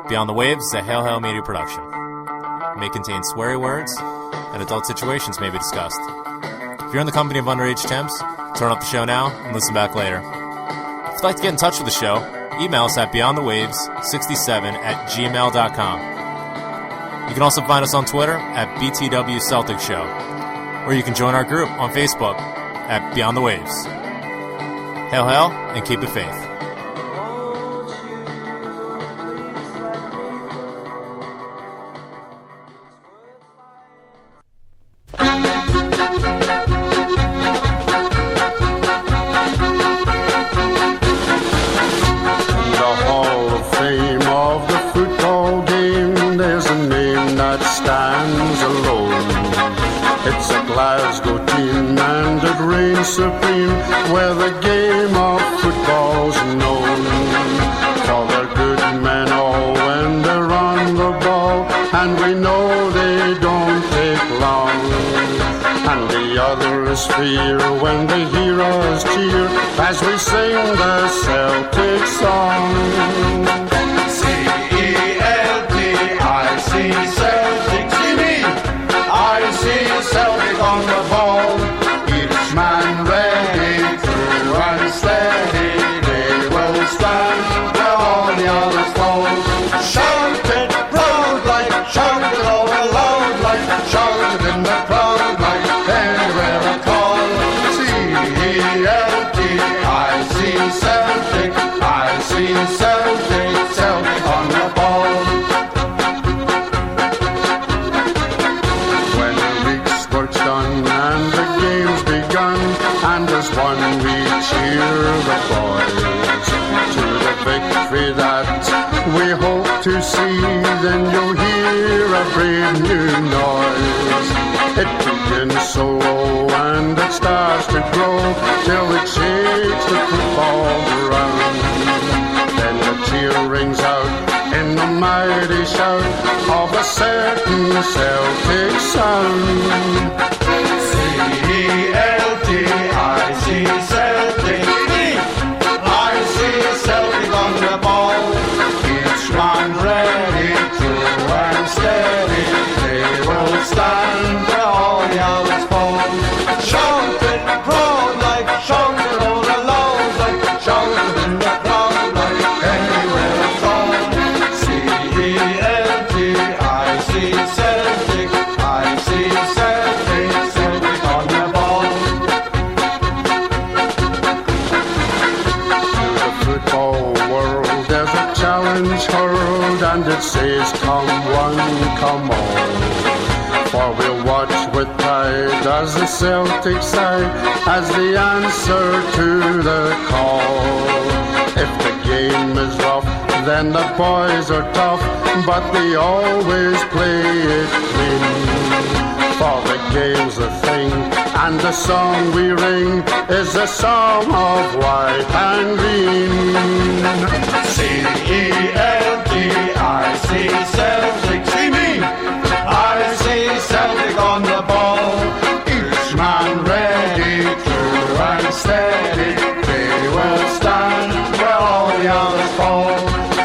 Beyond the Waves is a Hail Hail Media production. It may contain sweary words, and adult situations may be discussed. If you're in the company of underage temps, turn off the show now and listen back later. If you'd like to get in touch with the show, email us at beyondthewaves67@gmail.com. You can also find us on Twitter at BTW Celtic Show, or you can join our group on Facebook at Beyond the Waves. Hail, hail, and keep the faith. Supreme, where the game of football's known. For they're good men all when they're on the ball, and we know they don't take long. And the others fear when they hear us cheer as we sing the Celtic song. C-E-L-T-I-C, Celtic, see me. I see Celtic on the ball. Man ready, true and steady, they will stand where all the others fall. Shout it proud like, shout it all aloud like, shout it in the crowd like, anywhere at all. C-E-L-T-I-C, Celtic, I see Celtic, Celtic on the ball. When the week's work's done and the game's begun, and as one we cheer the boys to the victory that we hope to see, then you'll hear a brave new noise. It begins so low and it starts to grow till it shakes the football ground. Then the cheer rings out in the mighty shout of a certain Celtic sound. C-E-L-T-I-C, Celtic, I see Celtic on the ball. Each man ready, true and steady, they will stand where all the others fall. Shout it proud like, shout it all aloud like, shout it in the crowd like, anywhere at all. C-E-L-T-I-C, Celtic, I see Celtic, Celtic on the ball. To the football world there's a challenge hurled, and it says come one, come all. For we'll watch with pride as the Celtic side as the answer to the call. If the game is rough, then the boys are tough, but they always play it clean. For the game's a thing, and the song we ring is a song of white and green. C-E-L-T-I-C, Celtic, see me. I see Celtic on the ball. Each man ready, true and steady, they will stand where all the others fall.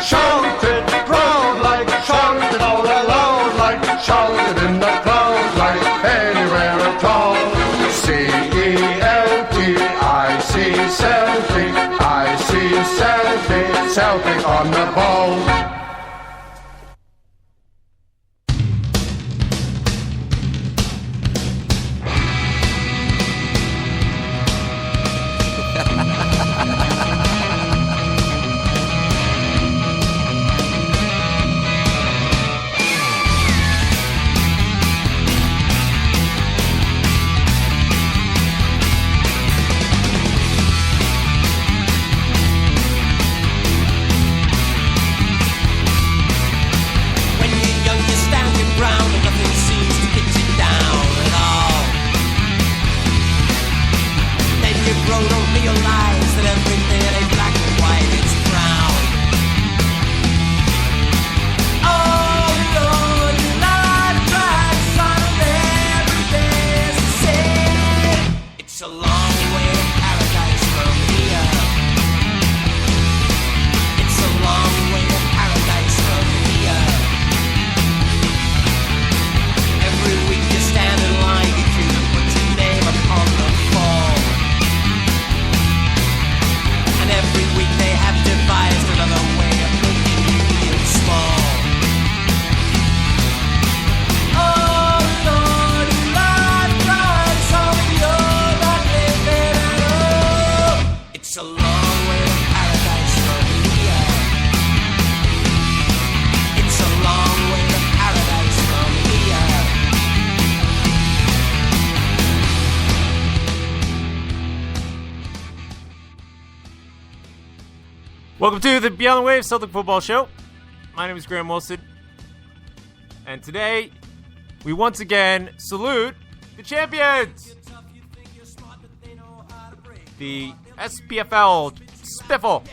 Shout it proud like, shout it all aloud like, shout it in the crowd like, anywhere at all. C-E-L-T-I-C, Celtic, I see Celtic, Celtic on the ball. Welcome to the Beyond the Waves Celtic Football Show. My name is Graham Wilson. And today, we once again salute the champions. The SPFL Spiffle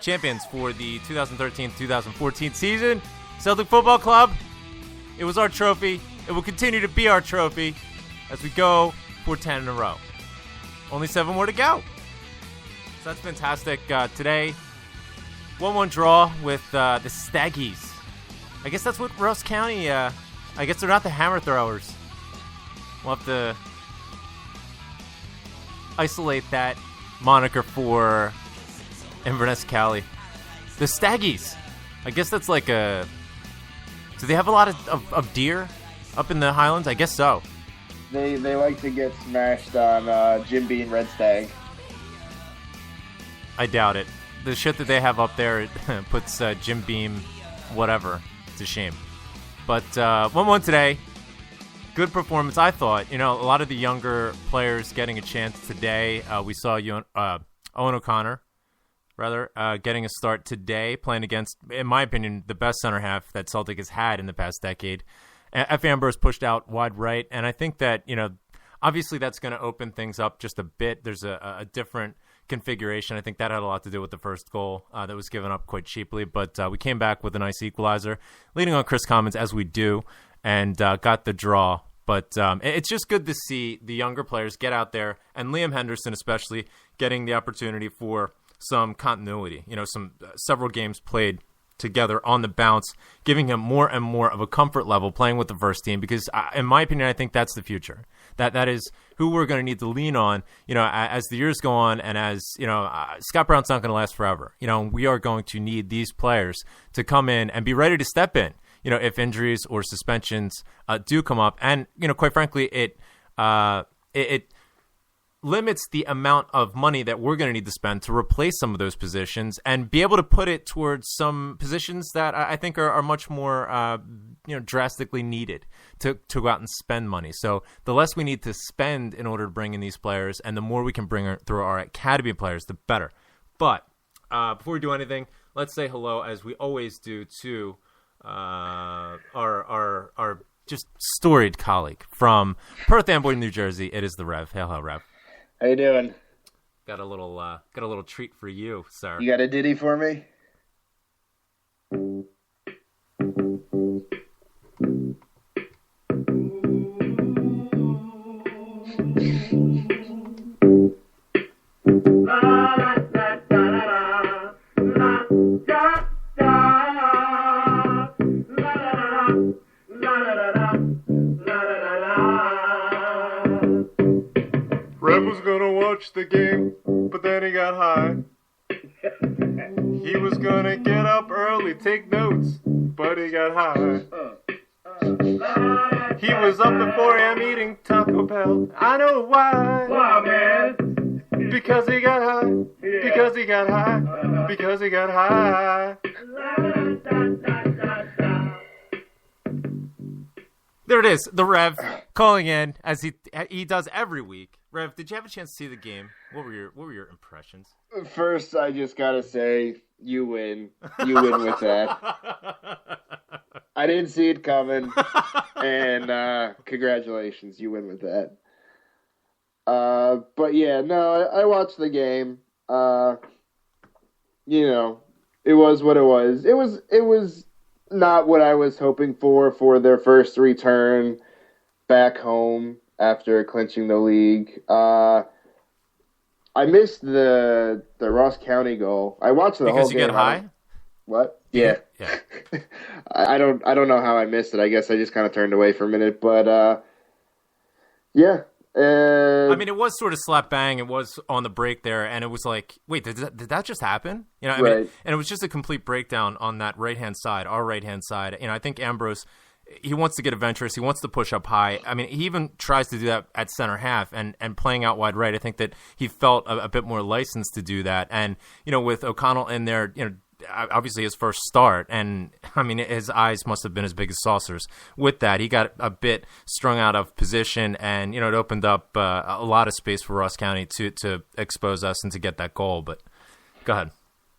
champions for the 2013-2014 season. Celtic Football Club, it was our trophy. It will continue to be our trophy as we go for 10 in a row. Only 7 more to go. So that's fantastic. Today, 1-1 draw with the Staggies. I guess that's what Ross County, I guess they're not the hammer throwers. We'll have to isolate that moniker for Inverness Cali. The Staggies. I guess that's like a... Do they have a lot of deer up in the Highlands? I guess so. They like to get smashed on Jim Beam Red Stag. I doubt it. The shit that they have up there it puts Jim Beam whatever to shame. But 1-1 today. Good performance, I thought. You know, a lot of the younger players getting a chance today. We saw Owen O'Connor, getting a start today, playing against, in my opinion, the best center half that Celtic has had in the past decade. F. Ambrose pushed out wide right, and I think that, you know, obviously that's going to open things up just a bit. There's a different configuration. I think that had a lot to do with the first goal that was given up quite cheaply, but we came back with a nice equalizer, leading on Chris Commons, as we do, and got the draw. But it's just good to see the younger players get out there, and Liam Henderson especially getting the opportunity for some continuity. You know, several games played together on the bounce, giving him more and more of a comfort level playing with the first team, because in my opinion, I think that's the future. That is who we're going to need to lean on, you know, as the years go on, and as, you know, Scott Brown's not going to last forever. You know, we are going to need these players to come in and be ready to step in, you know, if injuries or suspensions do come up. And, you know, quite frankly, it limits the amount of money that we're going to need to spend to replace some of those positions and be able to put it towards some positions that I think are much more, you know, drastically needed to go out and spend money. So the less we need to spend in order to bring in these players, and the more we can bring through our academy players, the better. But before we do anything, let's say hello, as we always do, to our just storied colleague from Perth Amboy, New Jersey. It is the Rev. Hello, Rev. How you doing? Got a little treat for you, sir. You got a ditty for me? Rev was gonna watch the game, but then he got high. He was gonna get up early, take notes, but he got high. He was up at 4 a.m. eating Taco Bell. I know why. Wow, man. Because he got high. Yeah. Because he got high. Because he got high. There it is, the Rev calling in as he does every week. Rev, did you have a chance to see the game? What were your impressions? First, I just gotta say, you win. You win with that. I didn't see it coming, and congratulations, you win with that. But yeah, no, I watched the game. You know, it was what it was. It was not what I was hoping for their first return back home after clinching the league. I missed the Ross County goal. I watched the whole game. Because you get high? What? Yeah. Yeah. I don't know how I missed it. I guess I just kind of turned away for a minute. But yeah. I mean, it was sort of slap bang. It was on the break there, and it was like, wait, did that just happen? You know, I mean, and it was just a complete breakdown on that right-hand side, our right-hand side. You know, I think Ambrose, he wants to get adventurous. He wants to push up high. I mean, he even tries to do that at center half and playing out wide right. I think that he felt a bit more licensed to do that. And, you know, with O'Connell in there, you know, obviously his first start, and I mean his eyes must have been as big as saucers with that. He got a bit strung out of position, and you know it opened up a lot of space for Ross County to expose us and to get that goal. But go ahead.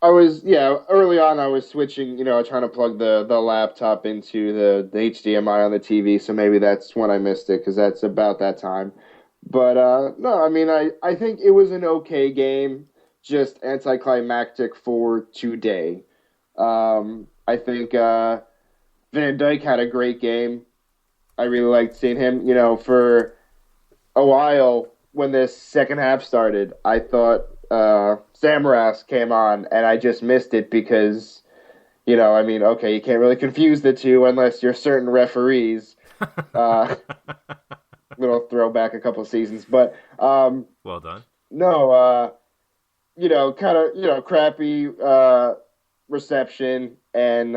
early on I was switching, trying to plug the laptop into the HDMI on the TV, so maybe that's when I missed it because that's about that time. But no, I mean I think it was an okay game, just anticlimactic for today. I think Van Dijk had a great game. I really liked seeing him. For a while when this second half started, I thought Samaras came on, and I just missed it because, I mean, okay, you can't really confuse the two unless you're certain referees. Little throwback a couple of seasons, but well done. No, kind of, crappy reception, and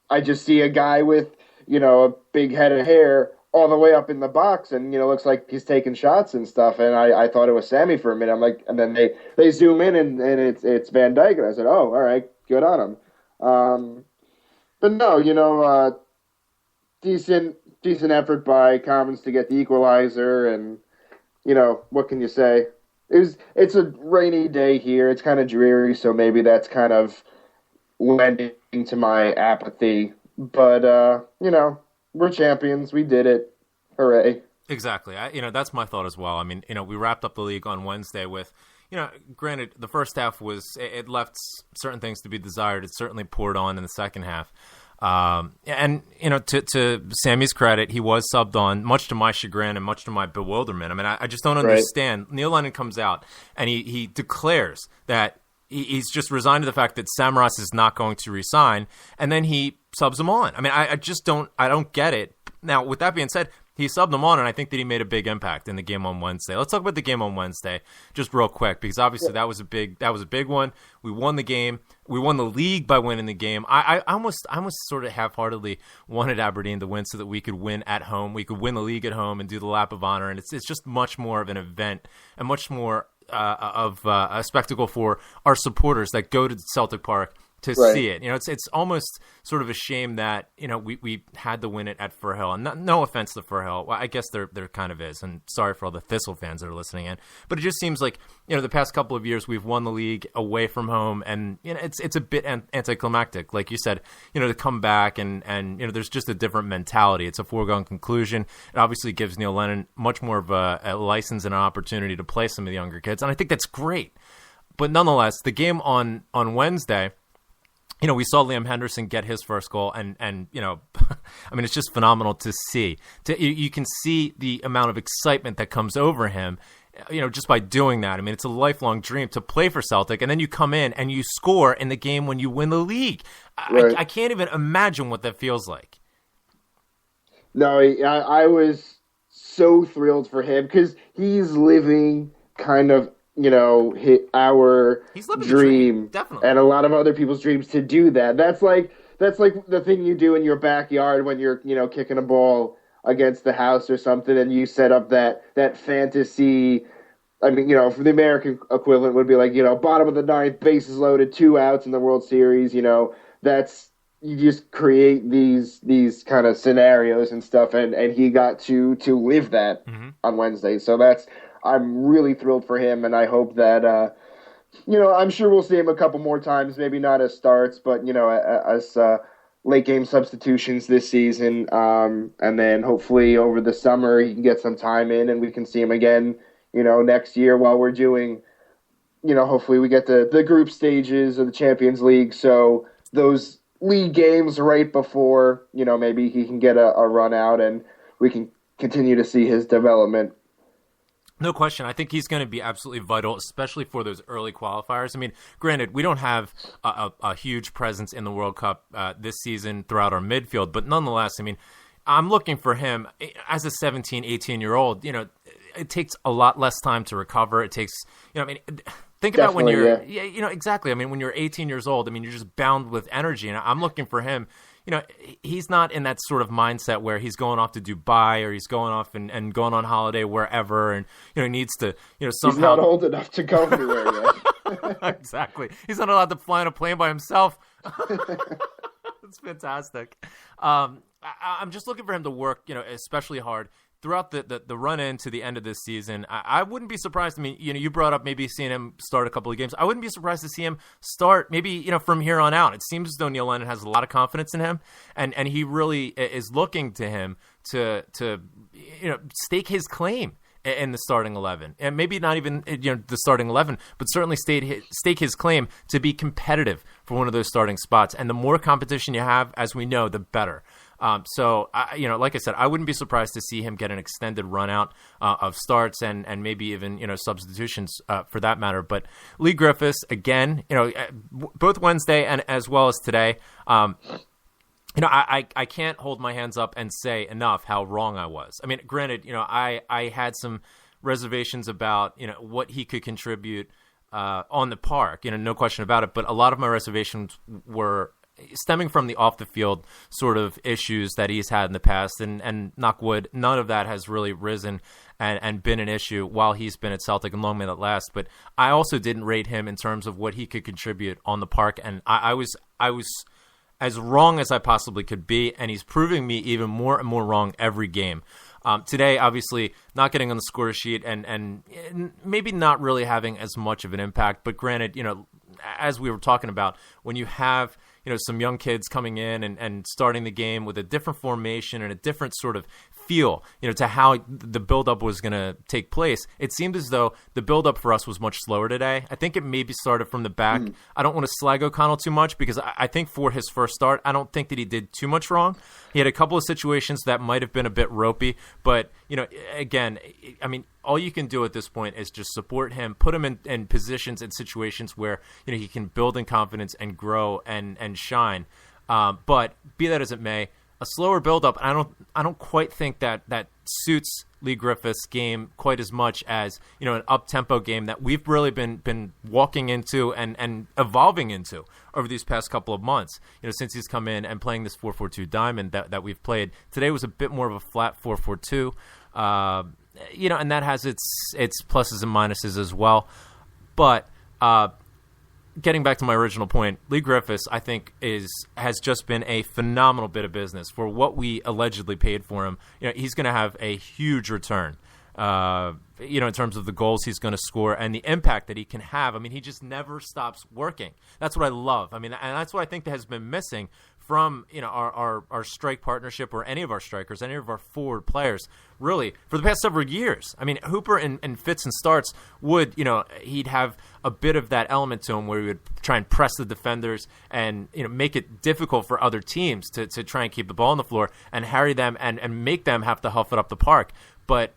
I just see a guy with, a big head of hair all the way up in the box, and looks like he's taking shots and stuff. And I thought it was Sammy for a minute. I'm like, and then they zoom in and it's Van Dijk, and I said, oh, all right, good on him. But no, decent effort by Commons to get the equalizer, and what can you say? It's a rainy day here. It's kind of dreary, so maybe that's kind of lending to my apathy. But we're champions. We did it. Hooray. Exactly. That's my thought as well. I mean, we wrapped up the league on Wednesday with, granted, the first half it left certain things to be desired. It certainly poured on in the second half. And to Sammy's credit, he was subbed on, much to my chagrin and much to my bewilderment. I mean, I just don't understand. Right. Neil Lennon comes out and he declares that he's just resigned to the fact that Samaras is not going to resign, and then he subs him on. I mean, I just don't get it. Now, with that being said, he subbed him on, and I think that he made a big impact in the game on Wednesday. Let's talk about the game on Wednesday just real quick, because obviously that was a big one. We won the game. We won the league by winning the game. I almost sort of half-heartedly wanted Aberdeen to win so that we could win at home. We could win the league at home and do the lap of honor, and it's just much more of an event and much more of a spectacle for our supporters that go to Celtic Park to see it. It's almost sort of a shame that, we had to win it at Firhill. And no offense to Firhill. Well, I guess there kind of is. And sorry for all the Thistle fans that are listening in. But it just seems like, the past couple of years we've won the league away from home. And, it's a bit anticlimactic. Like you said, to come back and there's just a different mentality. It's a foregone conclusion. It obviously gives Neil Lennon much more of a license and an opportunity to play some of the younger kids. And I think that's great. But nonetheless, the game on Wednesday, we saw Liam Henderson get his first goal, and I mean, it's just phenomenal to see. You can see the amount of excitement that comes over him, just by doing that. I mean, it's a lifelong dream to play for Celtic, and then you come in and you score in the game when you win the league. Right. I can't even imagine what that feels like. No, I was so thrilled for him because he's living kind of hit our dream, definitely, and a lot of other people's dreams to do that. That's like the thing you do in your backyard when you're kicking a ball against the house or something, and you set up that fantasy. I mean, for the American equivalent would be like bottom of the ninth, bases loaded, 2 outs in the World Series. That's you just create these kind of scenarios and stuff, and he got to live that on Wednesday. So I'm really thrilled for him, and I hope that, I'm sure we'll see him a couple more times, maybe not as starts, but, as late game substitutions this season. And then hopefully over the summer he can get some time in and we can see him again, next year while we're doing, hopefully we get the group stages of the Champions League. So those league games right before, maybe he can get a run out and we can continue to see his development. No question. I think he's going to be absolutely vital, especially for those early qualifiers. I mean, granted, we don't have a huge presence in the World Cup this season throughout our midfield, but nonetheless, I mean, I'm looking for him as a 17, 18-year-old. It takes a lot less time to recover. It takes, think about when you're, exactly. I mean, when you're 18 years old, I mean, you're just bound with energy, and I'm looking for him. He's not in that sort of mindset where he's going off to Dubai or he's going off and going on holiday wherever, and he needs to somehow. He's not old enough to go anywhere yet. Exactly, he's not allowed to fly on a plane by himself. That's fantastic. I'm just looking for him to work, especially hard throughout the run into the end of this season, I wouldn't be surprised. I mean, you brought up maybe seeing him start a couple of games. I wouldn't be surprised to see him start maybe, from here on out. It seems as though Neil Lennon has a lot of confidence in him, and he really is looking to him to stake his claim in the starting 11, and maybe not even the starting 11, but certainly stake his claim to be competitive for one of those starting spots. And the more competition you have, as we know, the better. So like I said, I wouldn't be surprised to see him get an extended run out of starts and maybe even substitutions for that matter. But Lee Griffiths again, both Wednesday and as well as today. I can't hold my hands up and say enough how wrong I was. I mean, granted, I had some reservations about, what he could contribute on the park, no question about it. But a lot of my reservations were stemming from the off the field sort of issues that he's had in the past. And knock wood, none of that has really risen and been an issue while he's been at Celtic, and long may that last. But I also didn't rate him in terms of what he could contribute on the park. And I was as wrong as I possibly could be, and he's proving me even more and more wrong every game. Today, obviously, not getting on the score sheet and maybe not really having as much of an impact. But granted, as we were talking about, when you have some young kids coming in and starting the game with a different formation and a different sort of feel, to how the buildup was going to take place. It seemed as though the buildup for us was much slower today. I think it maybe started from the back. I don't want to slag O'Connell too much because I think for his first start, I don't think that he did too much wrong. He had a couple of situations that might have been a bit ropey, but again, I mean, all you can do at this point is just support him, put him in positions and situations where he can build in confidence and grow and shine. But be that as it may, a slower buildup, I don't quite think that suits Lee Griffiths' game quite as much as an up-tempo game that we've really been walking into and evolving into over these past couple of months. Since he's come in and playing this 4-4-2 diamond that we've played. Today was a bit more of a flat 4-4-2, and that has its pluses and minuses as well. But getting back to my original point, Lee Griffiths, I think, has just been a phenomenal bit of business for what we allegedly paid for him. He's going to have a huge return, in terms of the goals he's going to score and the impact that he can have. I mean, he just never stops working. That's what I love. I mean, and that's what I think that has been missing from our strike partnership or any of our strikers, any of our forward players, really, for the past several years. I mean, Hooper in fits and starts would, he'd have a bit of that element to him where he would try and press the defenders and, make it difficult for other teams to try and keep the ball on the floor and harry them and make them have to huff it up the park. But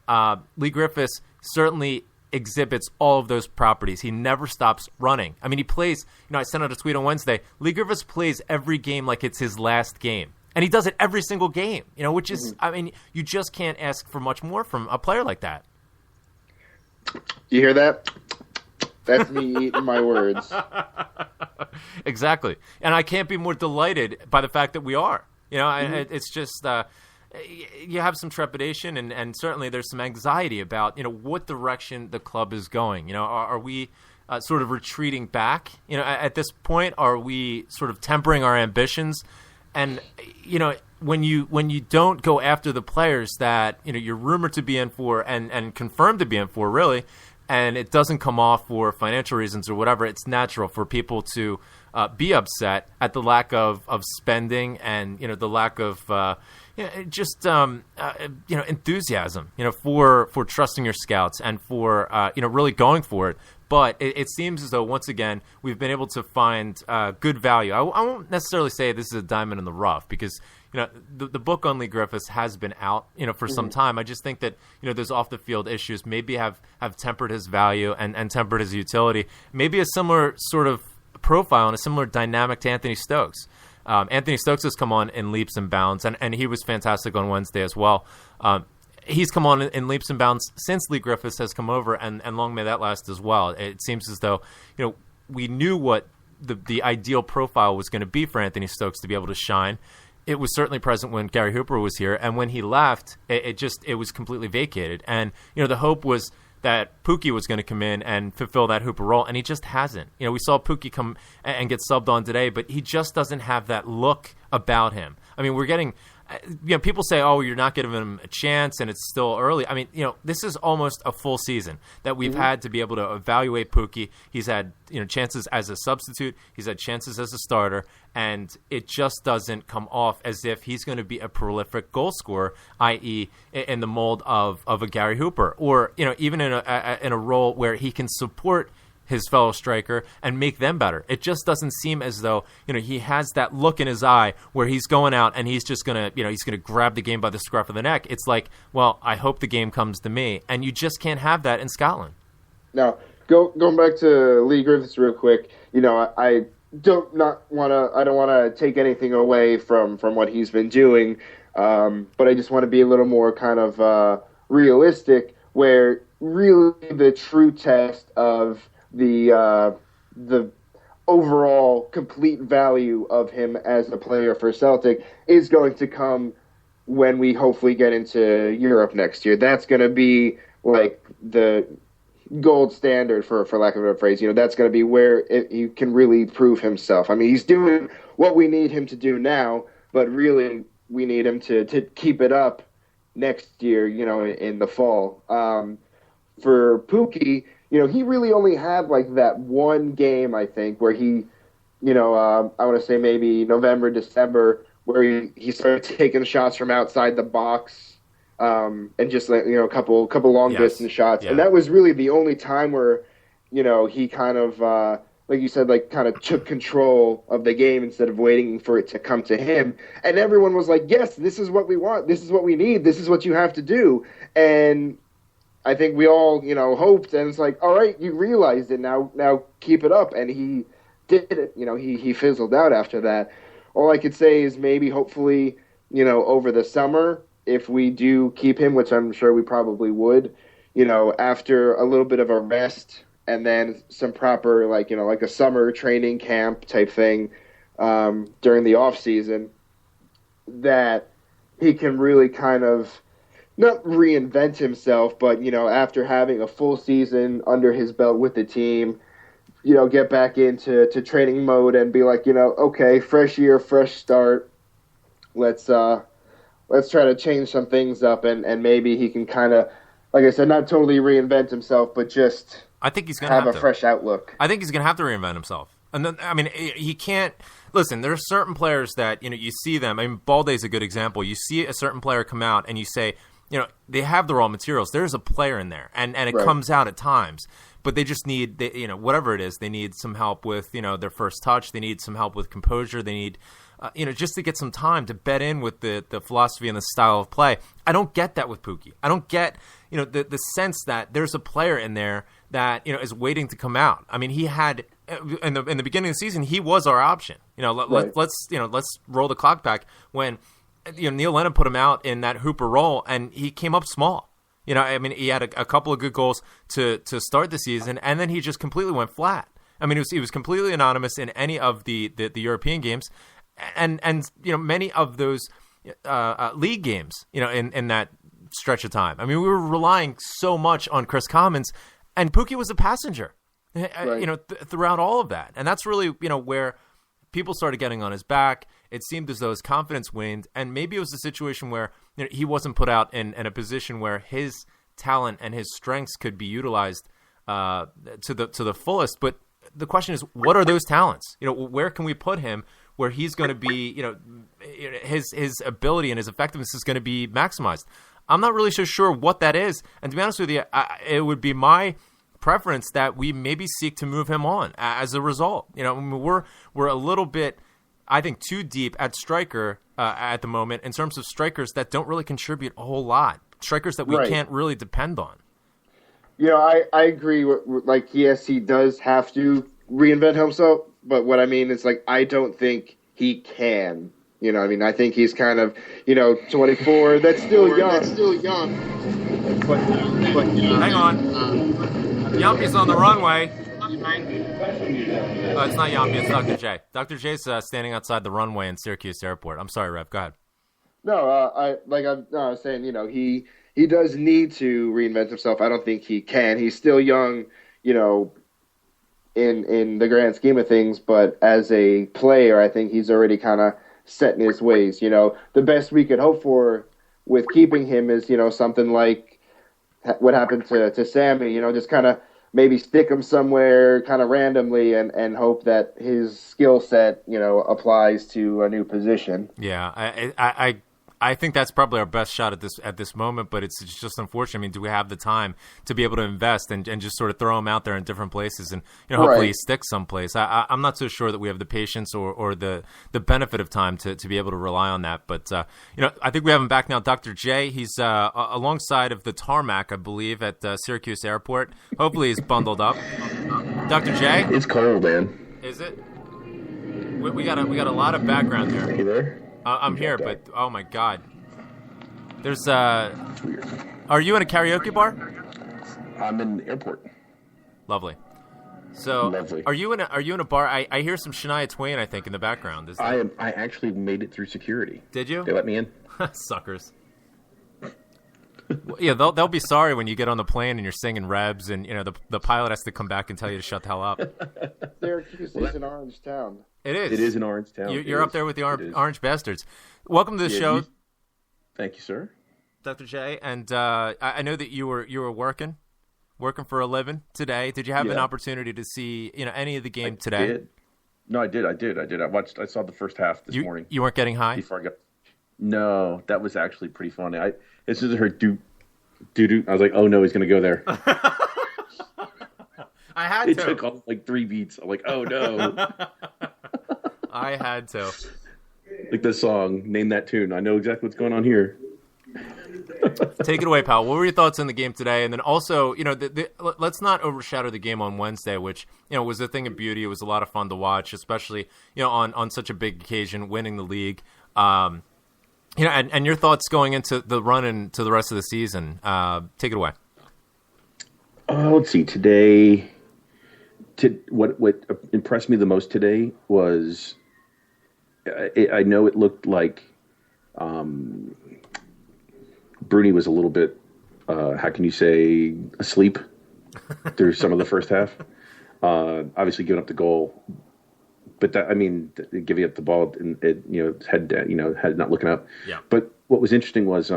Lee Griffiths certainly exhibits all of those properties. He never stops running. I mean, he plays, I sent out a tweet on Wednesday, Lee Griffiths plays every game like it's his last game. And he does it every single game, which is, I mean, you just can't ask for much more from a player like that. You hear that? That's me eating my words. Exactly. And I can't be more delighted by the fact that we are. It's just... you have some trepidation and certainly there's some anxiety about, what direction the club is going. Are we sort of retreating back? At this point, are we sort of tempering our ambitions? And, when you don't go after the players that, you're rumored to be in for and confirmed to be in for, really, and it doesn't come off for financial reasons or whatever, it's natural for people to be upset at the lack of spending and, the lack of enthusiasm, for trusting your scouts and for, really going for it. But it seems as though, once again, we've been able to find good value. I won't necessarily say this is a diamond in the rough because, the book on Lee Griffiths has been out, for some time. I just think that, those off-the-field issues maybe have tempered his value and tempered his utility. Maybe a similar sort of profile and a similar dynamic to Anthony Stokes. Anthony Stokes has come on in leaps and bounds, and he was fantastic on Wednesday as well. He's come on in leaps and bounds since Lee Griffiths has come over, and long may that last as well. It seems as though, we knew what the ideal profile was going to be for Anthony Stokes to be able to shine. It was certainly present when Gary Hooper was here, and when he left, it was completely vacated. And, the hope was that Pookie was going to come in and fulfill that Hooper role, and he just hasn't. We saw Pookie come and get subbed on today, but he just doesn't have that look about him. I mean, we're getting people say, oh, you're not giving him a chance and it's still early. I mean, this is almost a full season that we've had to be able to evaluate Pookie. He's had, chances as a substitute. He's had chances as a starter. And it just doesn't come off as if he's going to be a prolific goal scorer, i.e. in the mold of a Gary Hooper, or, even in a role where he can support his fellow striker and make them better. It just doesn't seem as though, he has that look in his eye where he's going out and he's just going to, he's going to grab the game by the scruff of the neck. It's like, well, I hope the game comes to me. And you just can't have that in Scotland. Now, going back to Lee Griffiths real quick, I don't want to take anything away from what he's been doing, but I just want to be a little more kind of realistic, where really the true test of the overall complete value of him as a player for Celtic is going to come when we hopefully get into Europe next year. That's going to be like the gold standard, for lack of a phrase. That's going to be where he can really prove himself. I mean, he's doing what we need him to do now, but really we need him to keep it up next year, in the fall. For Pookie, he really only had like that one game, I think, where he, I want to say maybe November, December, where he started taking shots from outside the box, and just a couple long distance shots, and that was really the only time where, he kind of, like you said, like kind of took control of the game instead of waiting for it to come to him. And everyone was like, "Yes, this is what we want. This is what we need. This is what you have to do." And I think we all, hoped, and it's like, all right, you realized it now keep it up. And he did it. He fizzled out after that. All I could say is maybe, hopefully, over the summer, if we do keep him, which I'm sure we probably would, after a little bit of a rest and then some proper, like a summer training camp type thing during the off season, that he can really kind of not reinvent himself, but, after having a full season under his belt with the team, get back into training mode and be like, okay, fresh year, fresh start. Let's try to change some things up, and maybe he can kind of, like I said, not totally reinvent himself, but just I think he's going to have a fresh outlook. I think he's going to have to reinvent himself. And then, I mean, he can't – listen, there are certain players that, you see them. I mean, Balde's a good example. You see a certain player come out and you say – they have the raw materials. There's a player in there, and it comes out at times. But they just need, whatever it is, they need some help with, their first touch. They need some help with composure. They need, just to get some time to bed in with the philosophy and the style of play. I don't get that with Pookie. I don't get, the sense that there's a player in there that, is waiting to come out. I mean, he had, in the beginning of the season, he was our option. Let's roll the clock back when – Neil Lennon put him out in that Hooper role, and he came up small. He had a couple of good goals to start the season, and then he just completely went flat. I mean, he was completely anonymous in any of the European games, and many of those league games, in that stretch of time. I mean, we were relying so much on Chris Commons, and Pookie was a passenger, throughout all of that, and that's really where people started getting on his back. It seemed as though his confidence waned, and maybe it was a situation where he wasn't put out in a position where his talent and his strengths could be utilized to the fullest. But the question is, what are those talents? Where can we put him where he's going to be, his ability and his effectiveness is going to be maximized? I'm not really so sure what that is, and to be honest with you, it would be my preference that we maybe seek to move him on as a result. We're a little bit, I think, too deep at striker at the moment in terms of strikers that don't really contribute a whole lot. Strikers that we can't really depend on. I agree. Like, yes, he does have to reinvent himself, but what I mean is, like, I don't think he can. I think he's kind of, 24. That's still young. But hang on. Yumpy's on the runway. It's not Yumpy, it's Dr. J. Dr. J's standing outside the runway in Syracuse Airport. I'm sorry, Rev. Go ahead. No, I was saying, he does need to reinvent himself. I don't think he can. He's still young, in the grand scheme of things, but as a player, I think he's already kind of set in his ways. The best we could hope for with keeping him is, something like what happened to Sammy, just kind of maybe stick him somewhere kind of randomly and hope that his skill set, applies to a new position. Yeah, I think that's probably our best shot at this moment, but it's just unfortunate. I mean, do we have the time to be able to invest and just sort of throw him out there in different places and hopefully Right. he sticks someplace? I'm not so sure that we have the patience or the benefit of time to be able to rely on that. But I think we have him back now, Dr. J. He's alongside of the tarmac, I believe, at Syracuse Airport. Hopefully he's bundled up. Dr. J, It's cold, man. is it? We got a lot of background here. You there? I'm here, but oh my god, there's It's weird. Are you in a karaoke bar? I'm in the airport. Lovely. So, Lovely. Are you in a bar? I hear some Shania Twain, I think, in the background. Is that, I actually made it through security. did you? They let me in. Suckers. Well, yeah, they'll be sorry when you get on the plane and you're singing Rebs, and the pilot has to come back and tell you to shut the hell up. Syracuse is an orange town. It is. It is in Orange Town. You're up there with the orange bastards. Welcome to the show, Thank you, sir. Dr. J. And I know that you were working for a living today. Did you have an Yeah. opportunity to see any of the game I today? did. No, I did. I saw the first half this morning. You weren't getting high? Before I got. No, that was actually pretty funny. As soon as I heard doo doo, I was like, oh no, he's gonna go there. I had It to. took off like 3 beats. I'm like, oh no. I had to. Like the song, name that tune. I know exactly what's going on here. Take it away, pal. What were your thoughts on the game today? And then also, let's not overshadow the game on Wednesday, which was a thing of beauty. It was a lot of fun to watch, especially on such a big occasion, winning the league. And your thoughts going into the run into the rest of the season. Take it away. Let's see. Today, what impressed me the most today was I know it looked like Bruni was a little bit, how can you say, asleep through some of the first half. Obviously giving up the goal, but giving up the ball and head not looking up. Yeah. But what was interesting was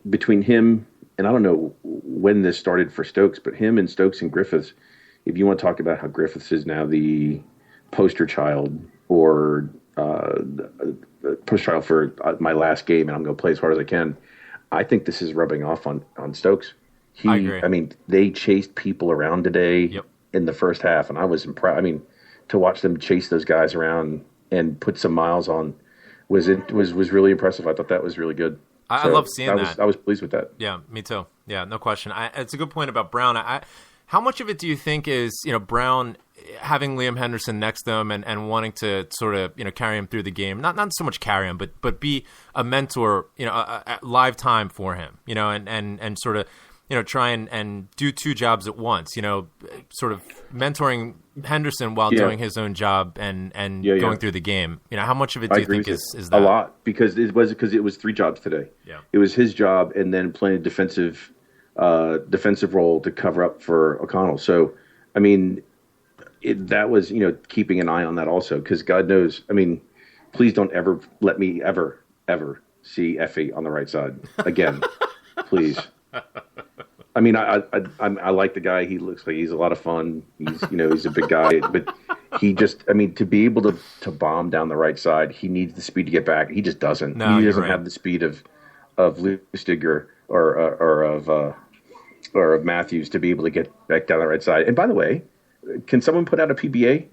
between him and I don't know when this started for Stokes, but him and Stokes and Griffiths. If you want to talk about how Griffiths is now the poster child or poster child for my last game and I'm going to play as hard as I can, I think this is rubbing off on Stokes. I agree. I mean, they chased people around today Yep. in the first half, and I was impressed. I mean, to watch them chase those guys around and put some miles on was really impressive. I thought that was really good. I love seeing that. I was pleased with that. Yeah, me too. Yeah, no question. It's a good point about Brown. How much of it do you think is Brown having Liam Henderson next to him and wanting to sort of carry him through the game? Not so much carry him, but be a mentor, a live time for him, and sort of try and do two jobs at once. Sort of mentoring Henderson while doing his own job and going through the game. How much of it do you think is that? A lot, because it was 3 jobs today. Yeah, it was his job and then playing a defensive role to cover up for O'Connell. So, I mean, that was keeping an eye on that also, because God knows. I mean, please don't ever let me ever see Effie on the right side again, please. I mean, I like the guy. He looks like he's a lot of fun. He's a big guy, but he just, to be able to bomb down the right side, he needs the speed to get back. He just doesn't. No, he doesn't right. have the speed of Lustiger or of Matthews to be able to get back down the right side. And by the way, can someone put out a PBA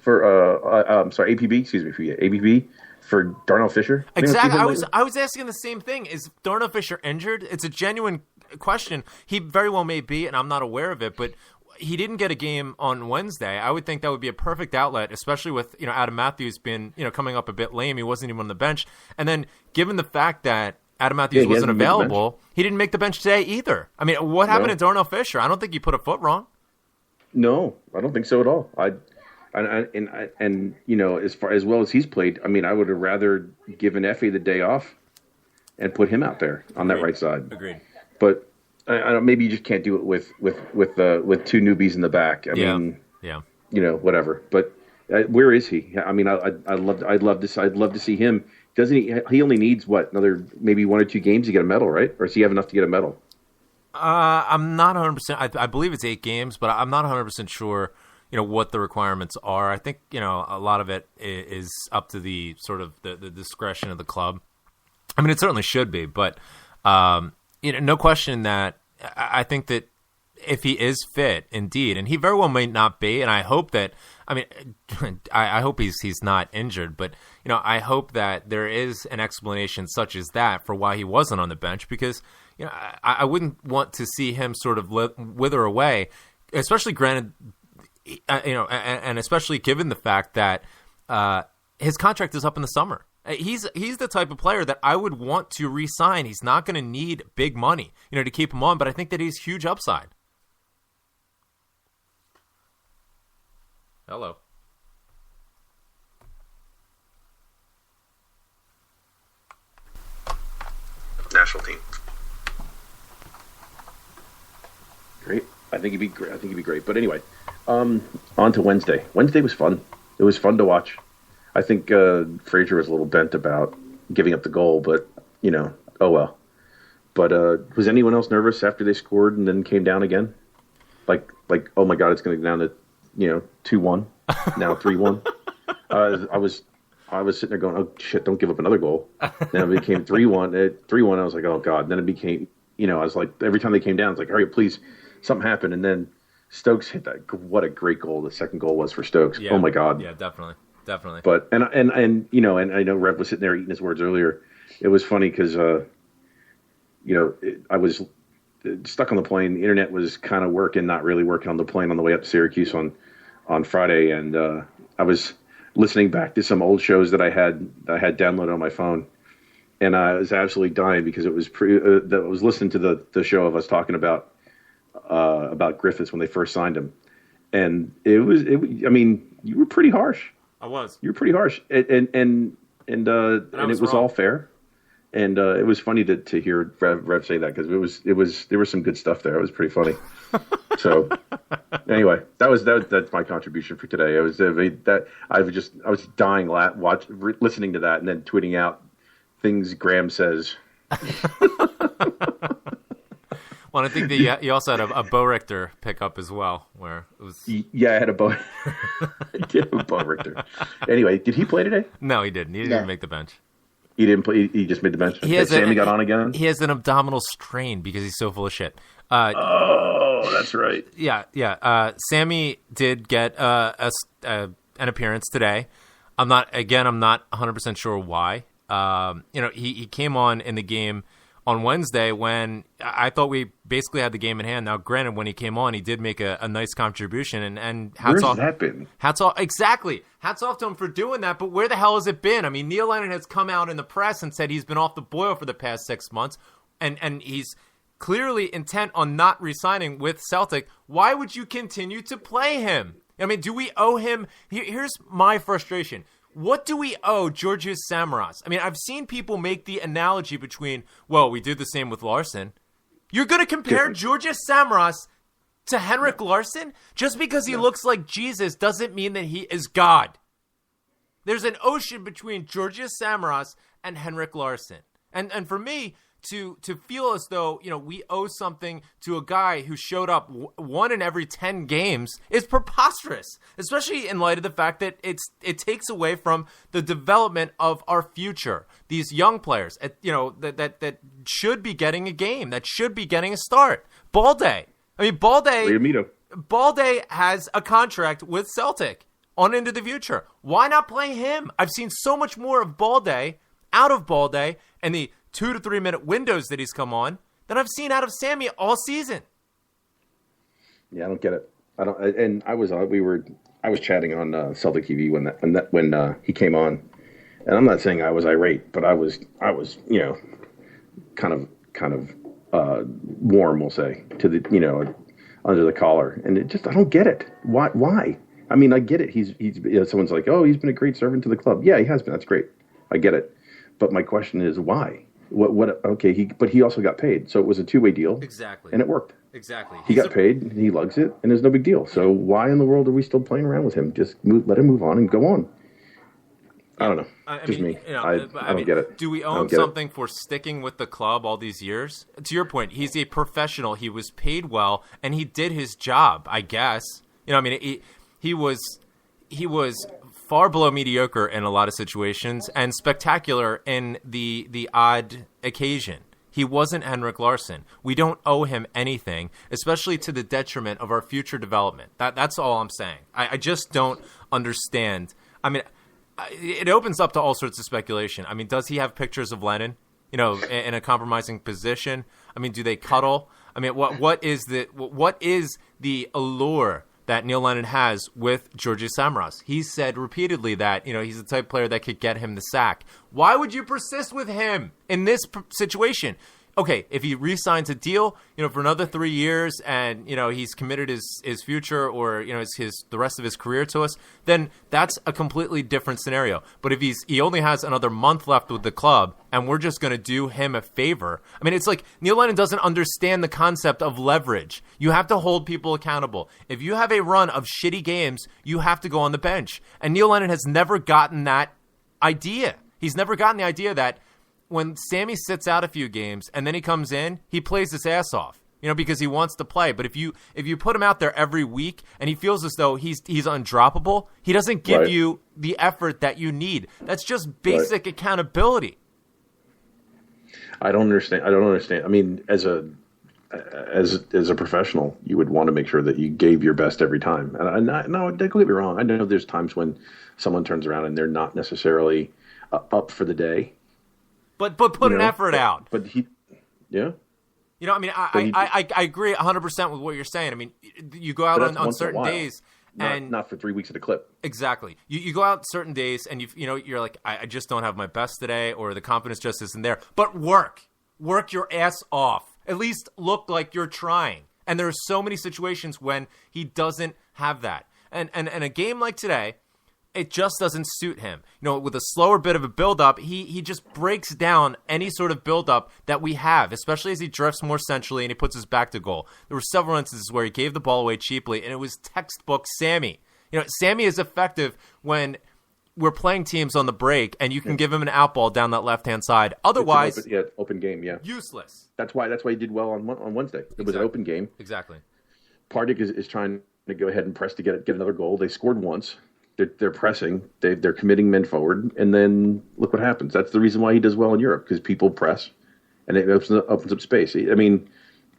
for APB? Excuse me, ABB for Darnell Fisher? Exactly. I was asking the same thing. Is Darnell Fisher injured? It's a genuine question. He very well may be, and I'm not aware of it, but he didn't get a game on Wednesday. I would think that would be a perfect outlet, especially with Adam Matthews being coming up a bit lame. He wasn't even on the bench, and then given the fact that Adam Matthews wasn't available, he didn't make the bench today either. I mean, what happened to Darnell Fisher? I don't think he put a foot wrong. No, I don't think so at all. As well as he's played, I mean, I would have rather given Effie the day off and put him out there on that right side. Agreed. But I don't. Maybe you just can't do it with 2 newbies in the back. I mean, yeah. Whatever. But Where is he? I mean, I'd love to see him. Doesn't he? He only needs what, another maybe 1 or 2 games to get a medal, right? Or does he have enough to get a medal? I'm not 100%. I believe it's 8 games, but I'm not 100% sure. What the requirements are. I think a lot of it is up to the sort of the discretion of the club. I mean, it certainly should be, but no question that I think that if he is fit, indeed, and he very well may not be, and I hope that. I mean, I hope he's not injured, but I hope that there is an explanation such as that for why he wasn't on the bench, because I wouldn't want to see him sort of wither away, especially granted. And especially given the fact that his contract is up in the summer. He's the type of player that I would want to re-sign. He's not going to need big money, to keep him on, but I think that he's huge upside. Hello. National team. Great. I think he'd be great. But anyway, on to Wednesday. Wednesday was fun. It was fun to watch. I think Frazier was a little bent about giving up the goal, but oh well. But was anyone else nervous after they scored and then came down again? Like oh my God, it's going to go down to 2-1, now 3-1. I was sitting there going, oh shit, don't give up another goal. Then it became 3-1. 3-1. I was like, oh God. And then it became, I was like, every time they came down, it's like, hurry up, please. Something happened, and then Stokes hit that. What a great goal the second goal was for Stokes. Yeah, oh my God. Yeah, definitely. But and I know Rev was sitting there eating his words earlier. It was funny because I was stuck on the plane. The internet was kind of working, not really working on the plane on the way up to Syracuse on Friday, and I was listening back to some old shows that I had downloaded on my phone, and I was absolutely dying because it was I was listening to the show of us talking about Griffiths when they first signed him, and it was. I mean, you were pretty harsh. I was. You were pretty harsh, and it was all fair, and it was funny to hear Rev say that because there was some good stuff there. It was pretty funny. So anyway, that's my contribution for today. I was dying listening to that and then tweeting out things Graham says. Well, I think that you also had a Bo Richter pickup as well, where it was. Yeah, I had a Bo. I did have a Bo Richter. Anyway, did he play today? No, he didn't. He didn't make the bench. He didn't play. He just made the bench. Sammy got on again. He has an abdominal strain because he's so full of shit. Oh, that's right. Yeah. Sammy did get an appearance today. I'm not 100% sure why. He came on in the game on Wednesday when I thought we basically had the game in hand. Now, granted, when he came on, he did make a nice contribution, and hats off. Where's that been? Hats off, exactly. Hats off to him for doing that, but where the hell has it been? I mean, Neil Lennon has come out in the press and said he's been off the boil for the past 6 months, and he's clearly intent on not re-signing with Celtic. Why would you continue to play him? I mean, do we owe him? Here's my frustration. What do we owe Georgios Samaras? I mean, I've seen people make the analogy between, well, we did the same with Larson. You're going to compare Georgios Samaras to Henrik Larsson? Just because he looks like Jesus doesn't mean that he is God. There's an ocean between Georgios Samaras and Henrik Larsson. And for me, to feel as though, we owe something to a guy who showed up 1 in every 10 games is preposterous, especially in light of the fact that it takes away from the development of our future. These young players, that should be getting a game, that should be getting a start. Balde. I mean, Balde has a contract with Celtic on into the future. Why not play him? I've seen so much more of Balde, out of Balde, and the 2 to 3 minute windows that he's come on than I've seen out of Sammy all season. Yeah, I don't get it. I don't. And I was chatting on Celtic TV when he came on, and I'm not saying I was irate, but I was kind of warm, we'll say, to the under the collar, and it just I don't get it. Why? I mean, I get it. He's someone's like, oh, he's been a great servant to the club. Yeah, he has been. That's great. I get it. But my question is why? What? Okay, he also got paid, so it was a two-way deal. Exactly. And it worked. Exactly. He got paid, he lugs it, and there's no big deal. So why in the world are we still playing around with him? Just let him move on and go on. I don't know. Just me. I don't get it. Do we owe him something for sticking with the club all these years? To your point, he's a professional. He was paid well, and he did his job, I guess. He was far below mediocre in a lot of situations and spectacular in the odd occasion. He wasn't Henrik Larsson. We don't owe him anything, especially to the detriment of our future development. That's all I'm saying. I just don't understand. I mean, it opens up to all sorts of speculation. I mean, does he have pictures of Lennon, in a compromising position? I mean, do they cuddle? I mean, what is the allure that Neil Lennon has with Georgios Samaras? He said repeatedly that, he's the type of player that could get him the sack. Why would you persist with him in this situation? Okay, if he re-signs a deal, for another 3 years and, he's committed his future or, the rest of his career to us, then that's a completely different scenario. But if he only has another month left with the club and we're just going to do him a favor, I mean, it's like Neil Lennon doesn't understand the concept of leverage. You have to hold people accountable. If you have a run of shitty games, you have to go on the bench. And Neil Lennon has never gotten that idea. He's never gotten the idea that when Sammy sits out a few games and then he comes in, he plays his ass off, because he wants to play. But if you put him out there every week and he feels as though he's undroppable, he doesn't give you the effort that you need. That's just basic accountability. I don't understand. I mean, as a professional, you would want to make sure that you gave your best every time. And no, don't get me wrong. I know there's times when someone turns around and they're not necessarily up for the day. But put an effort out. But he, yeah. I mean, I agree 100% with what you're saying. I mean, you go out on certain days, and not for 3 weeks at a clip. Exactly. You go out certain days, and you're like, I just don't have my best today, or the confidence just isn't there. But work your ass off. At least look like you're trying. And there are so many situations when he doesn't have that. And a game like today, it just doesn't suit him. With a slower bit of a build-up, he just breaks down any sort of build-up that we have, especially as he drifts more centrally and he puts his back to goal. There were several instances where he gave the ball away cheaply, and it was textbook Sammy. Sammy is effective when we're playing teams on the break, and you can give him an out ball down that left-hand side. Otherwise, open game, useless. That's why he did well on Wednesday. It was an open game. Exactly. Pardik is trying to go ahead and press to get another goal. They scored once. They're pressing. They're committing men forward, and then look what happens. That's the reason why he does well in Europe, because people press, and it opens up space. I mean,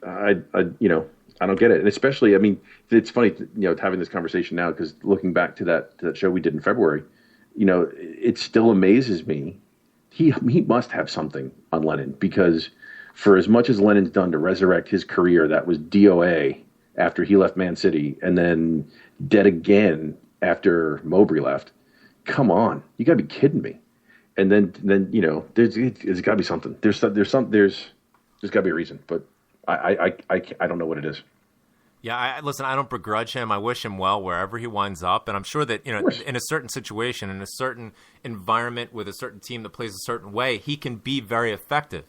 I don't get it, and especially, I mean, it's funny, having this conversation now, because looking back to that show we did in February, it still amazes me. He must have something on Lennon, because for as much as Lennon's done to resurrect his career, that was DOA after he left Man City, and then dead again after Mowbray left. Come on, you got to be kidding me. And then there's got to be something. There's got to be a reason, but I don't know what it is. Yeah, listen, I don't begrudge him. I wish him well wherever he winds up, and I'm sure that in a certain situation, in a certain environment with a certain team that plays a certain way, he can be very effective.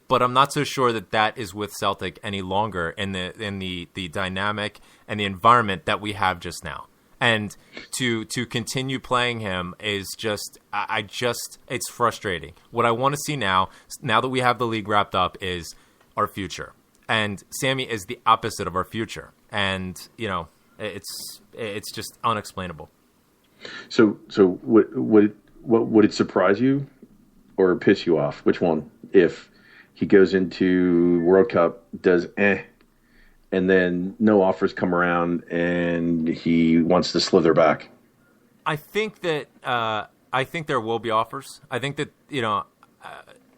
But I'm not so sure that is with Celtic any longer in the dynamic and the environment that we have just now. And to continue playing him is just it's frustrating. What I want to see now that we have the league wrapped up, is our future. And Sammy is the opposite of our future. And, it's just unexplainable. So would it surprise you or piss you off? Which one? If he goes into World Cup, does and then no offers come around and he wants to slither back? I think that there will be offers. I think that,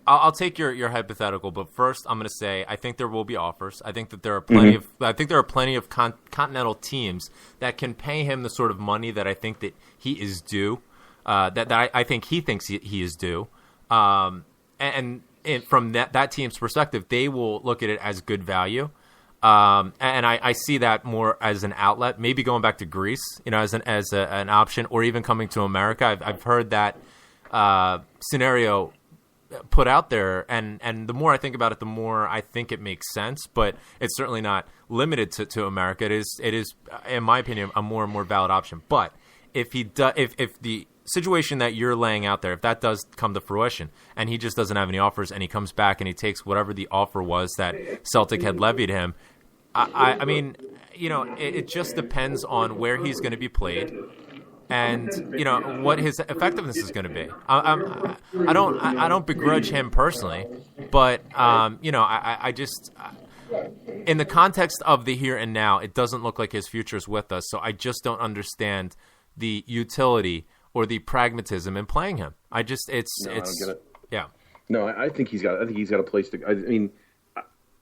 I'll take your hypothetical, but first I'm going to say I think there will be offers. I think that there are plenty of continental teams that can pay him the sort of money that I think that he is due. That I think he thinks he is due. And from that team's perspective, they will look at it as good value. And I see that more as an outlet, maybe going back to Greece, as an option, or even coming to America. I've heard that scenario put out there, and the more I think about it, the more I think it makes sense. But it's certainly not limited to America. It is, in my opinion, a more and more valid option. But if the situation that you're laying out there, if that does come to fruition, and he just doesn't have any offers, and he comes back and he takes whatever the offer was that Celtic had levied him, I mean, it just depends on where he's going to be played. And what his effectiveness is going to be. I don't begrudge him personally, but I just in the context of the here and now, it doesn't look like his future is with us. So I just don't understand the utility or the pragmatism in playing him. I don't get it. Yeah. No, I think he's got a place to. I mean,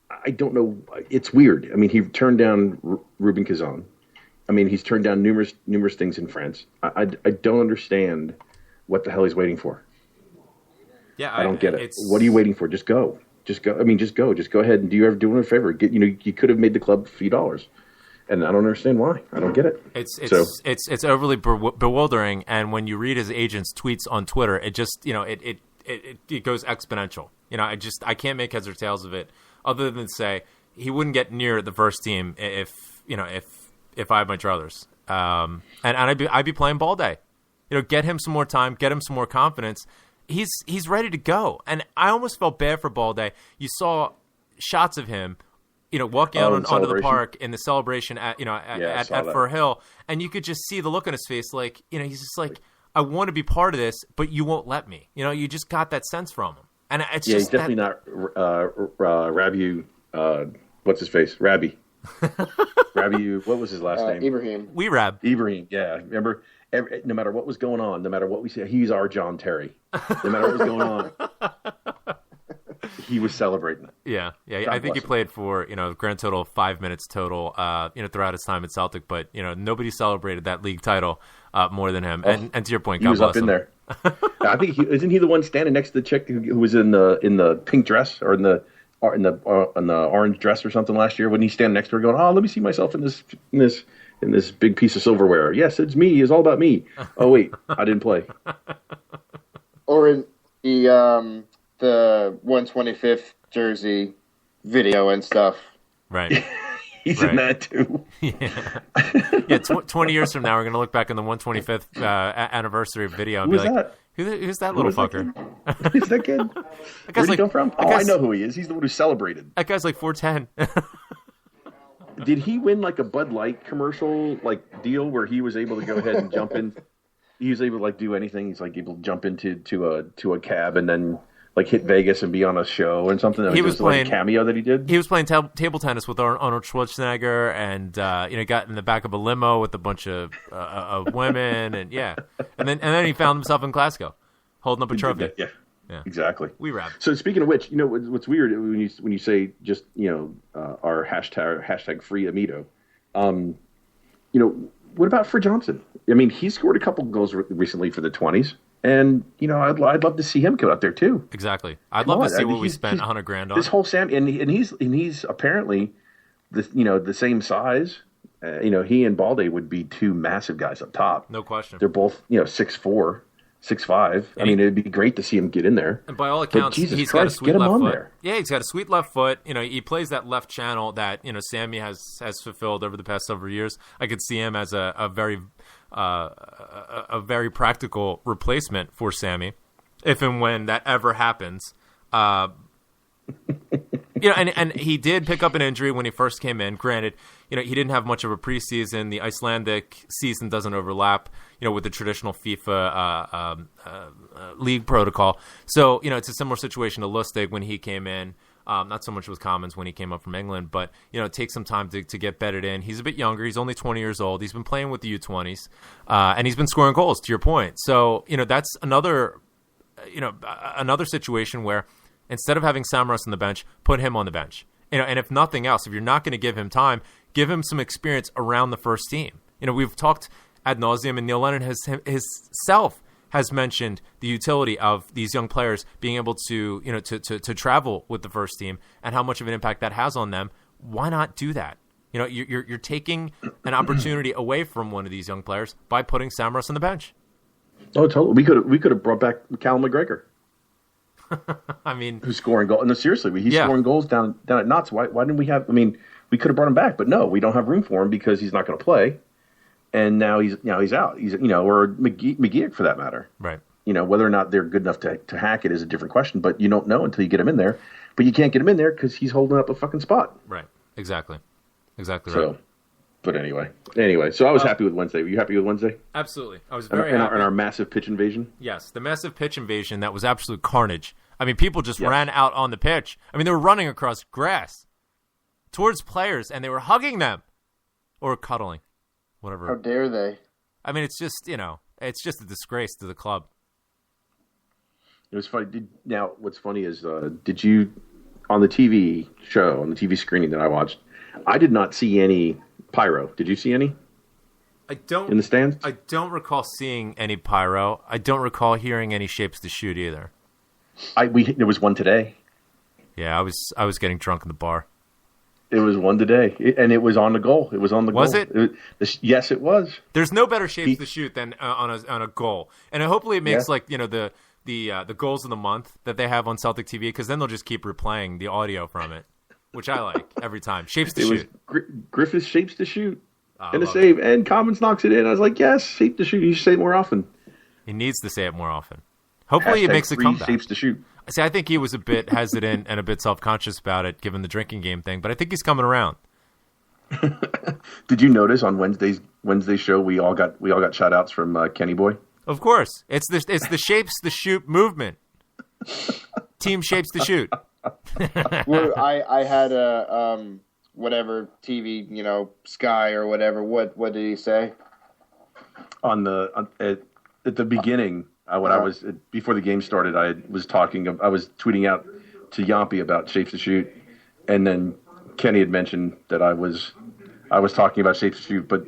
I don't know. It's weird. I mean, he turned down Ruben Kazan. I mean, he's turned down numerous things in France. I don't understand what the hell he's waiting for. Yeah, I don't get it. What are you waiting for? Just go. I mean, just go. Just go ahead and do him a favor. You could have made the club a few dollars, and I don't understand why. I don't get it. It's overly bewildering. And when you read his agent's tweets on Twitter, it just it goes exponential. I can't make heads or tails of it, other than say he wouldn't get near the first team if I had my druthers. And I'd be playing ball day. Get him some more time, get him some more confidence. He's ready to go. And I almost felt bad for ball day. You saw shots of him, walking out onto the park in the celebration at Fir Hill, and you could just see the look on his face, like, he's just like, I want to be part of this, but you won't let me. You just got that sense from him. And it's he's definitely not Rabiu. What's his face? Rabbi. Rabiu, what was his last name? Ibrahim. Ibrahim, yeah. Remember, no matter what was going on, no matter what we said, he's our John Terry. No matter what was going on, he was celebrating it. Yeah. I think he played for grand total of 5 minutes total, throughout his time at Celtic. But nobody celebrated that league title more than him. And to your point, he was up in there. I think isn't he the one standing next to the chick who was in the pink dress or in the orange dress or something last year? When he's standing next to her, going, "Oh, let me see myself in this big piece of silverware. Yes, it's me. It's all about me. Oh wait, I didn't play." Or in the 125th jersey video and stuff. Right. He's in that too. Yeah. 20 years from now, we're going to look back on the 125th anniversary video and be like, who's that little fucker? Who's that kid? Where'd he come from? I know who he is. He's the one who celebrated. That guy's like 4'10". Did he win like a Bud Light commercial deal where he was able to go ahead and jump in? He was able to do anything. He's able to jump into a cab and then hit Vegas and be on a show and something. He was playing a cameo that he did. He was playing table tennis with Arnold Schwarzenegger, and got in the back of a limo with a bunch of women, and then he found himself in Glasgow, holding up a trophy. Yeah, exactly. We rap. So speaking of which, what's weird when you say just our hashtag free Amito, what about for Johnson? I mean, he scored a couple goals recently for the 20s. And I'd love to see him come out there too. Exactly, I'd love to see what we spent $100,000 on. This whole Sam, and he's apparently the same size. He and Balde would be two massive guys up top. No question. They're both 6'4", 6'5". I mean, it'd be great to see him get in there. And by all accounts, he's got a sweet left foot. There. Yeah, he's got a sweet left foot. He plays that left channel that Sammy has fulfilled over the past several years. I could see him as a very practical replacement for Sammy, if and when that ever happens. And he did pick up an injury when he first came in. Granted, he didn't have much of a preseason. The Icelandic season doesn't overlap, with the traditional FIFA league protocol. So, it's a similar situation to Lustig when he came in. Not so much with Commons when he came up from England, but it takes some time to get bedded in. He's a bit younger. He's only 20 years old. He's been playing with the U20s, and he's been scoring goals. To your point, so that's another situation where instead of having Samaras on the bench, put him on the bench. And if nothing else, if you're not going to give him time, give him some experience around the first team. We've talked ad nauseum, and Neil Lennon has mentioned the utility of these young players being able to travel with the first team and how much of an impact that has on them. Why not do that? You're taking an opportunity away from one of these young players by putting Samaras on the bench. Oh, totally. We could have brought back Callum McGregor. I mean, who's scoring goals? No, seriously, he's scoring goals down at Knott's. Why didn't we have? I mean, we could have brought him back, but no, we don't have room for him because he's not going to play. And now he's out. He's or McGeoch for that matter. Right. Whether or not they're good enough to hack it is a different question, but you don't know until you get him in there. But you can't get him in there because he's holding up a fucking spot. Right. Exactly right. So, but anyway, so I was happy with Wednesday. Were you happy with Wednesday? Absolutely. I was very happy. And our massive pitch invasion? Yes, the massive pitch invasion that was absolute carnage. I mean, people just ran out on the pitch. I mean, they were running across grass towards players, and they were hugging them or cuddling, whatever. How dare they? I mean, it's just, it's just a disgrace to the club. It was funny. Now, what's funny is, did you, on the TV show, on the TV screening that I watched, I did not see any pyro. Did you see any? In the stands? I don't recall seeing any pyro. I don't recall hearing any shapes to shoot either. There was one today. Yeah, I was getting drunk in the bar. It was one today, and it was on the goal. It was on the goal. Was it? Yes, it was. There's no better shapes to shoot than on a goal, and hopefully it makes the goals of the month that they have on Celtic TV, because then they'll just keep replaying the audio from it, which I like every time. Shapes to shoot. Griffith's shapes to shoot, and a save, and Commons knocks it in. I was like, yes, shape to shoot. You should say it more often. He needs to say it more often. Hopefully, it makes a comeback. Shapes to shoot. See, I think he was a bit hesitant and a bit self-conscious about it, given the drinking game thing. But I think he's coming around. Did you notice on Wednesday's show we all got shout outs from Kenny Boy? Of course, it's the shapes to shoot movement. Team shapes to shoot. Well, I had a whatever TV, Sky or whatever. What did he say? At the beginning. I was before the game started, I was tweeting out to Yampy about shapes to shoot, and then Kenny had mentioned that I was talking about shapes to shoot, but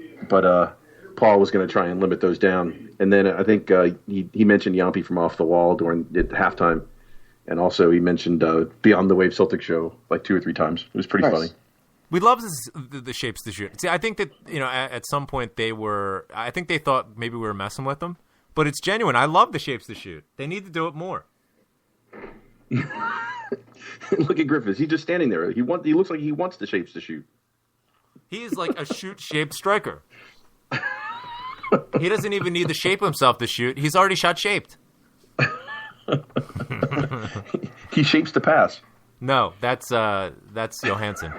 Paul was going to try and limit those down, and then I think he mentioned Yampy from Off the Wall at halftime, and also he mentioned Beyond the Wave Celtic show like 2 or 3 times. It was pretty funny. We love the shapes to shoot. See, I think that at some point I think they thought maybe we were messing with them. But it's genuine. I love the shapes to shoot. They need to do it more. Look at Griffiths. He's just standing there. He looks like he wants the shapes to shoot. He is like a shoot-shaped striker. He doesn't even need to shape himself to shoot. He's already shot-shaped. He shapes the pass. No, that's Johansson.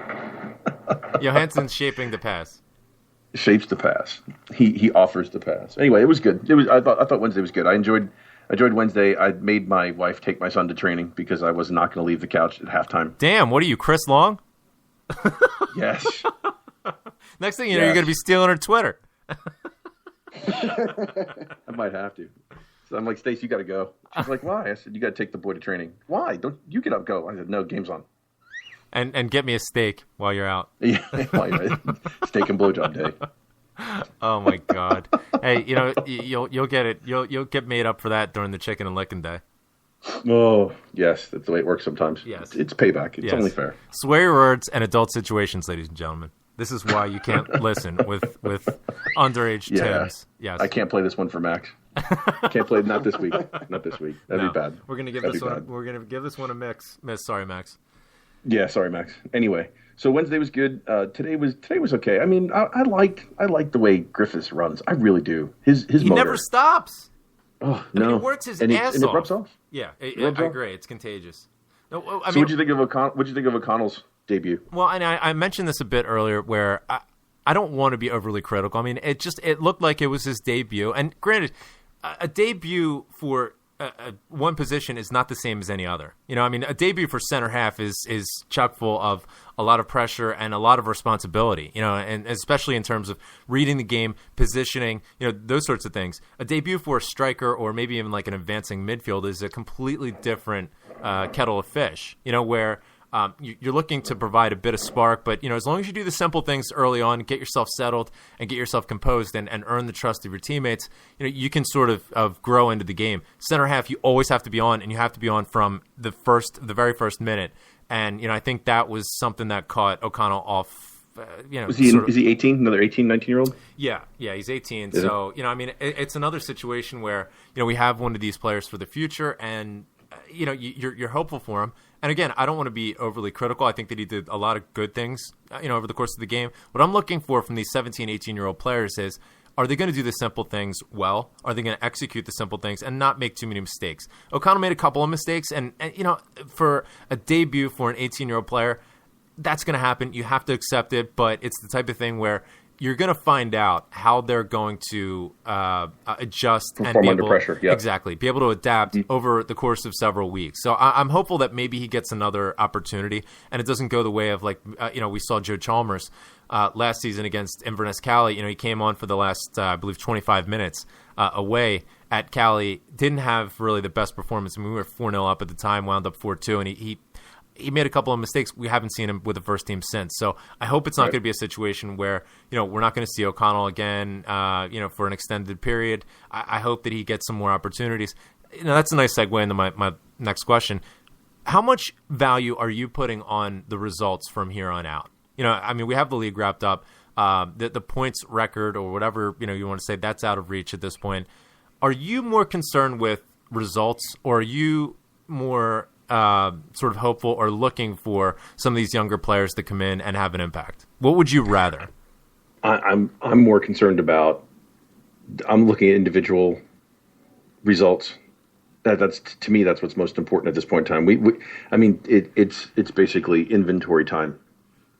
Johansson's shaping the pass. Shapes the pass. He offers the pass. Anyway, it was good. I thought Wednesday was good. I enjoyed Wednesday. I made my wife take my son to training because I was not going to leave the couch at halftime. Damn, what are you, Chris Long? Yes. Next thing you know, you're going to be stealing her Twitter. I might have to. So I'm like, Stacey, you got to go. She's like, why? I said, you got to take the boy to training. Why? Don't you get up? Go. I said, no, game's on. And get me a steak while you're out. Yeah, steak and blowjob day. Oh my God! Hey, you'll get it. You'll get made up for that during the chicken and licking day. Oh yes, that's the way it works sometimes. Yes, it's payback. It's only fair. Swear words and adult situations, ladies and gentlemen. This is why you can't listen with underage Tims. Yes, I can't play this one for Max. Can't play not this week. Not this week. That'd be bad. We're gonna give this one. We're gonna give this one a miss. Sorry, Max. Yeah, sorry, Max. Anyway, so Wednesday was good. Today was okay. I mean, I like the way Griffiths runs. I really do. His he motor. Never stops. Oh no, he works his ass off. And it rubs off. Yeah, I agree. It's contagious. No, I mean, what'd you think of O'Connell's debut? Well, and I mentioned this a bit earlier, where I don't want to be overly critical. I mean, it looked like it was his debut, and granted, a debut for one position is not the same as any other. I mean, a debut for center half is chock full of a lot of pressure and a lot of responsibility, and especially in terms of reading the game, positioning, those sorts of things. A debut for a striker or maybe even like an advancing midfield is a completely different kettle of fish, where you're looking to provide a bit of spark, but as long as you do the simple things early on, get yourself settled and get yourself composed and earn the trust of your teammates, you can sort of grow into the game. Center half, you always have to be on, and you have to be on from the very first minute. And I think that was something that caught O'Connell off. Is he 18? Another 18, 19-year-old? Yeah, he's 18. So I mean, it's another situation where we have one of these players for the future, and you're hopeful for him. And again, I don't want to be overly critical. I think that he did a lot of good things, over the course of the game. What I'm looking for from these 17, 18-year-old players is, are they going to do the simple things well? Are they going to execute the simple things and not make too many mistakes? O'Connell made a couple of mistakes, and for a debut for an 18-year-old player, that's going to happen. You have to accept it, but it's the type of thing where you're going to find out how they're going to adjust and be under able, pressure. Yep. Exactly, be able to adapt over the course of several weeks. So I'm hopeful that maybe he gets another opportunity, and it doesn't go the way of we saw Joe Chalmers last season against Inverness Cali. He came on for the last, I believe, 25 minutes away at Cali. Didn't have really the best performance. I mean, we were 4-0 up at the time, wound up 4-2, and he made a couple of mistakes. We haven't seen him with the first team since. So I hope it's not going to be a situation where, we're not going to see O'Connell again, for an extended period. I hope that he gets some more opportunities. That's a nice segue into my next question. How much value are you putting on the results from here on out? We have the league wrapped up. The points record or whatever, you want to say, that's out of reach at this point. Are you more concerned with results, or are you more sort of hopeful or looking for some of these younger players to come in and have an impact? What would you rather? I'm more concerned about. I'm looking at individual results. That's to me, that's what's most important at this point in time. It's basically inventory time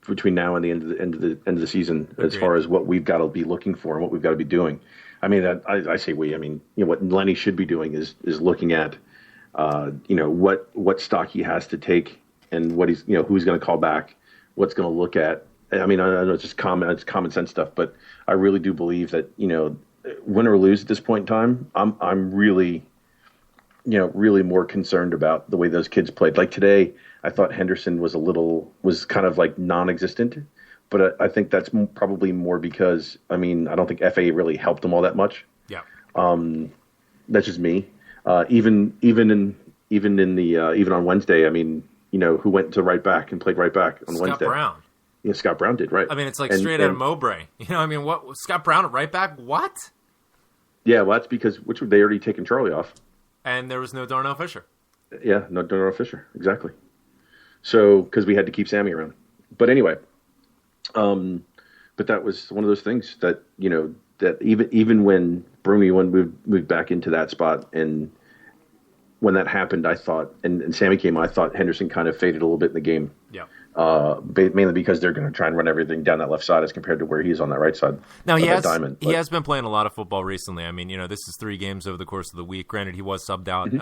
between now and the end of the season. Agreed. As far as what we've got to be looking for and what we've got to be doing. I say we. What Lenny should be doing is looking at. What stock he has to take and what he's, who's going to call back, what's going to look at. I know it's just common sense stuff, but I really do believe that, win or lose at this point in time, I'm really, really more concerned about the way those kids played. Like today, I thought Henderson was kind of like non-existent, but I think that's probably more because, I don't think FA really helped him all that much. Yeah. That's just me. Even on Wednesday, who went to right back and played right back on Wednesday? Scott Brown. Yeah, Scott Brown did, right. It's like straight out of Mowbray. What? Scott Brown at right back? What? Yeah, well, that's because they already taken Charlie off. And there was no Darnell Fisher. Yeah, no Darnell Fisher, exactly. So, because we had to keep Sammy around. But anyway, but that was one of those things that, that even when Bruni moved back into that spot, and when that happened, I thought, and Sammy came, I thought Henderson kind of faded a little bit in the game. Yeah. Mainly because they're going to try and run everything down that left side as compared to where he's on that right side. Now he has been playing a lot of football recently. This is 3 games over the course of the week. Granted, he was subbed out,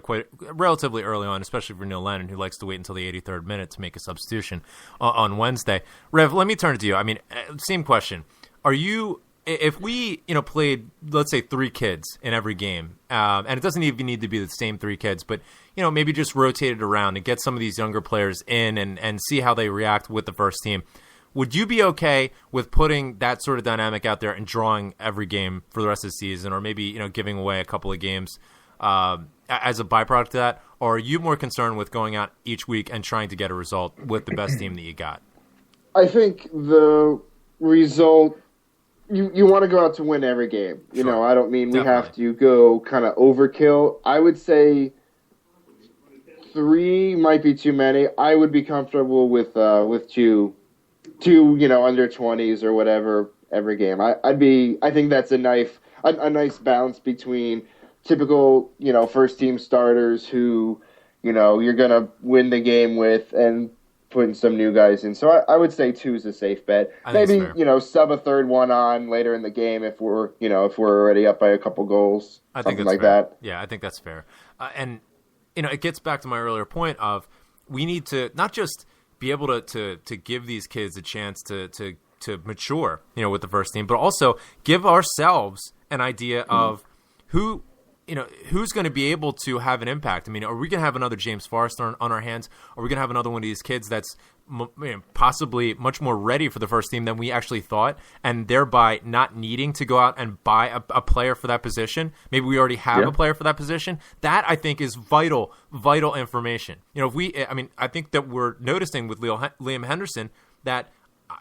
quite relatively early on, especially for Neil Lennon, who likes to wait until the 83rd minute to make a substitution on Wednesday. Rev, let me turn to you. Same question. Are you? If we, played, let's say, 3 kids in every game, and it doesn't even need to be the same 3 kids, but, maybe just rotate it around and get some of these younger players in and see how they react with the first team, would you be okay with putting that sort of dynamic out there and drawing every game for the rest of the season, or maybe, giving away a couple of games as a byproduct of that? Or are you more concerned with going out each week and trying to get a result with the best team that you got? I think the result... You want to go out to win every game. Sure. I don't mean we Definitely. have to go kind of overkill. I would say 3 might be too many. I would be comfortable with 2 under 20s or whatever every game. I think that's a nice balance between typical, first team starters who, you're going to win the game with, and putting some new guys in. So I would say 2 is a safe bet. Maybe, sub a third one on later in the game if we're already up by a couple goals. I think something that's like fair. that. Yeah, I think that's fair. And, it gets back to my earlier point of we need to not just be able to give these kids a chance to mature, with the first team, but also give ourselves an idea of who, who's going to be able to have an impact. Are we going to have another James Forrester on our hands? Are we going to have another one of these kids that's possibly much more ready for the first team than we actually thought, and thereby not needing to go out and buy a player for that position? Maybe we already have a player for that position. That, I think, is vital information. I think that we're noticing with Liam Henderson that,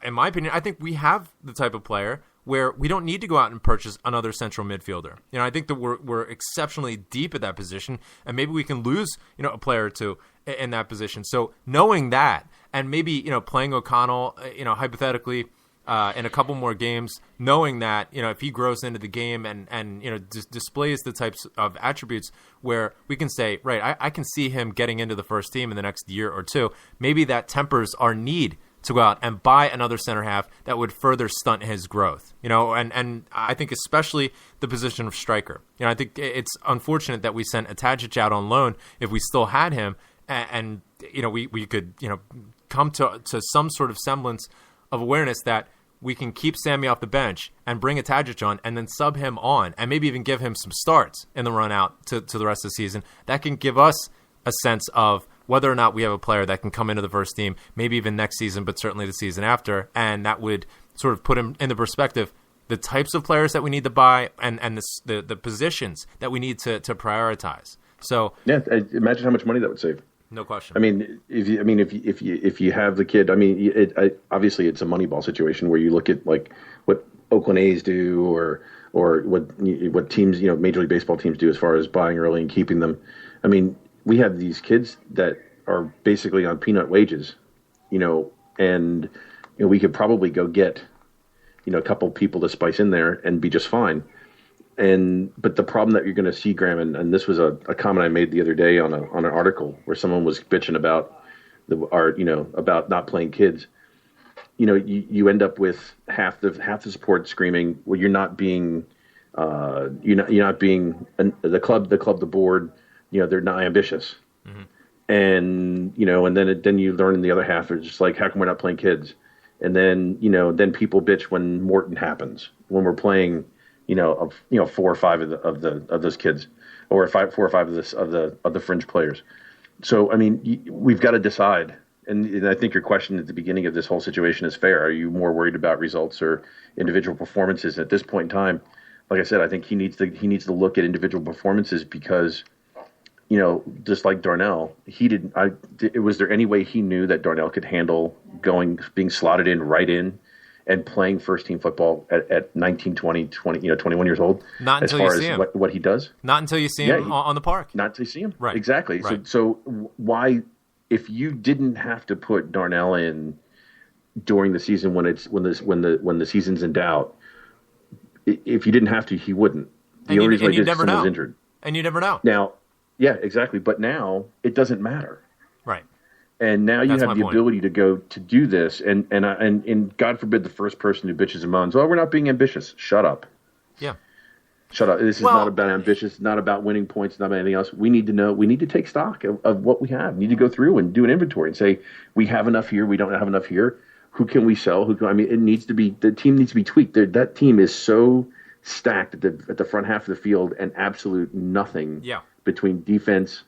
in my opinion, I think we have the type of player where we don't need to go out and purchase another central midfielder. I think that we're exceptionally deep at that position, and maybe we can lose, a player or two in that position. So knowing that, and maybe, playing O'Connell, hypothetically, in a couple more games, knowing that, if he grows into the game and displays the types of attributes where we can say, right, I can see him getting into the first team in the next year or two, maybe that tempers our need to go out and buy another center half that would further stunt his growth, and I think especially the position of striker. I think it's unfortunate that we sent Atajic out on loan if we still had him, and we could, come to some sort of semblance of awareness that we can keep Sammy off the bench and bring Atajic on and then sub him on and maybe even give him some starts in the run out to the rest of the season. That can give us a sense of whether or not we have a player that can come into the first team, maybe even next season, but certainly the season after. And that would sort of put him in the perspective, the types of players that we need to buy and the positions that we need to prioritize. So yeah, imagine how much money that would save. No question. I mean, if you have the kid, I mean, obviously it's a Moneyball situation where you look at like what Oakland A's do or what teams, Major League Baseball teams do as far as buying early and keeping them. I mean, we have these kids that are basically on peanut wages, and we could probably go get, a couple people to spice in there and be just fine. But the problem that you're going to see, Graham, and this was a comment I made the other day on an article where someone was bitching about about not playing kids. You end up with half the support screaming, well, you're not being the club, the board, they're not ambitious. Mm-hmm. And then you learn in the other half, it's just like, how come we're not playing kids? And then, then people bitch when Morton happens, when we're playing, 4 or 5 of those kids, or 4 or 5 of the fringe players. So, I mean, we've got to decide. And I think your question at the beginning of this whole situation is fair. Are you more worried about results or individual performances? At this point in time, like I said, I think he needs to look at individual performances because, just like Darnell, was there any way he knew that Darnell could handle being slotted right in and playing first team football at 19, 20, 21 years old? Not until you see him. What he does? Not until you see him on the park. Not until you see him. Right. Exactly. Right. So why, if you didn't have to put Darnell in during the season when the season's in doubt, if you didn't have to, he wouldn't. The only reason he did is someone was injured. And you never know. Now, yeah, exactly. But now it doesn't matter. Right. And now you have the ability to go to do this, and God forbid the first person who bitches and moans, "Oh, we're not being ambitious." Shut up. Yeah. Shut up. This is not about ambitious, not about winning points, not about anything else. We need to know. We need to take stock of what we have. We need to go through and do an inventory and say, we have enough here, we don't have enough here. Who can we sell? It needs to be, the team needs to be tweaked. That team is so stacked at the front half of the field and absolute nothing between defense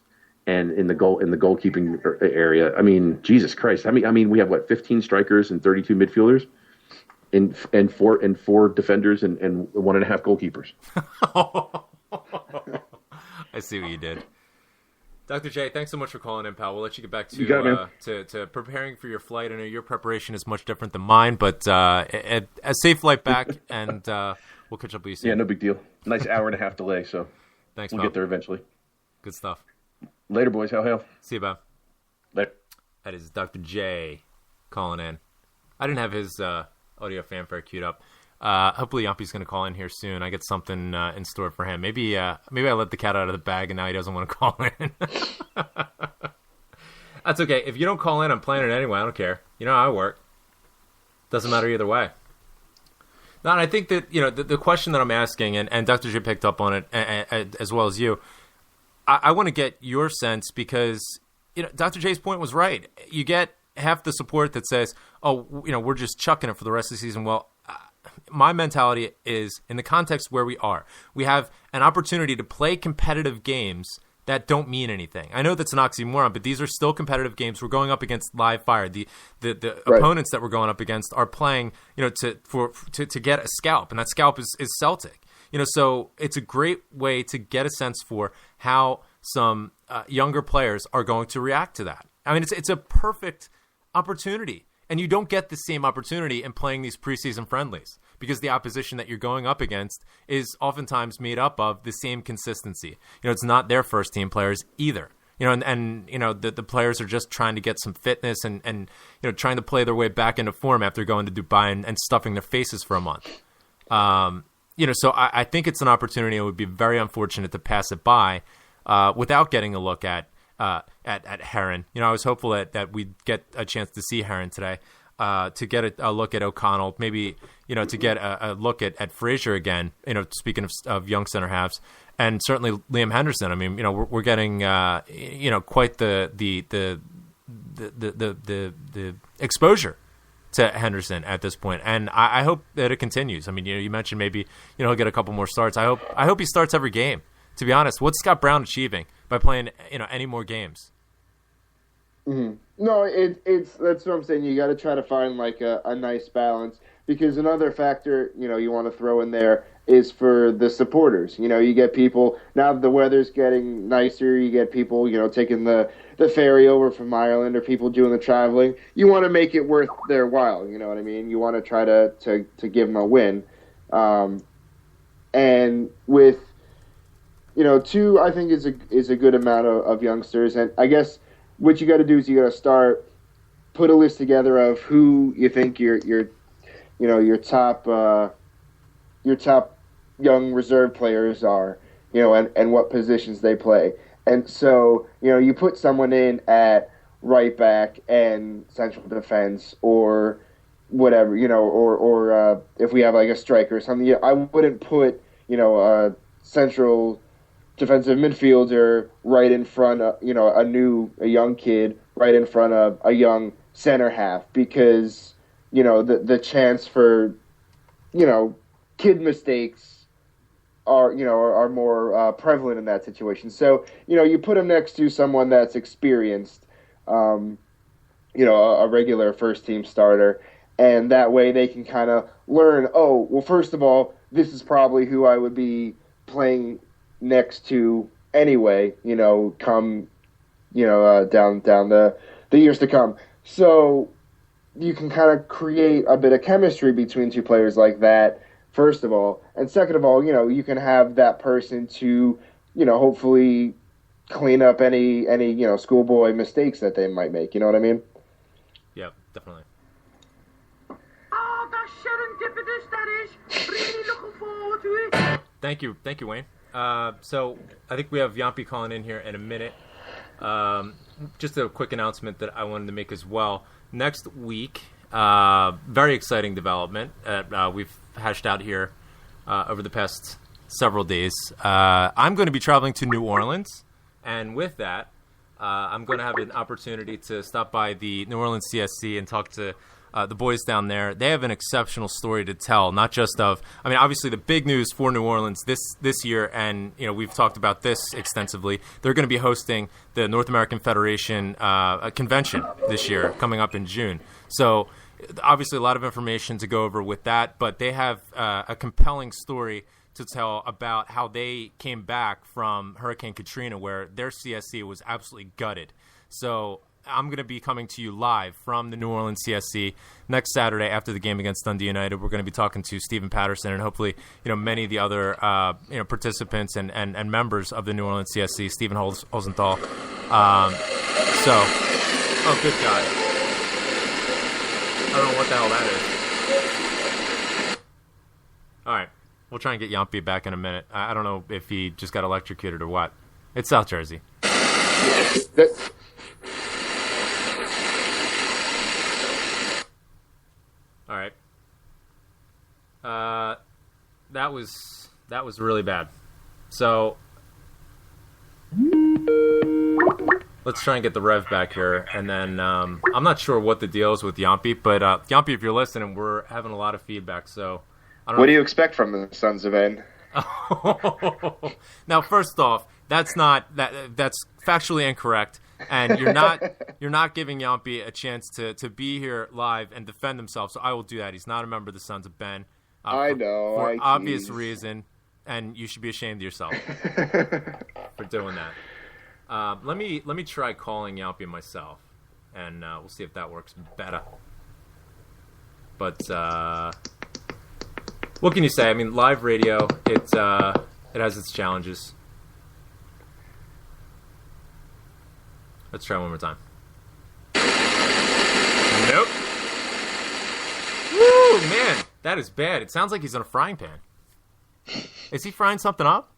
and in the goalkeeping area. I mean, Jesus Christ. I mean, we have 15 strikers and 32 midfielders, and four defenders and 1.5 goalkeepers. I see what you did. Dr. J, thanks so much for calling in, pal. We'll let you get back to preparing for your flight. I know your preparation is much different than mine, but a safe flight back, and we'll catch up with you soon. Yeah, no big deal. Nice hour and a half delay, so thanks, we'll get there eventually. Good stuff. Later, boys. Hail. See you, Bob. Later. That is Dr. J calling in. I didn't have his audio fanfare queued up. Hopefully Yumpy's going to call in here soon. I get something in store for him. Maybe I let the cat out of the bag and now he doesn't want to call in. That's okay. If you don't call in, I'm playing it anyway. I don't care. You know how I work. Doesn't matter either way. No, and I think that, the question that I'm asking, and Dr. J picked up on it as well as you, I want to get your sense because, Dr. J's point was right. You get half the support that says, oh, we're just chucking it for the rest of the season. Well, my mentality is in the context where we are. We have an opportunity to play competitive games that don't mean anything. I know that's an oxymoron, but these are still competitive games. We're going up against live fire. The right. Opponents that we're going up against are playing, to get a scalp, and that scalp is Celtic. So it's a great way to get a sense for how some younger players are going to react to that. I mean, it's a perfect opportunity. And you don't get the same opportunity in playing these preseason friendlies because the opposition that you're going up against is oftentimes made up of the same consistency. It's not their first team players either. And the players are just trying to get some fitness and trying to play their way back into form after going to Dubai and stuffing their faces for a month. So I think it's an opportunity. It would be very unfortunate to pass it by without getting a look at Heron. I was hopeful that we'd get a chance to see Heron today, to get a look at O'Connell, maybe, to get a look at Frazier again, speaking of young center halves, and certainly Liam Henderson. I mean, we're getting, quite the exposure to Henderson at this point. And I hope that it continues. I mean, you mentioned maybe, he'll get a couple more starts. I hope he starts every game. To be honest, what's Scott Brown achieving by playing, any more games? Mm-hmm. No, it's that's what I'm saying. You got to try to find like a nice balance, because another factor, you want to throw in there is for the supporters. You get people, now that the weather's getting nicer, you get people, taking the ferry over from Ireland, or people doing the traveling. You want to make it worth their while, you know what I mean? You want to try to give them a win. And with, two, I think is a good amount of youngsters. And I guess what you got to do is you got to put a list together of who you think your top young reserve players are, and what positions they play. And so, you put someone in at right back and central defense, or whatever, or if we have like a striker or something, I wouldn't put, a central defensive midfielder right in front of, a young kid right in front of a young center half, because, the chance for, kid mistakes are more prevalent in that situation. So, you put them next to someone that's experienced, a regular first team starter, and that way they can kind of learn, oh, well, first of all, this is probably who I would be playing next to anyway, come, down the years to come. So you can kind of create a bit of chemistry between two players like that, first of all. And second of all, you can have that person to, hopefully clean up any schoolboy mistakes that they might make. You know what I mean? Yeah, definitely. Oh, that's serendipitous, that is. Really looking forward to it. Thank you, Wayne. So I think we have Yampi calling in here in a minute. Just a quick announcement that I wanted to make as well. Next week, very exciting development we've hashed out here over the past several days. I'm going to be traveling to New Orleans, and with that, I'm going to have an opportunity to stop by the New Orleans CSC and talk to the boys down there. They have an exceptional story to tell, not just of, obviously the big news for New Orleans this year, and we've talked about this extensively. They're going to be hosting the North American Federation convention this year, coming up in June. So obviously a lot of information to go over with that, but they have a compelling story to tell about how they came back from Hurricane Katrina, where their CSC was absolutely gutted. So I'm going to be coming to you live from the New Orleans CSC next Saturday after the game against Dundee United. We're going to be talking to Stephen Patterson and hopefully, many of the other, participants and members of the New Orleans CSC, Stephen Hosenthal. Oh, good God. I don't know what the hell that is. All right. We'll try and get Yampi back in a minute. I don't know if he just got electrocuted or what. It's South Jersey. All right. That was really bad. So let's try and get the Rev back here, and then I'm not sure what the deal is with Yampi, but Yampi, if you're listening, we're having a lot of feedback. So I don't know. What do you expect from the Sons of N? Now, first off, that's factually incorrect. And you're not giving Yampi a chance to be here live and defend himself. So I will do that. He's not a member of the Sons of Ben. I know. For obvious reason, and you should be ashamed of yourself for doing that. Let me try calling Yampi myself, and we'll see if that works better. But what can you say? I mean, live radio, it has its challenges. Let's try one more time. Nope. Woo, man, that is bad. It sounds like he's in a frying pan. Is he frying something up?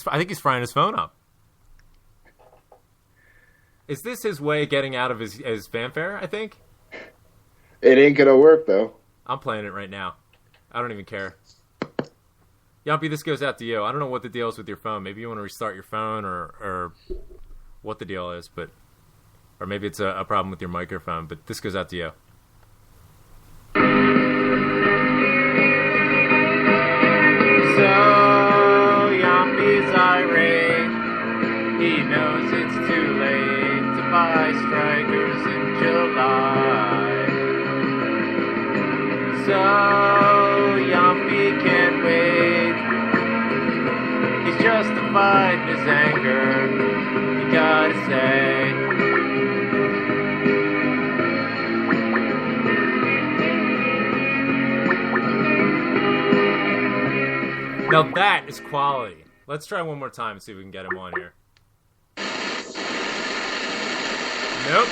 I think he's frying his phone up. Is this his way of getting out of his fanfare, I think? It ain't gonna work, though. I'm playing it right now. I don't even care. Yumpy, this goes out to you. I don't know what the deal is with your phone. Maybe you want to restart your phone or what the deal is, or maybe it's a problem with your microphone, but this goes out to you. So, Yumpy's irate. He knows it's too late to buy strikers in July. So, Yumpy can't wait. He's justified in his anger, you gotta say. Now that is quality. Let's try one more time and see if we can get him on here. Nope.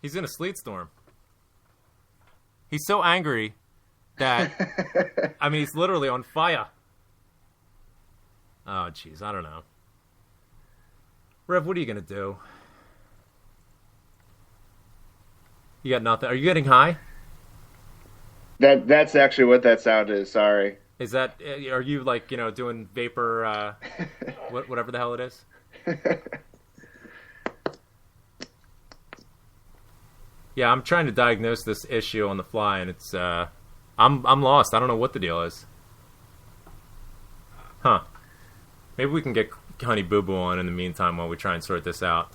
He's in a sleet storm. He's so angry that, I mean, he's literally on fire. Oh, jeez, I don't know. Rev, what are you going to do? You got nothing? Are you getting high? That's actually what that sound is, sorry. Is that, are you like, doing vapor, whatever the hell it is? Yeah, I'm trying to diagnose this issue on the fly, and it's, I'm lost. I don't know what the deal is. Huh. Maybe we can get Honey Boo Boo on in the meantime while we try and sort this out.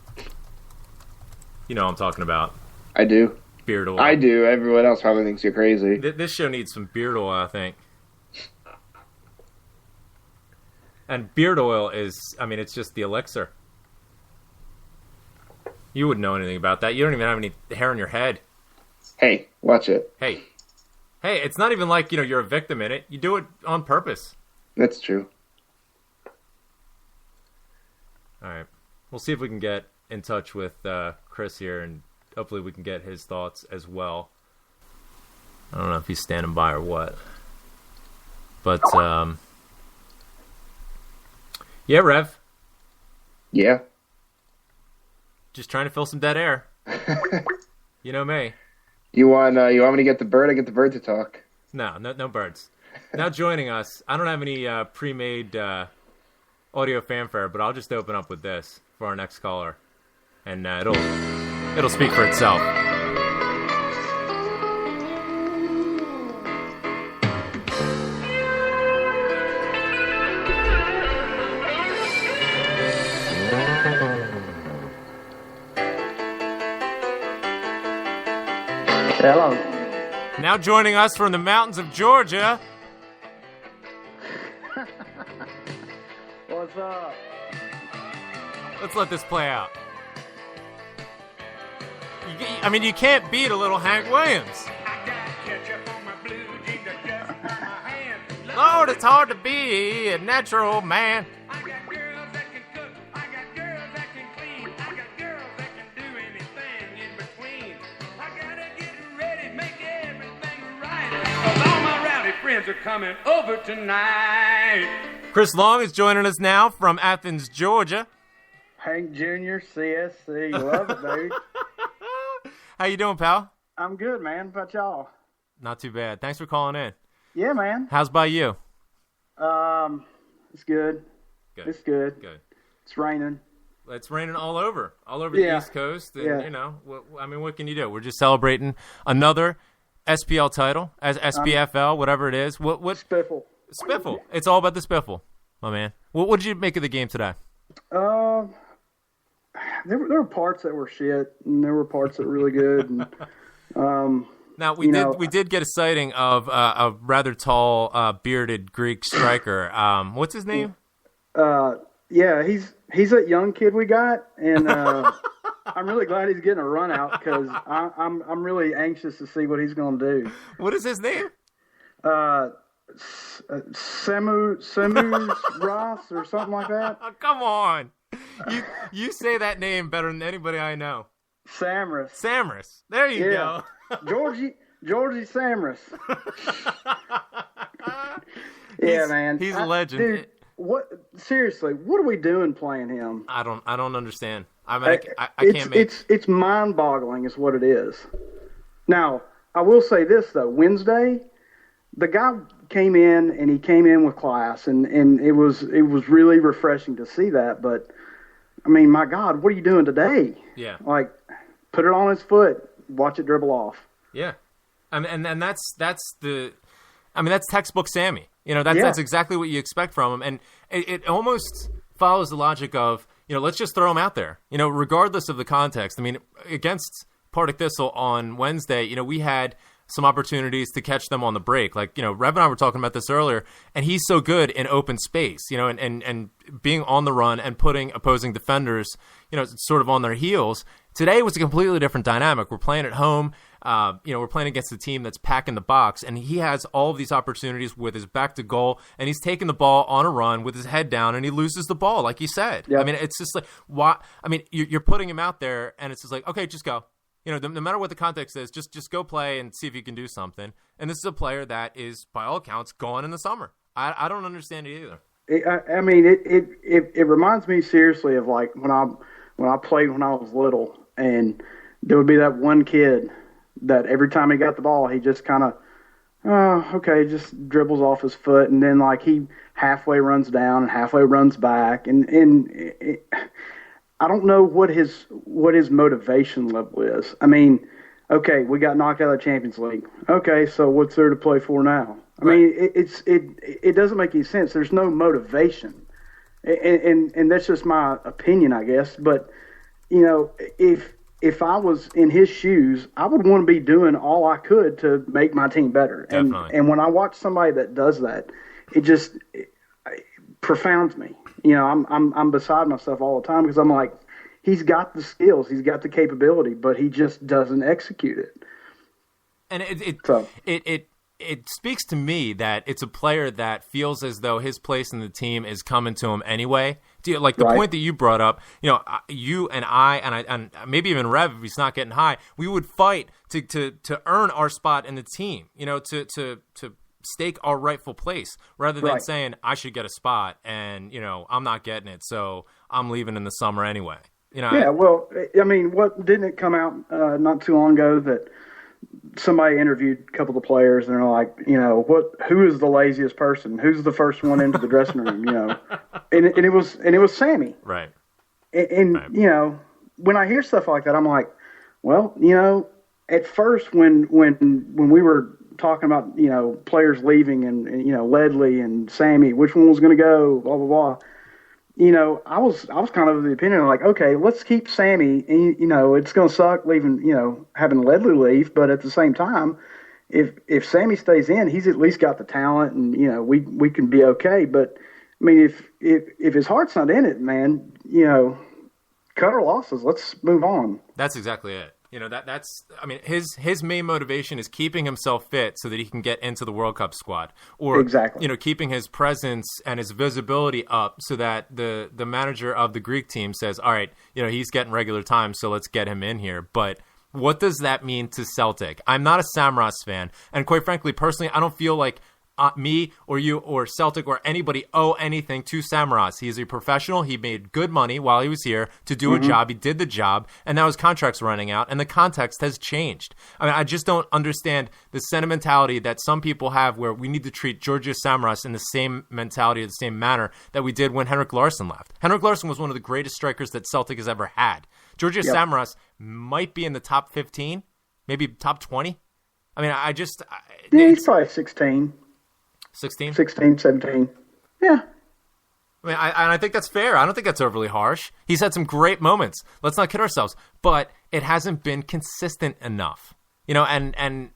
You know what I'm talking about. I do. Beard oil. I do. Everyone else probably thinks you're crazy. This show needs some beard oil, I think. And beard oil is, I mean, it's just the elixir. You wouldn't know anything about that. You don't even have any hair on your head. Hey, watch it. Hey, it's not even like, you're a victim in it. You do it on purpose. That's true. All right. We'll see if we can get in touch with Chris here, and hopefully we can get his thoughts as well. I don't know if he's standing by or what. But, yeah, Rev. Yeah. Just trying to fill some dead air. You know me. You want me to get the bird? I get the bird to talk. No birds. Now joining us, I don't have any pre-made audio fanfare, but I'll just open up with this for our next caller, and it'll speak for itself. Hello. Now joining us from the mountains of Georgia. What's up? Let's let this play out. You can't beat a little Hank Williams. Lord, it's hard to be a natural man. Friends are coming over tonight. Chris Long is joining us now from Athens, Georgia. Hank Jr., CSC. Love it, baby. How you doing, pal? I'm good, man. How about y'all? Not too bad. Thanks for calling in. Yeah, man. How's by you? It's good. Good. It's good. Good. It's raining. It's raining all over the Yeah. East Coast. And, Yeah. what can you do? We're just celebrating another SPL title, as SPFL, whatever it is. What? Spiffle. Spiffle. It's all about the Spiffle, my man. What did you make of the game today? There were parts that were shit, and there were parts that were really good. And, now we did get a sighting of a rather tall, bearded Greek striker. What's his name? Yeah, he's that young kid we got, and I'm really glad he's getting a run out because I'm really anxious to see what he's going to do. What is his name? Samu Ross or something like that. Oh, come on. You say that name better than anybody I know. Samris. There you go. Georgie Samris. Yeah, man. He's a legend. Dude, seriously, what are we doing playing him? I don't understand. I mean, I can't make it's mind-boggling is what it is. Now, I will say this though, Wednesday, the guy came in and he came in with class and it was really refreshing to see that, but I mean, my God, what are you doing today? Yeah. Like, put it on his foot, watch it dribble off. Yeah. I mean, and that's textbook Sammy. You know, that's exactly what you expect from him. And it almost follows the logic of, you know, let's just throw him out there, you know, regardless of the context. I mean, against Partick Thistle on Wednesday, you know, we had some opportunities to catch them on the break. Like, you know, Rev and I were talking about this earlier, and he's so good in open space, you know, and being on the run and putting opposing defenders, you know, sort of on their heels. Today was a completely different dynamic. We're playing at home. You know, we're playing against a team that's packing the box, and he has all of these opportunities with his back to goal, and he's taking the ball on a run with his head down, and he loses the ball, like you said. Yep. I mean, it's just like, why? I mean, you're putting him out there, and it's just like, okay, just go. You know, no matter what the context is, just go play and see if you can do something. And this is a player that is, by all accounts, gone in the summer. I don't understand it either. I mean, it reminds me seriously of like when I played when I was little, and there would be that one kid that every time he got the ball, he just kind of, just dribbles off his foot, and then like he halfway runs down and halfway runs back, and I don't know what his motivation level is. I mean, okay, we got knocked out of the Champions League. Okay, so what's there to play for now? I mean, it doesn't make any sense. There's no motivation, and that's just my opinion, I guess. But you know, if I was in his shoes, I would want to be doing all I could to make my team better. Definitely. And when I watch somebody that does that, it profounds me. You know, I'm beside myself all the time because I'm like, he's got the skills, he's got the capability, but he just doesn't execute it. And it speaks to me that it's a player that feels as though his place in the team is coming to him anyway. Like the point that you brought up, you know, you and I and maybe even Rev, if he's not getting high, we would fight to earn our spot in the team. You know, to stake our rightful place rather than saying I should get a spot and, you know, I'm not getting it, so I'm leaving in the summer anyway. You know. Yeah, well, I mean, didn't it come out not too long ago that somebody interviewed a couple of the players and they're like, you know, who is the laziest person? Who's the first one into the dressing room? You know, and it was Sammy. Right. And you know, when I hear stuff like that, I'm like, well, you know, at first when we were talking about, you know, players leaving and you know, Ledley and Sammy, which one was going to go, blah blah blah. You know, I was kind of of the opinion like, okay, let's keep Sammy. And, you know, it's going to suck leaving, you know, having Ledley leave, but at the same time, if Sammy stays in, he's at least got the talent, and you know, we can be okay. But I mean, if his heart's not in it, man, you know, cut our losses. Let's move on. That's exactly it. You know, that's I mean, his main motivation is keeping himself fit so that he can get into the World Cup squad, or you know, keeping his presence and his visibility up so that the manager of the Greek team says, all right, you know, he's getting regular time, so let's get him in here. But what does that mean to Celtic? I'm not a Samras fan, and quite frankly, personally, I don't feel like me or you or Celtic or anybody owe anything to Samaras. He is a professional. He made good money while he was here to do a job. He did the job, and now his contract's running out, and the context has changed. I mean, I just don't understand the sentimentality that some people have where we need to treat Georgios Samaras in the same mentality or the same manner that we did when Henrik Larsson left. Henrik Larsson was one of the greatest strikers that Celtic has ever had. Georgios Samaras might be in the top 15, maybe top 20. I mean, he's probably 16. 16? 16, 17. Yeah. I mean, I think that's fair. I don't think that's overly harsh. He's had some great moments. Let's not kid ourselves. But it hasn't been consistent enough. You know, and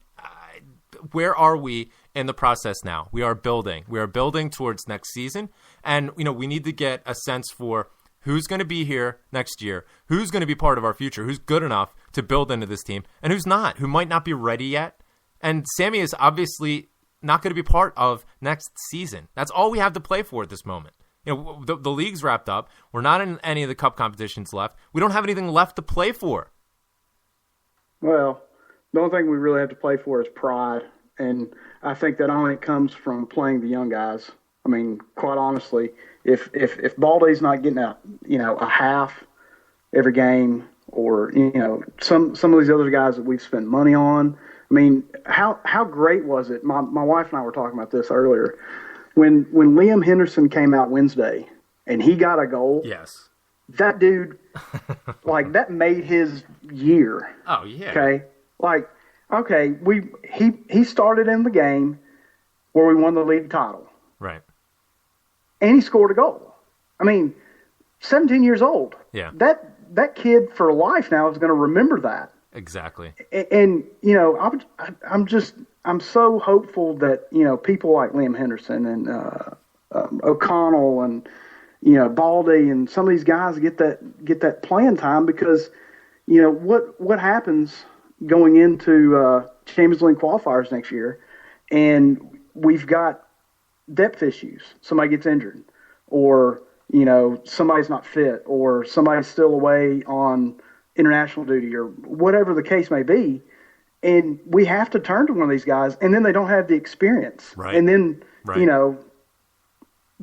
where are we in the process now? We are building. We are building towards next season. And, you know, we need to get a sense for who's going to be here next year, who's going to be part of our future, who's good enough to build into this team, and who's not, who might not be ready yet. And Sammy is obviously not going to be part of next season. That's all we have to play for at this moment. The league's wrapped up. We're not in any of the cup competitions left. We don't have anything left to play for. Well, the only thing we really have to play for is pride. And I think that only comes from playing the young guys. I mean, quite honestly, if Baldy's not getting a half every game, or some of these other guys that we've spent money on, I mean, how great was it? My wife and I were talking about this earlier. When Liam Henderson came out Wednesday and he got a goal, yes, that dude, like, that made his year. Oh yeah. Okay, like, okay, he started in the game where we won the league title. Right. And he scored a goal. I mean, 17 years old. Yeah. That kid for life now is going to remember that. Exactly. And I'm so hopeful that, people like Liam Henderson and O'Connell and, Baldy and some of these guys get that playing time, because, what happens going into Champions League qualifiers next year, and we've got depth issues. Somebody gets injured, or, somebody's not fit, or somebody's still away on international duty, or whatever the case may be. And we have to turn to one of these guys, and then they don't have the experience. Right. And then, right.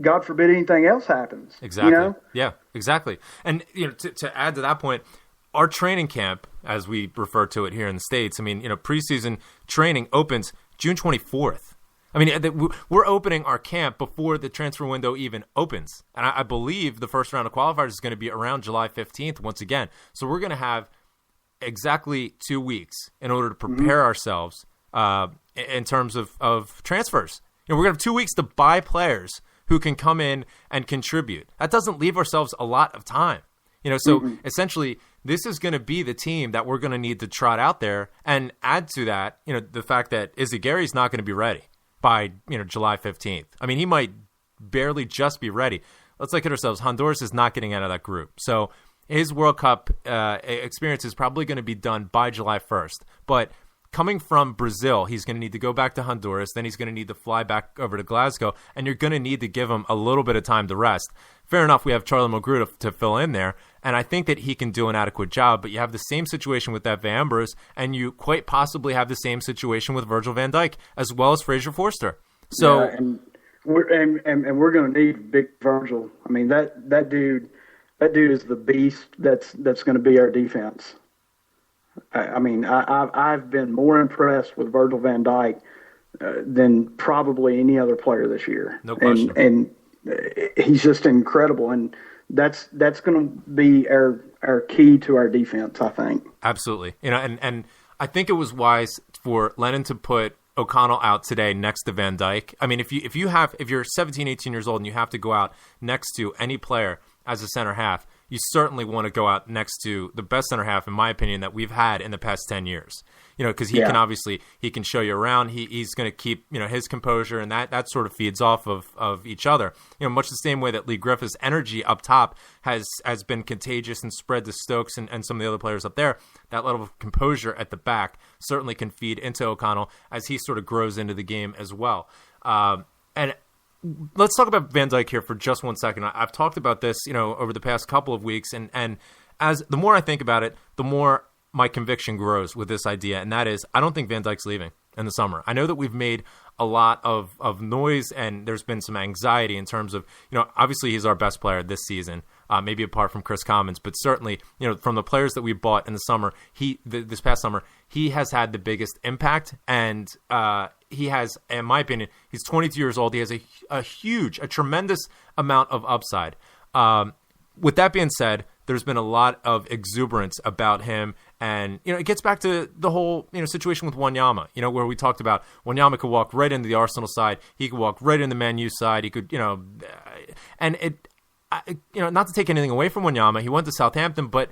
God forbid anything else happens. Exactly. Yeah, exactly. And, to add to that point, our training camp, as we refer to it here in the States, I mean, preseason training opens June 24th. I mean, we're opening our camp before the transfer window even opens. And I believe the first round of qualifiers is going to be around July 15th once again. So we're going to have exactly 2 weeks in order to prepare ourselves in terms of transfers. We're going to have 2 weeks to buy players who can come in and contribute. That doesn't leave ourselves a lot of time. So essentially, this is going to be the team that we're going to need to trot out there, and add to that, the fact that Izzy Gary's not going to be ready by, July 15th. I mean, he might barely just be ready. Let's look at ourselves. Honduras is not getting out of that group. So his World Cup experience is probably going to be done by July 1st. But coming from Brazil, he's going to need to go back to Honduras. Then he's going to need to fly back over to Glasgow. And you're going to need to give him a little bit of time to rest. Fair enough, we have Charlie Mulgrew to fill in there. And I think that he can do an adequate job. But you have the same situation with that Van Ambrose, and you quite possibly have the same situation with Virgil van Dijk, as well as Fraser Forster. So, yeah, and we're going to need big Virgil. I mean, that dude is the beast that's going to be our defense. I mean, I've been more impressed with Virgil van Dijk than probably any other player this year. No question. And he's just incredible, and that's going to be our key to our defense, I think. Absolutely. And I think it was wise for Lennon to put O'Connell out today next to Van Dijk. I mean, if you're 17, 18 years old and you have to go out next to any player as a center half, you certainly want to go out next to the best center half, in my opinion, that we've had in the past 10 years. Because he can show you around. He's going to keep, his composure, and that sort of feeds off of each other. Much the same way that Lee Griffith's energy up top has been contagious and spread to Stokes and some of the other players up there. That level of composure at the back certainly can feed into O'Connell as he sort of grows into the game as well. And let's talk about Van Dijk here for just 1 second. I've talked about this, over the past couple of weeks, and as the more I think about it, the more my conviction grows with this idea, and that is, I don't think Van Dijk's leaving in the summer. I know that we've made a lot of noise, and there's been some anxiety in terms of, obviously he's our best player this season, maybe apart from Chris Commons, but certainly, from the players that we bought in the summer, this past summer, he has had the biggest impact, and he has, in my opinion, he's 22 years old. He has a tremendous amount of upside. With that being said, there's been a lot of exuberance about him, and it gets back to the whole situation with Wanyama, where we talked about Wanyama could walk right into the Arsenal side, he could walk right in the Man U side, he could and it not to take anything away from Wanyama, he went to Southampton, but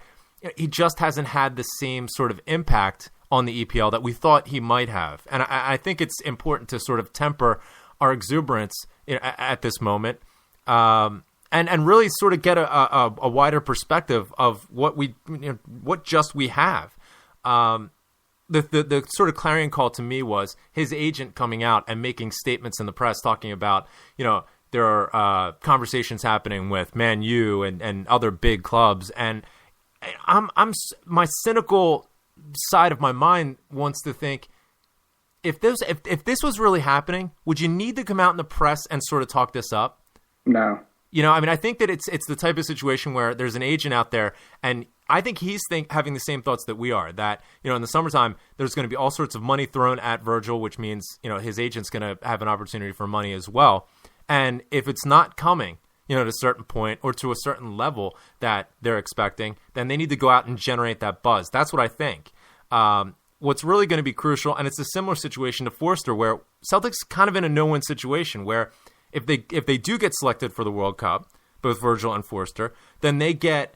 he just hasn't had the same sort of impact on the EPL that we thought he might have, and I think it's important to sort of temper our exuberance at this moment. and really sort of get a wider perspective of what we have. The sort of clarion call to me was his agent coming out and making statements in the press talking about, there are conversations happening with Man U and other big clubs, and I'm my cynical side of my mind wants to think, if this was really happening, would you need to come out in the press and sort of talk this up? No. I think that it's the type of situation where there's an agent out there, and I think he's having the same thoughts that we are, that, in the summertime, there's going to be all sorts of money thrown at Virgil, which means, his agent's going to have an opportunity for money as well. And if it's not coming, at a certain point or to a certain level that they're expecting, then they need to go out and generate that buzz. That's what I think. What's really going to be crucial, and it's a similar situation to Forster, where Celtics kind of in a no-win situation, where if they do get selected for the World Cup, both Virgil and Forster, then they get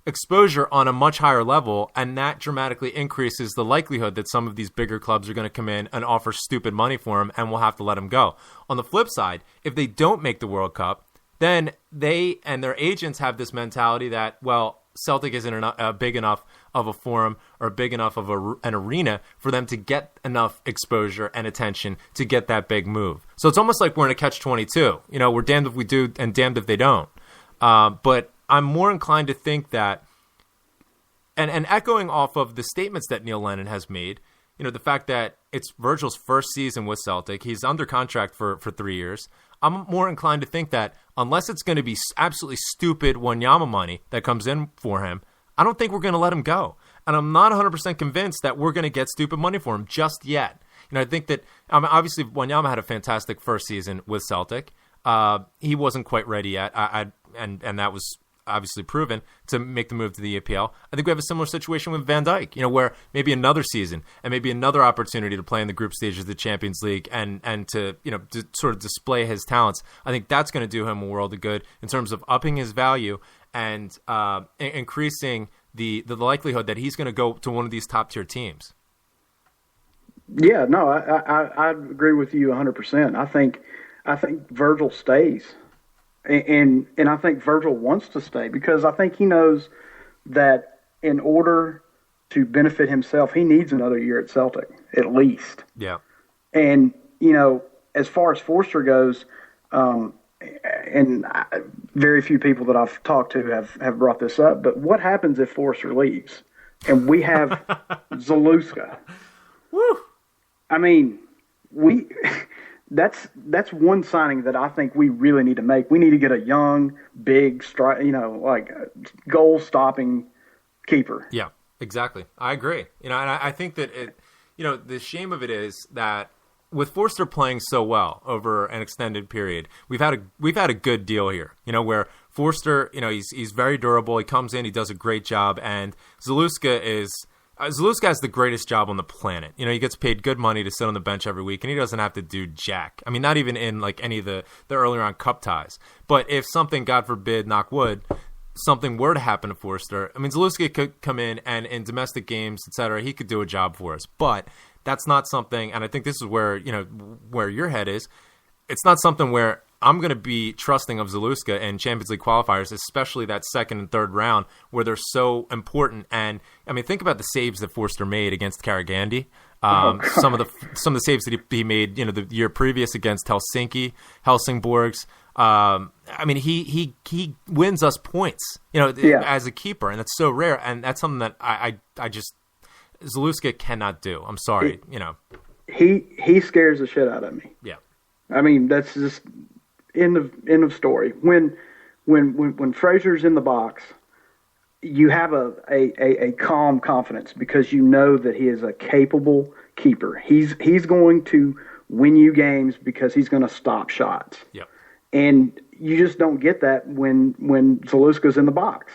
exposure on a much higher level, and that dramatically increases the likelihood that some of these bigger clubs are going to come in and offer stupid money for him, and we'll have to let him go. On the flip side, if they don't make the World Cup, then they and their agents have this mentality that, well, Celtic isn't big enough of a forum or big enough of an arena for them to get enough exposure and attention to get that big move. So it's almost like we're in a catch-22. We're damned if we do and damned if they don't. But I'm more inclined to think that, and echoing off of the statements that Neil Lennon has made, the fact that it's Virgil's first season with Celtic, he's under contract for 3 years. I'm more inclined to think that unless it's going to be absolutely stupid Wanyama money that comes in for him, I don't think we're going to let him go. And I'm not 100% convinced that we're going to get stupid money for him just yet. I think that obviously Wanyama had a fantastic first season with Celtic. He wasn't quite ready yet, and that was obviously proven to make the move to the EPL. I think we have a similar situation with Van Dijk, where maybe another season and maybe another opportunity to play in the group stages of the Champions League and to sort of display his talents. I think that's going to do him a world of good in terms of upping his value and increasing the likelihood that he's going to go to one of these top tier teams. Yeah, no, I agree with you 100%. I think Virgil stays. And I think Virgil wants to stay because I think he knows that in order to benefit himself, he needs another year at Celtic, at least. Yeah. And, as far as Forster goes, very few people that I've talked to have brought this up, but what happens if Forster leaves and we have Zaluska? Woo! I mean, that's one signing that I think we really need to make. We need to get a young, big, goal-stopping keeper. Yeah, exactly. I agree. And I think that the shame of it is that with Forster playing so well over an extended period, we've had a good deal here. Where Forster, he's very durable. He comes in, he does a great job, and Zaluska has the greatest job on the planet. He gets paid good money to sit on the bench every week, and he doesn't have to do jack. I mean, not even in like any of the earlier on cup ties. But if something, God forbid, knock wood, something were to happen to Forster, I mean, Zaluska could come in and in domestic games, etc., he could do a job for us. But that's not something, and I think this is where where your head is. It's not something where I'm going to be trusting of Zaluska in Champions League qualifiers, especially that second and third round where they're so important. And I mean, think about the saves that Forster made against Karagandhi. Some of the saves that he made, the year previous against Helsingborgs. I mean, he wins us points, as a keeper, and that's so rare. And that's something that I just Zaluska cannot do. I'm sorry, He scares the shit out of me. Yeah. I mean, that's just end of story. When Fraser's in the box, you have a calm confidence because you know that he is a capable keeper. He's going to win you games because he's going to stop shots. Yep. And you just don't get that when Zaluska's in the box.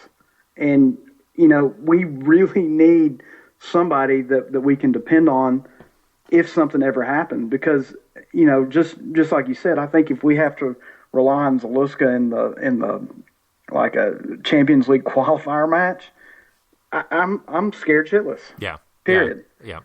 And we really need somebody that we can depend on if something ever happened, because just like you said, I think if we have to rely on Zaluska in the like a Champions League qualifier match, I'm scared shitless. Yeah. Period. Yeah,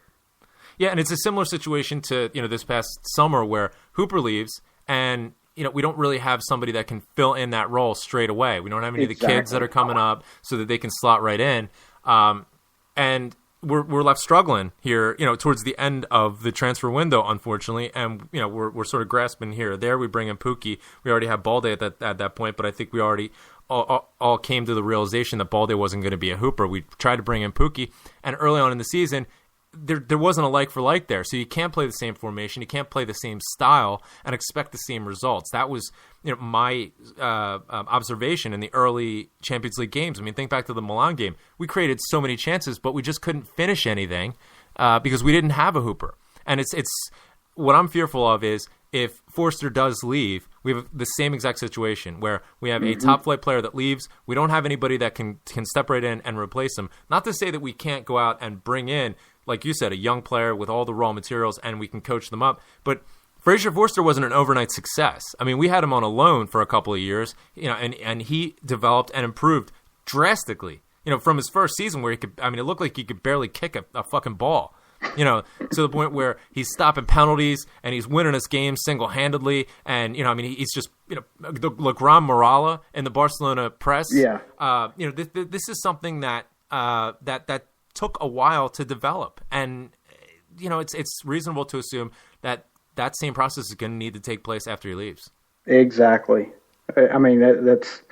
and it's a similar situation to this past summer where Hooper leaves, and we don't really have somebody that can fill in that role straight away. We don't have any of the kids that are coming up so that they can slot right in. And we're left struggling here, towards the end of the transfer window, unfortunately. And, we're sort of grasping here or there. We bring in Pookie. We already have Balde at that point, but I think we already all came to the realization that Balde wasn't going to be a hooper. We tried to bring in Pookie, and early on in the season, there wasn't a like for like there. So you can't play the same formation, you can't play the same style and expect the same results. That was my observation in the early Champions League games. I mean, think back to the Milan game. We created so many chances, but we just couldn't finish anything because we didn't have a hooper. And it's what I'm fearful of is if Forster does leave, we have the same exact situation where we have a top flight player that leaves. We don't have anybody that can step right in and replace him. Not to say that we can't go out and bring in, like you said, a young player with all the raw materials and we can coach them up. But Fraser Forster wasn't an overnight success. I mean, we had him on a loan for a couple of years, and he developed and improved drastically, from his first season where it looked like he could barely kick a fucking ball. To the point where he's stopping penalties and he's winning us games single-handedly. And, he's just, the Gram Morala in the Barcelona press. Yeah. This is something that took a while to develop. And, it's reasonable to assume that same process is going to need to take place after he leaves. Exactly. I mean, that's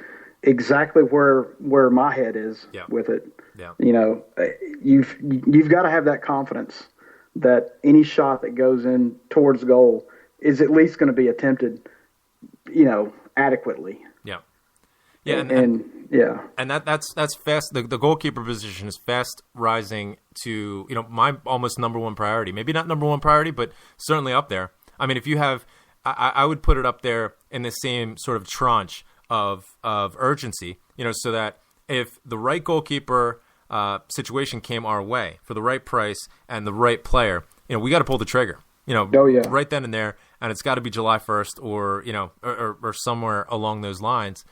exactly where my head is with it. Yeah. You've got to have that confidence that any shot that goes in towards goal is at least going to be attempted, adequately. Yeah. Yeah. And that's fast. The goalkeeper position is fast rising to, my almost number one priority. Maybe not number one priority, but certainly up there. I mean, if you have, I would put it up there in the same sort of tranche of urgency, so that if the right goalkeeper situation came our way for the right price and the right player, we got to pull the trigger, right then and there, and it's got to be July 1st or, or somewhere along those lines,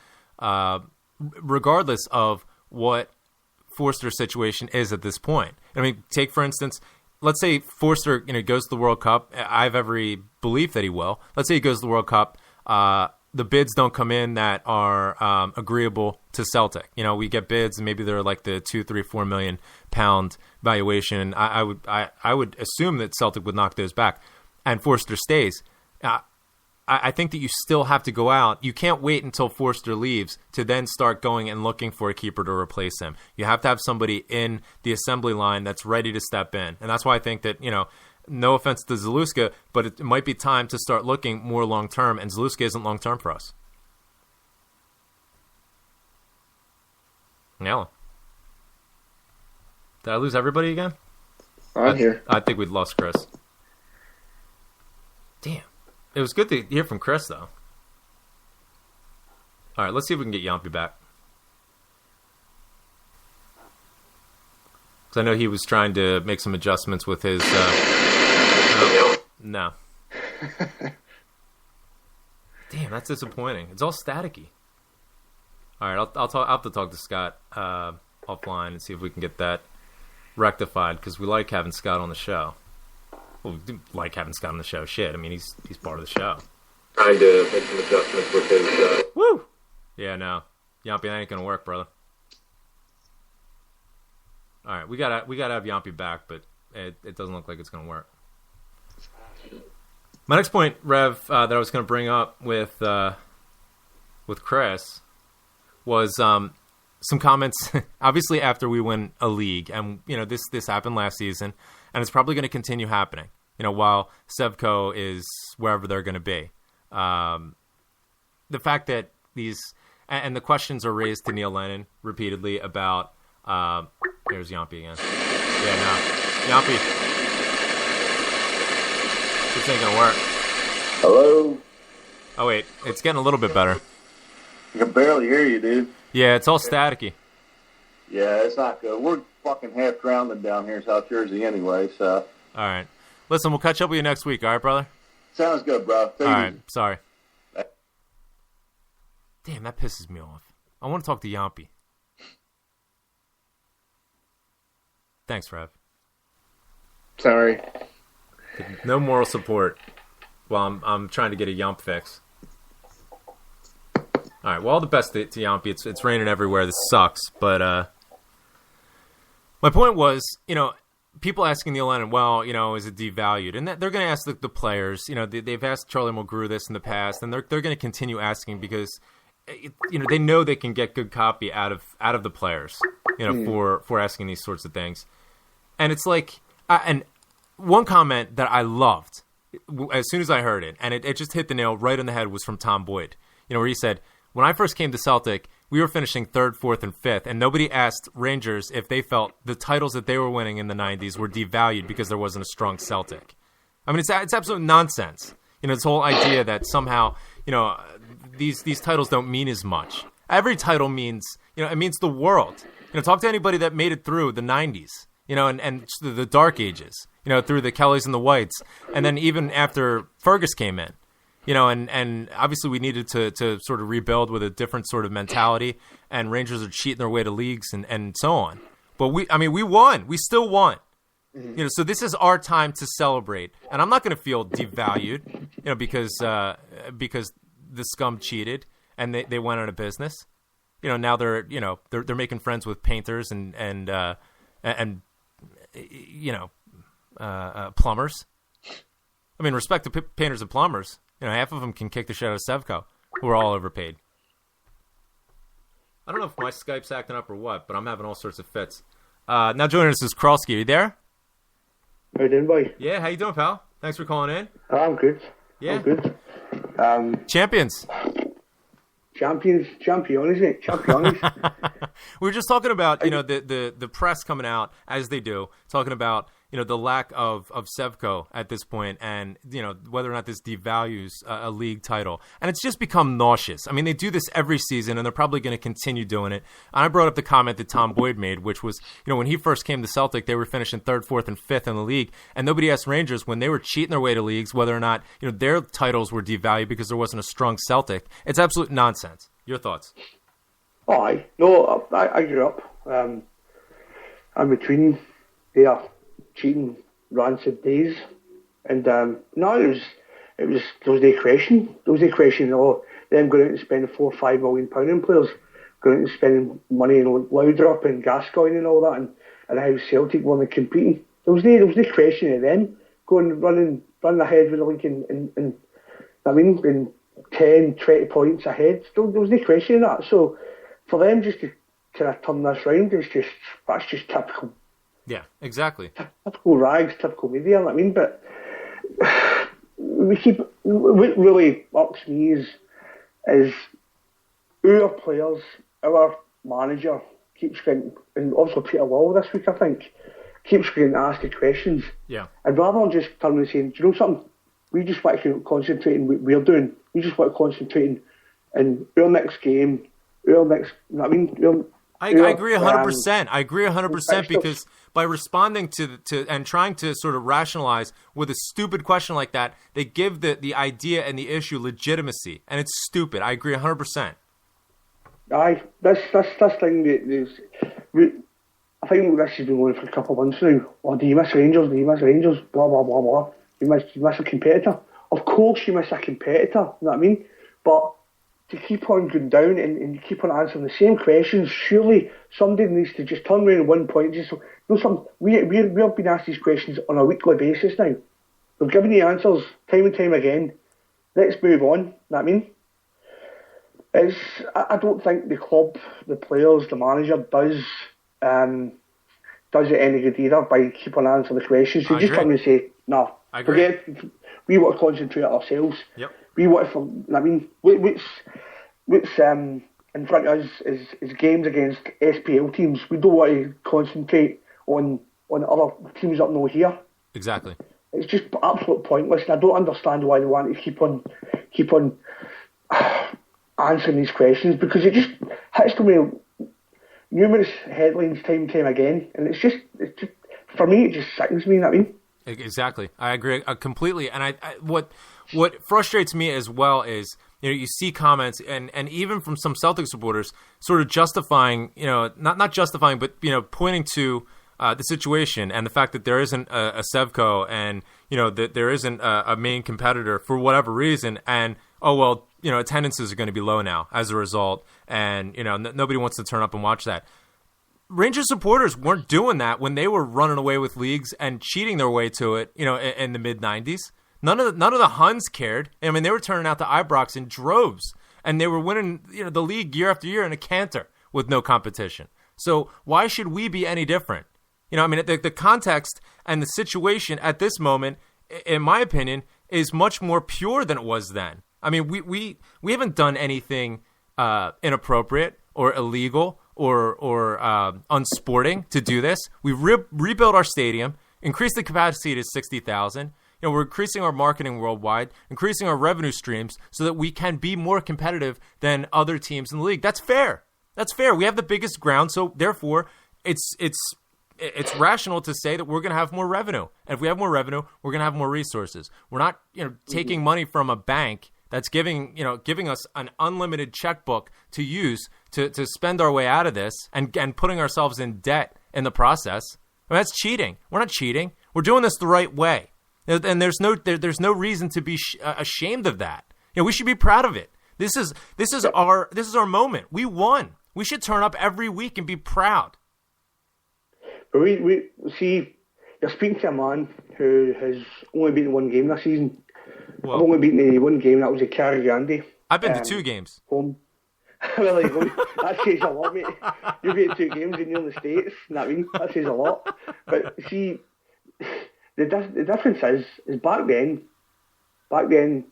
regardless of what Forster's situation is at this point. I mean, take, for instance, let's say Forster, goes to the World Cup. I have every belief that he will. Let's say he goes to the World Cup. The bids don't come in that are agreeable to Celtic. We get bids, and maybe they're like the £2, £3, £4 million valuation. I would assume that Celtic would knock those back, and Forster stays. I think that you still have to go out. You can't wait until Forster leaves to then start going and looking for a keeper to replace him. You have to have somebody in the assembly line that's ready to step in, and that's why I think that no offense to Zaluska, but it might be time to start looking more long-term, and Zaluska isn't long-term for us. Alan. Did I lose everybody again? I'm here. I think we'd lost Chris. Damn. It was good to hear from Chris, though. All right, let's see if we can get Yampy back. Because I know he was trying to make some adjustments with his... No. Damn, that's disappointing. It's all staticky. All right, I'll have to talk to Scott offline and see if we can get that rectified, because we like having Scott on the show. Well, we do like having Scott on the show. Shit, I mean, he's part of the show. Trying to make some adjustments with his... Woo! Yeah, no. Yampy, that ain't gonna work, brother. All right, we gotta have Yampy back, but it doesn't look like it's gonna work. My next point, Rev, that I was going to bring up with Chris was some comments. Obviously, after we win a league, and this happened last season, and it's probably going to continue happening. While Sevco is wherever they're going to be. The fact that these and the questions are raised to Neil Lennon repeatedly about. There's Yampy again. Yeah, no, Yampy. This ain't gonna work. Hello? Oh, wait. It's getting a little bit better. I can barely hear you, dude. Yeah, it's all staticky. Yeah, it's not good. We're fucking half drowned down here in South Jersey anyway, so. All right. Listen, we'll catch up with you next week, all right, brother? Sounds good, bro. All right. Sorry. Damn, that pisses me off. I want to talk to Yampy. Thanks, Rev. Sorry. No moral support while I'm trying to get a Yamp fix. All right. Well, all the best to Yampi. It's raining everywhere. This sucks. But my point was, people asking Neil Lennon, well, is it devalued? And they're going to ask the players. They've asked Charlie Mulgrew this in the past, and they're going to continue asking because, they know they can get good copy out of the players, for asking these sorts of things. And it's like, and one comment that I loved as soon as I heard it, and it just hit the nail right on the head, was from Tom Boyd. Where he said, when I first came to Celtic, we were finishing 3rd, 4th, and 5th, and nobody asked Rangers if they felt the titles that they were winning in the 90s were devalued because there wasn't a strong Celtic. I mean, it's absolute nonsense. This whole idea that somehow, these titles don't mean as much. Every title means, it means the world. Talk to anybody that made it through the 90s, and the dark ages, through the Kellys and the Whites, and then even after Fergus came in. And obviously we needed to sort of rebuild with a different sort of mentality, and Rangers are cheating their way to leagues and so on. But we won. We still won. Mm-hmm. So this is our time to celebrate. And I'm not going to feel devalued, because the scum cheated and they went out of business. Now they're making friends with painters and plumbers. I mean, respect to painters and plumbers. Half of them can kick the shit out of Sevco, who are all overpaid. I don't know if my Skype's acting up or what, but I'm having all sorts of fits. Now joining us is Kralski. Are you there? How you doing, boy? Yeah, how you doing, pal? Thanks for calling in. I'm good. Yeah. I'm good. Champions. Champions, isn't it? Champions. We were just talking about, the press coming out, as they do, talking about, the lack of Sevco at this point, and, whether or not this devalues a league title. And it's just become nauseous. I mean, they do this every season, and they're probably going to continue doing it. And I brought up the comment that Tom Boyd made, which was, when he first came to Celtic, they were finishing 3rd, 4th, and 5th in the league. And nobody asked Rangers, when they were cheating their way to leagues, whether or not, their titles were devalued because there wasn't a strong Celtic. It's absolute nonsense. Your thoughts? Aye. No, I grew up. I'm between cheating rancid days, and no, it was there was the equation. There was the equation. Them going out and spending £4-5 million on players, going out and spending money in Laudrup and Gascoigne and all that, and how Celtic weren't competing. There was the equation of them running ahead with the league and in 10, 20 points ahead. There was the equation of that. So for them just to kind of turn this round, that's just typical. Yeah, exactly. Typical rags, typical media, but what really irks me is our players, our manager keeps getting, and also Peter Law this week, I think, keeps getting asked the questions. Yeah. And rather than just turning and saying, do you know something? We just want to concentrate on what we're doing. We just want to concentrate on our next game, our next, I agree 100%. I agree 100% because by responding to and trying to sort of rationalize with a stupid question like that, they give the idea and the issue legitimacy, and it's stupid. I agree 100%. Aye, this thing I think this has been going for a couple of months now. Oh, do you miss Rangers? Do you miss Rangers? Blah blah blah blah. You miss a competitor. Of course, you miss a competitor. You know what I mean? But to keep on going down and keep on answering the same questions, surely somebody needs to just turn around at one point. We've been asked these questions on a weekly basis now. We've given the answers time and time again. Let's move on. You know what I mean? I don't think the club, the players, the manager does it any good either by keep on answering the questions. You just come and say, no, forget. We want to concentrate on ourselves. Yep. We want to. What's in front of us is games against SPL teams. We don't want to concentrate on other teams up north here. Exactly. It's just absolute pointless, and I don't understand why they want to keep on answering these questions, because it just hits them with numerous headlines time and time again, and it's just for me, it just sickens me. You know what I mean? Exactly. I agree completely. And what frustrates me as well is, you see comments and even from some Celtic supporters sort of justifying, not justifying, but, pointing to the situation and the fact that there isn't a Sevco and, that there isn't a main competitor for whatever reason. And, oh, well, attendances are going to be low now as a result, and nobody wants to turn up and watch that. Rangers supporters weren't doing that when they were running away with leagues and cheating their way to it, in the mid '90s. None of the Huns cared. I mean, they were turning out to Ibrox in droves, and they were winning, the league year after year in a canter with no competition. So why should we be any different? The context and the situation at this moment, in my opinion, is much more pure than it was then. I mean, we haven't done anything inappropriate or illegal or unsporting to do this. We rebuilt our stadium, increased the capacity to 60,000. We're increasing our marketing worldwide, increasing our revenue streams so that we can be more competitive than other teams in the league. That's fair. That's fair. We have the biggest ground, so therefore it's rational to say that we're going to have more revenue. And if we have more revenue, we're going to have more resources. We're not, taking money from a bank that's giving us an unlimited checkbook to use to spend our way out of this and putting ourselves in debt in the process. I mean, that's cheating. We're not cheating. We're doing this the right way. And there's no reason to be ashamed of that. We should be proud of it. This is our moment. We won. We should turn up every week and be proud. We see, you're speaking to a man who has only beaten one game this season. Well, I've only beaten one game. That was a Carrie Grande. I've been to 2 games. Home. Well, that says a lot, mate. You've been to 2 games and you're in the States. You know what I mean? That says a lot. But see, the difference is back then, if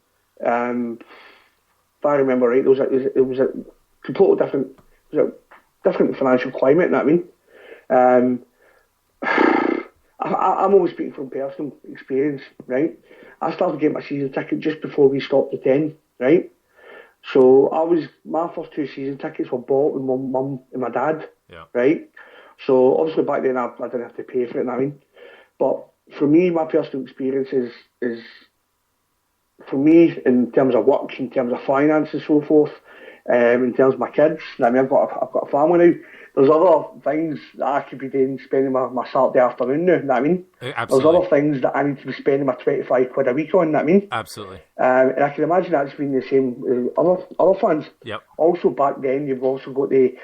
I remember right, it was a completely different, different financial climate. You know what I mean? I'm always speaking from personal experience, right? I started getting my season ticket just before we stopped the 10, right? So my first 2 season tickets were bought with my mum and my dad, right? So obviously back then I didn't have to pay for it, you know what I mean? But for me, my personal experience is for me in terms of work, in terms of finance and so forth, in terms of my kids. You know what I mean, I've got a family now. There's other things that I could be doing, spending my Saturday afternoon now, you know what I mean? Absolutely. There's other things that I need to be spending my 25 quid a week on, you know what I mean? Absolutely. And I can imagine that's been the same with other fans. Yep. Also back then, you've also got the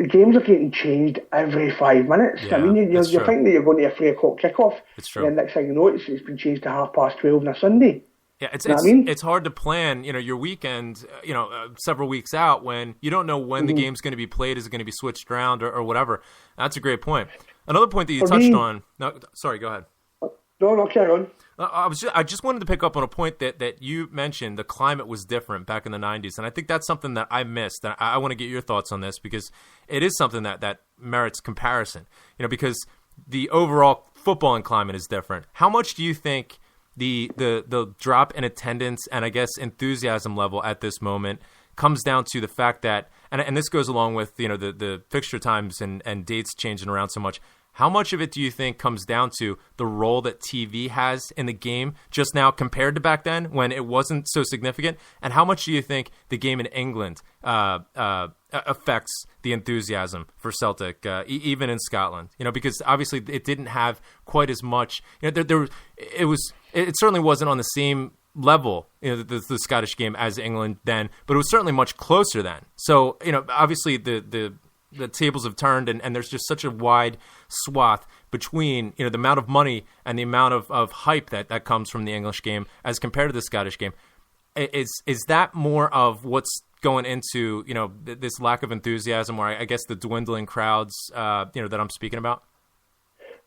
games are getting changed every 5 minutes. Yeah, I mean, you're true. thinking that you're going to a 3 o'clock kickoff. It's true. And then next thing you know, it's been changed to 12:30 on a Sunday. Yeah, it's hard to plan, your weekend, several weeks out when you don't know when the game's going to be played. Is it going to be switched around or whatever? That's a great point. Another point that you touched on. No, sorry, go ahead. No, carry on. I just wanted to pick up on a point that you mentioned. The climate was different back in the 90s, and I think that's something that I missed. And I want to get your thoughts on this because it is something that merits comparison. Because the overall footballing climate is different. How much do you think the drop in attendance and I guess enthusiasm level at this moment comes down to the fact that, and this goes along with the fixture times and dates changing around so much. How much of it do you think comes down to the role that TV has in the game just now compared to back then when it wasn't so significant? And how much do you think the game in England affects the enthusiasm for Celtic, even in Scotland? Because obviously it didn't have quite as much. It certainly wasn't on the same level, the Scottish game as England then, but it was certainly much closer then. So obviously the tables have turned, and there's just such a wide swath between the amount of money and the amount of hype that comes from the English game as compared to the Scottish game. Is that more of what's going into this lack of enthusiasm, or I guess the dwindling crowds that I'm speaking about?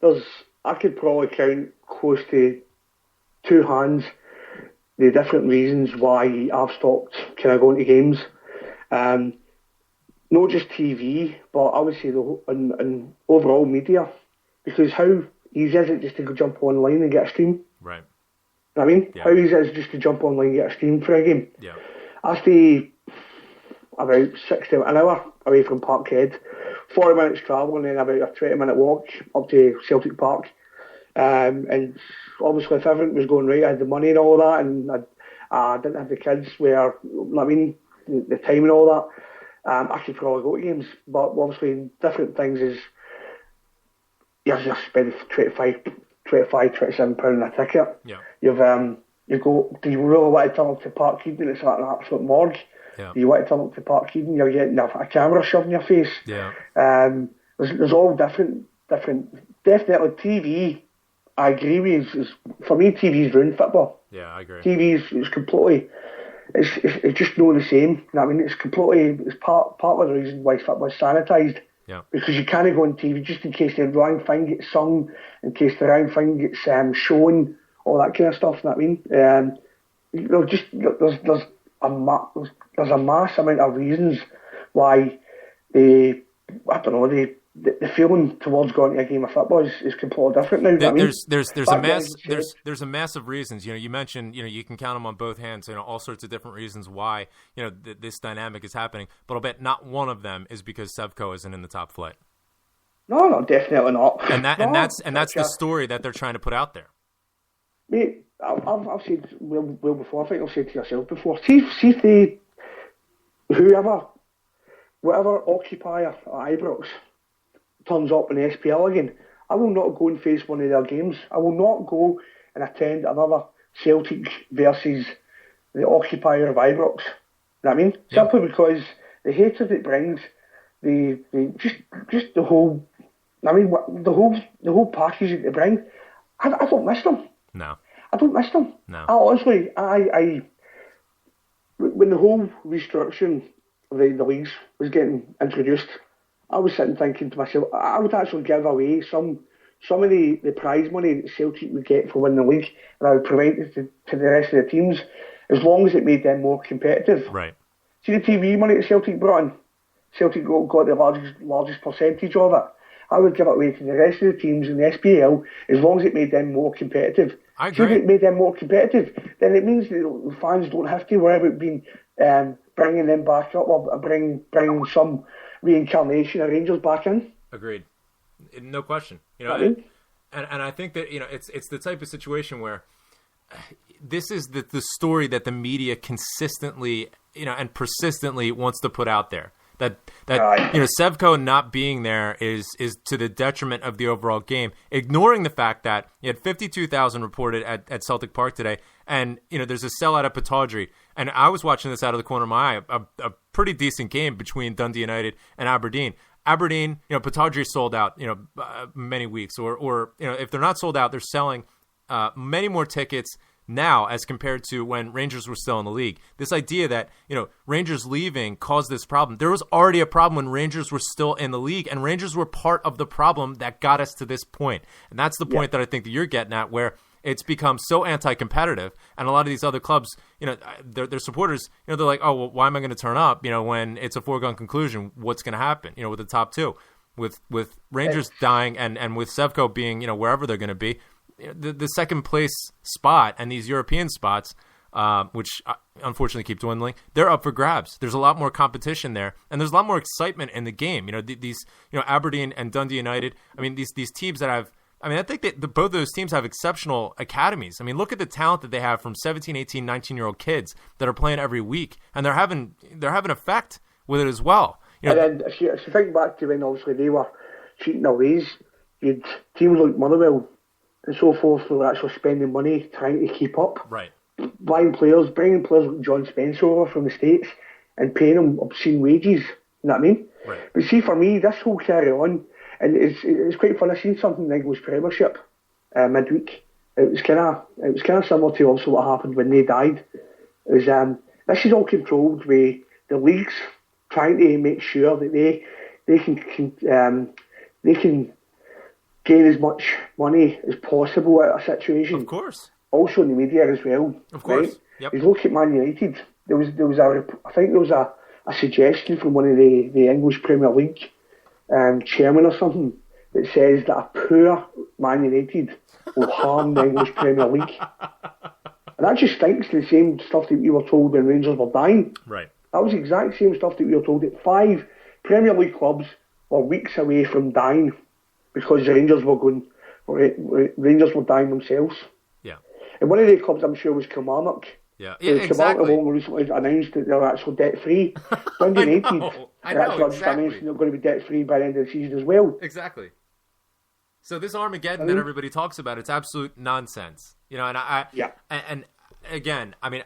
I could probably count close to 2 hands the different reasons why I've stopped kind of going to games. Not just TV, but I would say in overall media, because how easy is it just to go jump online and get a stream? Right. You know what I mean? Yeah. How easy is it just to jump online and get a stream for a game? Yeah. I stay about 60 an hour away from Parkhead, 40 minutes travel and then about a 20-minute walk up to Celtic Park. And obviously if everything was going right, I had the money and all that, and I didn't have the kids where, you know what I mean, the time and all that. I could probably go to games, but obviously different things is you have to spend £27 on a ticket. Yeah. You've you go, do you really want to turn up to Park Eden? It's like an absolute morgue. Yeah. Do you want to turn up to Park Eden? You're getting a camera shoved in your face. Yeah. There's all different. Definitely TV. I agree with you. For me, TV's ruined football. Yeah, I agree. It's completely. It's just not the same. You know what I mean, it's completely. It's part of the reason why football's sanitised. Yeah. Because you can't go on TV just in case the wrong thing gets sung, in case the wrong thing gets shown, all that kind of stuff. You know what I mean? There's a mass amount of reasons why the feeling towards going to a game of football is completely different now. You know what I mean? There's a mass of reasons. You mentioned you can count them on both hands. All sorts of different reasons why this dynamic is happening. But I'll bet not one of them is because Sevco isn't in the top flight. No, definitely not. And that's the story that they're trying to put out there. Mate, I've said well before. I think I've said to yourself before. See if they, whatever occupier at Ibrox turns up in the SPL again, I will not go and face one of their games. I will not go and attend another Celtic versus the occupier of Ibrox. You know what I mean? Yeah. Simply because the hatred it brings, the just the whole, I mean, the whole package that they bring. I don't miss them. No. I don't miss them. No. Honestly, when the whole restructuring of the leagues was getting introduced, I was sitting thinking to myself, I would actually give away some of the prize money that Celtic would get for winning the league, and I would provide it to the rest of the teams, as long as it made them more competitive. Right. See the TV money that Celtic brought in? Celtic got the largest percentage of it. I would give it away to the rest of the teams in the SPL, as long as it made them more competitive. I agree. If it made them more competitive, then it means that the fans don't have to worry about being bringing them back up or bringing some reincarnation of Rangers back in. Agreed. No question. And I think that it's the type of situation where this is the story that the media consistently and persistently wants to put out there. That Sevco not being there is to the detriment of the overall game, ignoring the fact that you had 52,000 reported at Celtic Park today, and there's a sellout at Pataudry, and I was watching this out of the corner of my eye, a pretty decent game between Dundee United and Aberdeen. Aberdeen, Pataudry sold out, many weeks, or if they're not sold out, they're selling many more tickets now as compared to when Rangers were still in the league. This idea that, Rangers leaving caused this problem. There was already a problem when Rangers were still in the league, and Rangers were part of the problem that got us to this point. And that's the point that I think that you're getting at, where it's become so anti-competitive, and a lot of these other clubs, their supporters, they're like, oh, well, why am I going to turn up, when it's a foregone conclusion what's going to happen, with the top two. With Rangers dying and with Sevco being, wherever they're going to be, the second place spot and these European spots, which unfortunately keep dwindling, they're up for grabs. There's a lot more competition there, and there's a lot more excitement in the game. These Aberdeen and Dundee United. I mean, these teams that have. I mean, I think that both of those teams have exceptional academies. I mean, look at the talent that they have from 17, 18, 19-year-old kids that are playing every week, and they're having effect with it as well. And then if you think back to when obviously they were cheating their ways, you'd teams like Motherwell and so forth who were actually spending money trying to keep up. Right. Buying players, bringing players like John Spencer over from the States and paying them obscene wages. You know what I mean? Right. But see, for me, this whole carry on, and it's quite fun. I seen something in the English Premiership midweek. It was kind of similar to also what happened when they died. It was this is all controlled with the leagues trying to make sure that they can gain as much money as possible out of a situation. Of course. Also in the media as well. Of course. Right? Yep. You look at Man United. There was a suggestion from one of the English Premier League chairman or something that says that a poor Man United will harm the English Premier League. And that just stinks to the same stuff that we were told when Rangers were dying. Right. That was the exact same stuff that we were told that 5 Premier League clubs were weeks away from dying because the Rangers were dying themselves. Yeah. And one of the clubs, I'm sure, was Kilmarnock. Yeah, Kilmarnock have only recently announced that they're actually debt-free. Dundee United announced they're going to be debt-free by the end of the season as well. Exactly. So this Armageddon that everybody talks about, it's absolute nonsense. And again, I mean,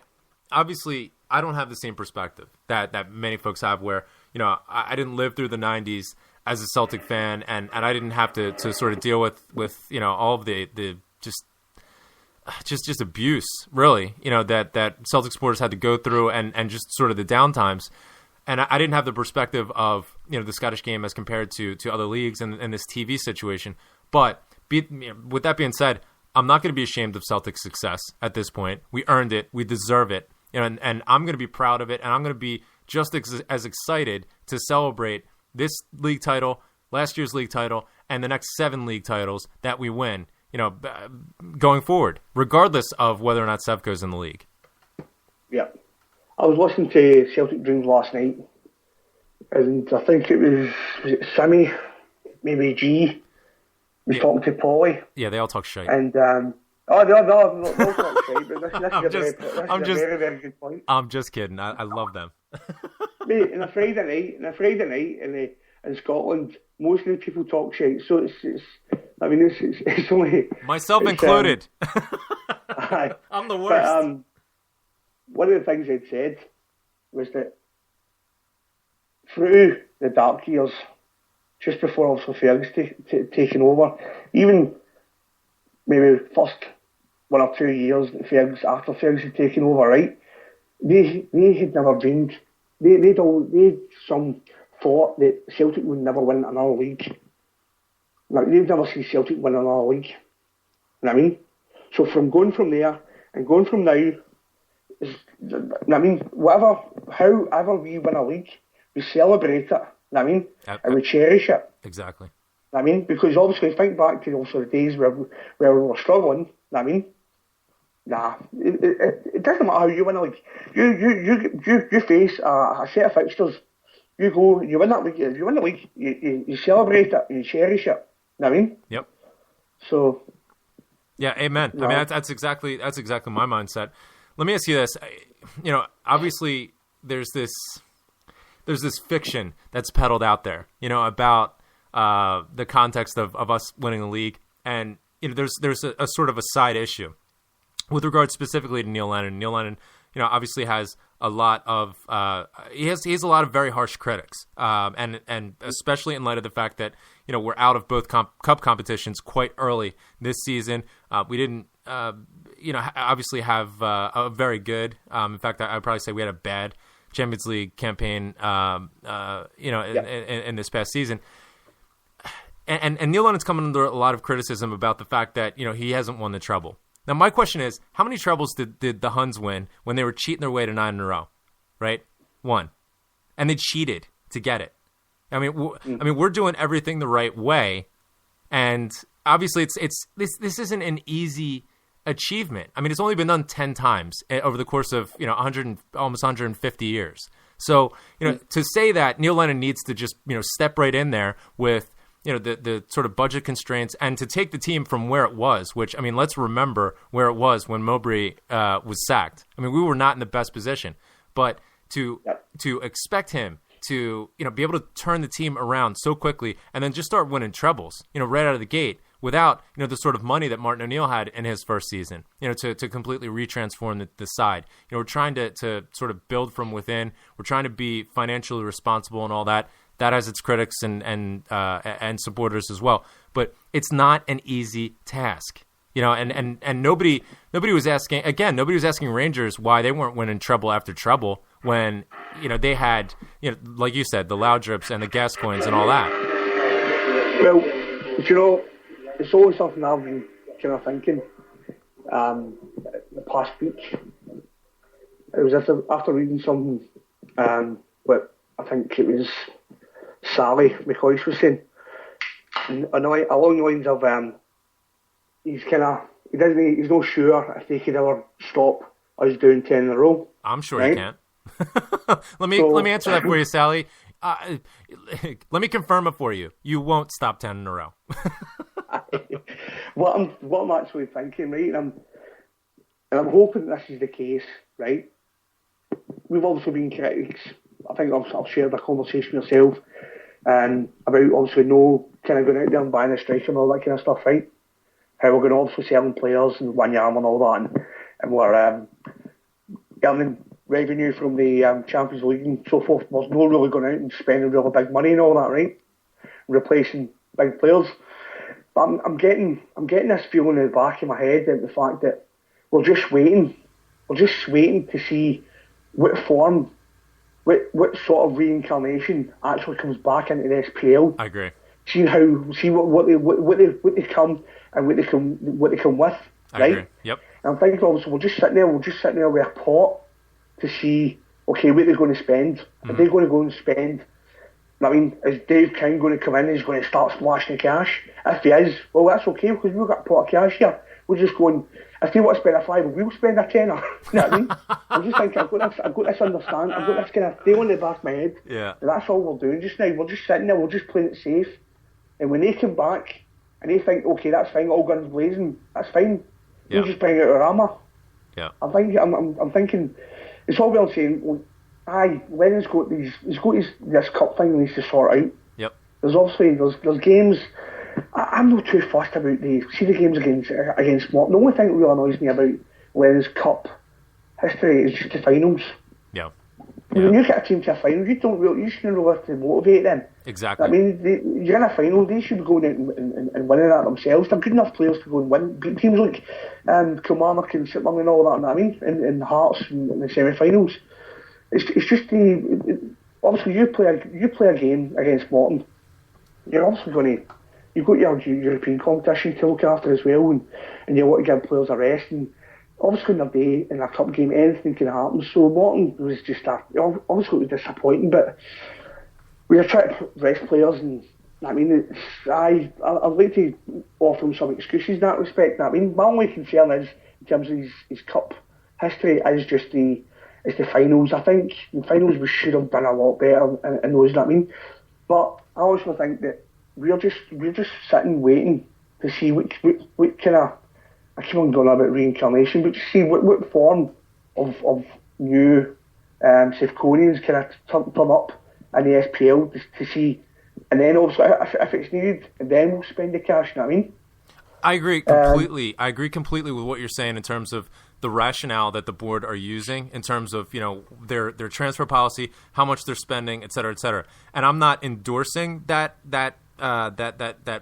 obviously, I don't have the same perspective that many folks have where, I didn't live through the 90s as a Celtic fan, and I didn't have to sort of deal with all of the just abuse, really, that Celtic supporters had to go through and just sort of the downtimes. And I didn't have the perspective of, the Scottish game as compared to other leagues and this TV situation. But with that being said, I'm not going to be ashamed of Celtic's success at this point. We earned it. We deserve it. And I'm going to be proud of it. And I'm going to be just as excited to celebrate this league title, last year's league title, and the next 7 league titles that we win, going forward, regardless of whether or not Sevco's in the league. Yeah. I was listening to Celtic Dreams last night, and I think it was it Simmy, maybe G, was talking to Polly. Yeah, they all talk shit. And, no, talk shit, but this is a very, very good point. I'm just kidding. I love them. Mate, on a Friday night in Scotland, most of the people talk shit, so it's only... Myself included. I'm the worst. But, one of the things they'd said was that through the dark years, just before also Fergus taking over, even maybe first 1 or 2 years after Fergus had taken over, right? They had never dreamed. They had some thought that Celtic would never win another league. Like, they'd never see Celtic win another league. You know what I mean? So from going from there and going from now, however we win a league, we celebrate it. You know what I mean? And we cherish it. Exactly. You know what I mean? Because obviously, think back to also the days where we were struggling. You know what I mean? Nah, it doesn't matter how you win a league. You face a set of fixtures. You go, you win that league. If you win the league, you celebrate it, you cherish it. You know what I mean? Yep. So. Yeah, amen. No. I mean, that's exactly my mindset. Let me ask you this. Obviously there's this fiction that's peddled out there, about the context of us winning the league. And, there's a sort of a side issue with regard specifically to Neil Lennon. Neil Lennon, obviously has a lot of, he has a lot of very harsh critics. And especially in light of the fact that, we're out of both cup competitions quite early this season. We didn't, obviously have a very good. In fact, I'd probably say we had a bad Champions League campaign. In this past season, and Neil Lennon's coming under a lot of criticism about the fact that he hasn't won the treble. Now, my question is, how many trebles did the Huns win when they were cheating their way to 9 in a row? Right, 1, and they cheated to get it. I mean, we're doing everything the right way, and obviously, this isn't an easy achievement. I mean, it's only been done 10 times over the course of almost 150 years. So to say that Neil Lennon needs to just step right in there with the sort of budget constraints and to take the team from where it was, which, I mean, let's remember where it was when Mowbray was sacked. I mean, we were not in the best position, but to expect him to be able to turn the team around so quickly and then just start winning trebles right out of the gate without the sort of money that Martin O'Neill had in his first season to completely retransform the side. We're trying to sort of build from within. We're trying to be financially responsible and all that. That has its critics and supporters as well, but it's not an easy task. And nobody was asking Rangers why they weren't winning treble after treble when they had like you said, the Loudrips and the Gascoignes and all that. Well, it's always something I've been kind of thinking the past week. It was after reading something what I think it was Sally McCoy was saying along the lines of he's not sure if they could ever stop us doing 10 in a row. I'm sure he can't. Let me answer that for you, Sally. Let me confirm it for you. You won't stop 10 in a row. What I'm actually thinking, right, and I'm hoping this is the case, right? We've obviously been critics. I think I've shared a conversation myself about obviously no kind of going out there and buying a striker and all that kind of stuff, right? How we're going to obviously selling players and Wanyama and all that. and we're earning revenue from the Champions League and so forth. There's no really going out and spending really big money and all that, right? Replacing big players. But I'm getting this feeling in the back of my head that the fact that we're just waiting to see what form, what sort of reincarnation actually comes back into the SPL. I agree. See what they come and what they come with, I right? agree. Yep. And I'm thinking, obviously, we're just sitting there with a pot to see, okay, what they're going to spend. Mm-hmm. Are they going to go and spend? I mean, is Dave King going to come in and he's going to start splashing the cash? If he is, well, that's okay, because we've got a pot of cash here. We're just going, if they want to spend a fiver, we'll spend a tenner. You know what I mean? I'm just thinking, I've got this understanding, I've got this kind of feeling in the back of my head. Yeah. And that's all we're doing just now. We're just sitting there, we're just playing it safe. And when they come back and they think, okay, that's fine, all guns blazing, that's fine. Yeah. We'll just bring out our armour. Yeah. I'm thinking, it's all well saying, well, Lennon's got this cup thing he needs to sort out. Yep. There's games. I'm not too fussed about the games against Morton. The only thing that really annoys me about Lennon's cup history is just the finals. Yeah. When you get a team to a final, you shouldn't really have to motivate them. Exactly. I mean, you're in a final, they should be going out and winning that themselves. They're good enough players to go and win. Beat teams like Kilmarnock and Sitting and all that, you know what I mean? In Hearts in the semi-finals. It's just obviously you play a game against Morton. You're obviously going to, you've got your European competition to look after as well, and you want to give players a rest. And obviously in their day, in a cup game, anything can happen. So Morton was just obviously it was disappointing, but we were trying to rest players, and I mean, I'd like to offer him some excuses in that respect. I mean, my only concern is, in terms of his cup history, is just the finals. I think the finals we should have done a lot better in those, you know what I mean? But I also think that we're just sitting waiting to see what kind of, I keep on going on about reincarnation, but to see what form of new Safconians can turn up in the SPL to see, and then also if it's needed, then we'll spend the cash, you know what I mean? I agree completely. I agree completely with what you're saying in terms of the rationale that the board are using in terms of, you know, their transfer policy, how much they're spending, et cetera, et cetera. And I'm not endorsing that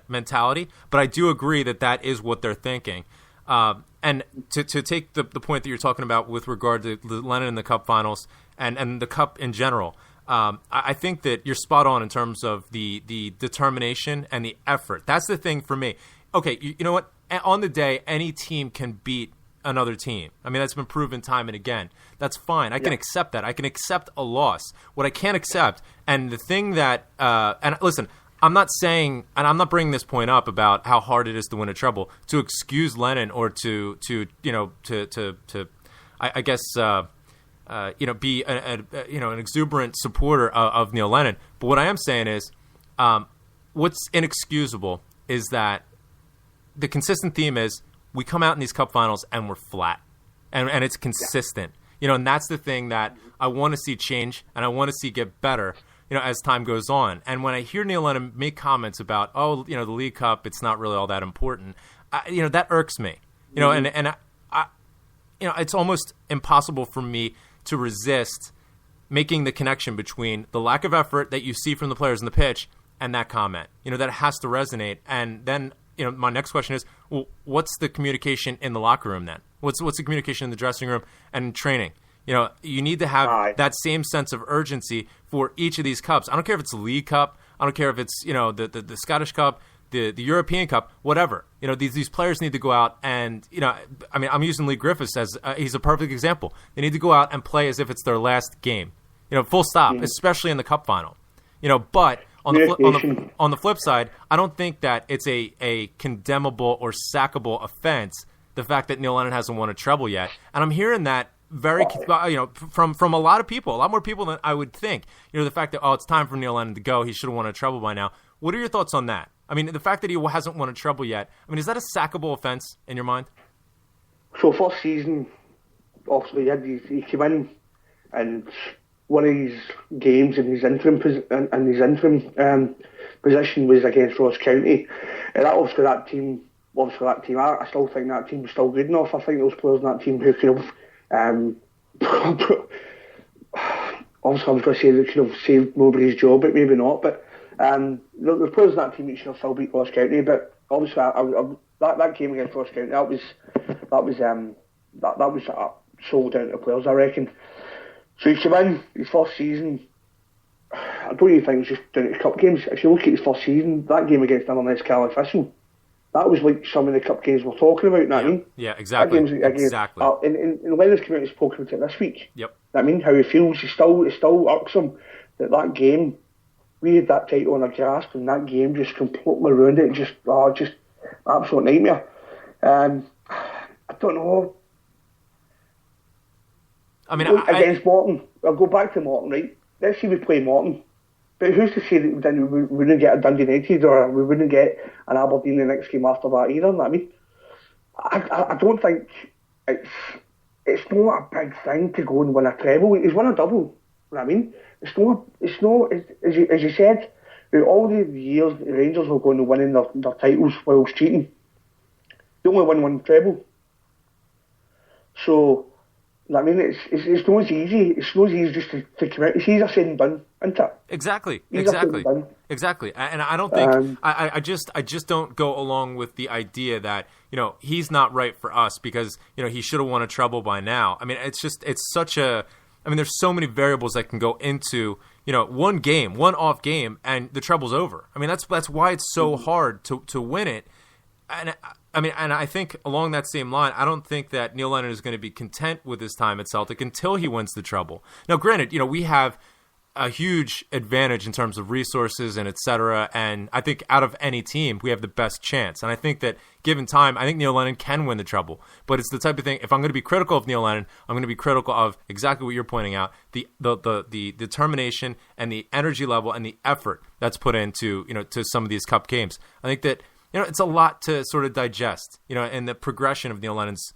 mentality, but I do agree that is what they're thinking. And to take the point that you're talking about with regard to Lennon in the Cup finals and the Cup in general, I think that you're spot on in terms of the determination and the effort. That's the thing for me. Okay, you know what? On the day, any team can beat another team. I mean, that's been proven time and again. That's fine. I can accept that. I can accept a loss. What I can't accept, and the thing that, and listen, I'm not saying, and I'm not bringing this point up about how hard it is to win a treble to excuse Lennon or to I guess be an exuberant supporter of Neil Lennon. But what I am saying is, what's inexcusable is that the consistent theme is we come out in these cup finals and we're flat, and it's consistent. You know, and that's the thing that I want to see change and I want to see get better, you know, as time goes on. And when I hear Neil Lennon make comments about, the League Cup, it's not really all that important, that irks me. You know, and I it's almost impossible for me to resist making the connection between the lack of effort that you see from the players in the pitch and that comment. You know, that has to resonate. And then, my next question is, well, what's the communication in the locker room then? What's the communication in the dressing room and in training? You know, you need to have that same sense of urgency for each of these cups. I don't care if it's the League Cup. I don't care if it's, the Scottish Cup, the European Cup, whatever. You know, these players need to go out and, I'm using Lee Griffiths as he's a perfect example. They need to go out and play as if it's their last game. Full stop, especially in the Cup final. But on the flip side, I don't think that it's a condemnable or sackable offense, the fact that Neil Lennon hasn't won a treble yet. And I'm hearing that from a lot of people, a lot more people than I would think. The fact that, it's time for Neil Lennon to go. He should have won a treble by now. What are your thoughts on that? I mean, the fact that he hasn't won a treble yet, is that a sackable offense in your mind? So first season, obviously he came in and one of his games in his interim position was against Ross County, and obviously that team obviously that team, I still think that team was still good enough. I think those players in that team who could have, obviously I was going to say they could have saved Mowbray's job, but maybe not. But the players in that team that should have still beat Ross County. But obviously that game against Ross County, that was sold down to the players, I reckon. So he came in his first season. I don't even think it was just down to cup games. If you look at his first season, that game against Inverness Califission, that was like some of the cup games we're talking about. You know what I mean? Yeah, exactly. Exactly. And Leonard's come out and spoken about it this week. Yep. I mean, how he feels. It still irks him that game, we had that title on our grasp, and that game just completely ruined it. Just absolute nightmare. I don't know. I mean, against Morton, I'll go back to Morton, right? Let's say we play Morton, but who's to say that we wouldn't get a Dundee United or we wouldn't get an Aberdeen the next game after that either? You know what I mean? I don't think it's not a big thing to go and win a treble. He's won a double. You know what I mean? It's not as you said, all the years the Rangers were going to winning their titles whilst cheating. They only won one treble. So, I mean, it's not as easy. It's not as easy just to commit. It's easier said than done, isn't it? Exactly. And I don't think I just don't go along with the idea that he's not right for us because he should have won a treble by now. I mean, it's such a. I mean, there's so many variables that can go into one game, one off game, and the treble's over. I mean, that's why it's so hard to win it. And I think along that same line, I don't think that Neil Lennon is going to be content with his time at Celtic until he wins the treble. Now, granted, we have a huge advantage in terms of resources and et cetera, and I think out of any team, we have the best chance. And I think that given time, I think Neil Lennon can win the treble. But it's the type of thing, if I'm going to be critical of Neil Lennon, I'm going to be critical of exactly what you're pointing out, the determination and the energy level and the effort that's put into, to some of these cup games. I think that it's a lot to sort of digest, in the progression of Neil Lennon's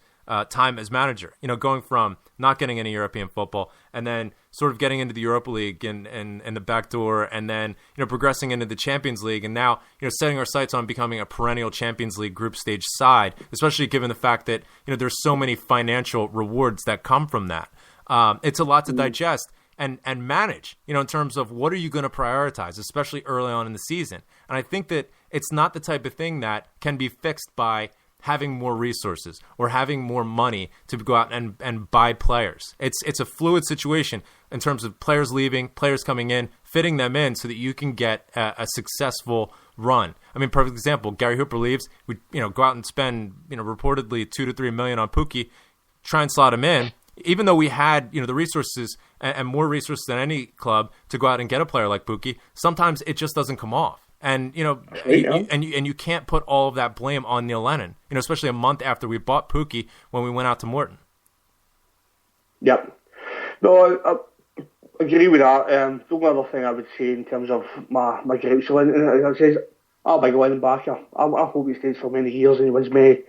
time as manager, going from not getting any European football and then sort of getting into the Europa League and the back door and then, progressing into the Champions League and now, setting our sights on becoming a perennial Champions League group stage side, especially given the fact that, there's so many financial rewards that come from that. It's a lot to digest and manage, in terms of what are you going to prioritize, especially early on in the season. And I think that it's not the type of thing that can be fixed by having more resources or having more money to go out and buy players. It's a fluid situation in terms of players leaving, players coming in, fitting them in so that you can get a successful run. I mean, perfect example, Gary Hooper leaves, we go out and spend reportedly $2 to $3 million on Pookie, try and slot him in. Even though we had, the resources and more resources than any club to go out and get a player like Pookie, sometimes it just doesn't come off. And, you can't put all of that blame on Neil Lennon, especially a month after we bought Pookie when we went out to Morton. Yep. No, I agree with that. The only other thing I would say in terms of my gripes with Lennon, I says, I'm a big Lennon backer. I hope he stays for many years and he wins many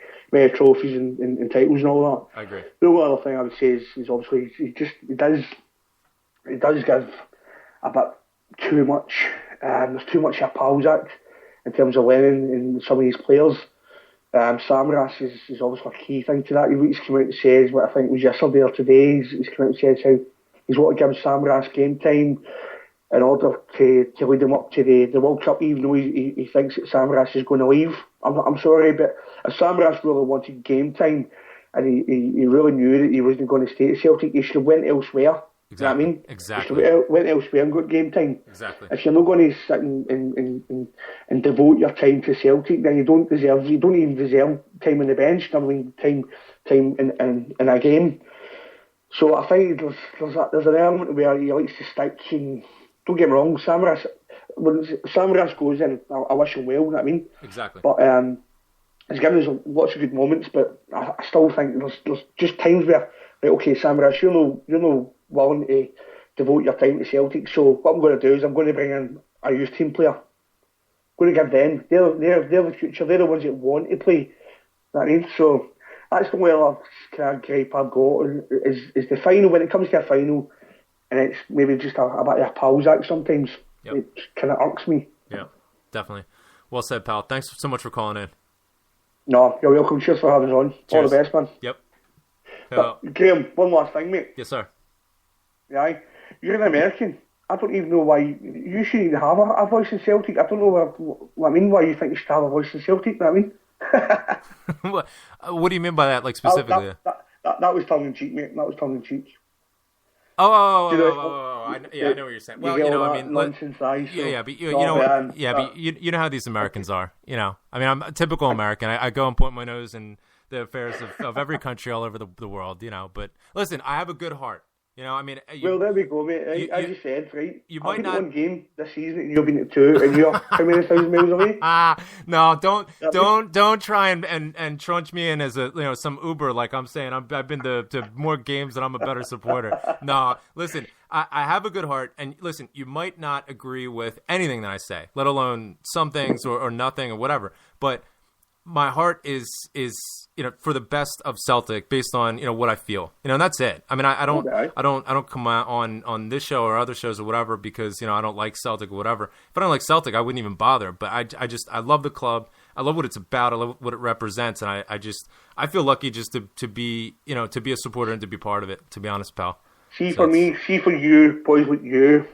trophies and titles and all that. I agree. The only other thing I would say is obviously he does give a bit too much. There's too much of a pals act in terms of Lennon and some of his players. Samaras is obviously a key thing to that. He's come out and says what I think was yesterday or today. He's come out and says how he's want to give Samaras game time in order to lead him up to the World Cup, even though he thinks that Samaras is going to leave. I'm sorry, but if Samaras really wanted game time and he really knew that he wasn't going to stay at Celtic, he should have went elsewhere. Exactly. You know what I mean? Exactly. You should have went elsewhere and got game time. Exactly. If you're not going to sit and devote your time to Celtic, then you don't even deserve time on the bench, never mind time in a game. So I think there's an element where he likes to stick. And don't get me wrong, when Samaras goes in, I wish him well. You know what I mean? Exactly. But he's given us lots of good moments, but I still think there's just times where, right, okay, Samaras, you're no willing to devote your time to Celtic. So what I'm going to do is I'm going to bring in a youth team player. I'm going to give them. They're the future. They're the ones that want to play. You know what I mean? So that's the way I've kind of gripe I've got is the final. When it comes to a final, and it's maybe just a bit of a pals act sometimes. Yep. It kind of irks me. Yeah, definitely. Well said, pal. Thanks so much for calling in. No, you're welcome. Cheers for having us on. Cheers. All the best, man. Yep. But, Graham, one last thing, mate. Yes, sir. Yeah, you're an American. I don't even know why you shouldn't even have a voice in Celtic. I don't know what I mean. Why you think you should have a voice in Celtic? You know what I mean? What do you mean by that, like specifically? That was tongue in cheek, mate. That was tongue in cheek. I know what you're saying. Well, I mean, nonsense, but you know how these Americans are. You know, I mean, I'm a typical American. I go and point my nose in the affairs of every country all over the world. You know, but listen, I have a good heart. You know, I mean, well, there we go, mate. As you said, right? You I've might been not to one game this season, and you've been to two, and you're how many thousand miles away? No, don't try and trunch me in as some Uber like I'm saying. I've been to more games and I'm a better supporter. No, listen, I have a good heart, and listen, you might not agree with anything that I say, let alone some things or nothing or whatever, but my heart is for the best of Celtic based on what I feel, and that's it. I mean, I don't come out on this show or other shows or whatever because I don't like Celtic or whatever. If I don't like Celtic, I wouldn't even bother. But I love the club. I love what it's about. I love what it represents, and I feel lucky just to be a supporter and to be part of it. To be honest, pal. See for you, boys like you,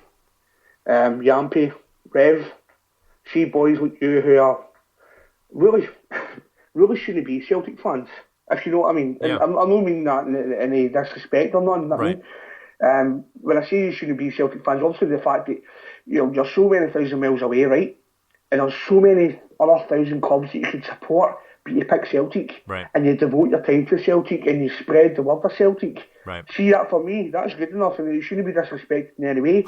Yampy, Rev. See boys like you who are really shouldn't be Celtic fans, if you know what I mean. Yeah. I don't mean that in any disrespect or none. Right. I mean, when I say you shouldn't be Celtic fans, obviously the fact that you're so many thousand miles away, right? And there's so many other 1,000 clubs that you could support, but you pick Celtic, right? And you devote your time to Celtic, and you spread the word of Celtic. Right. See, that for me, that's good enough, and you shouldn't be disrespected in any way.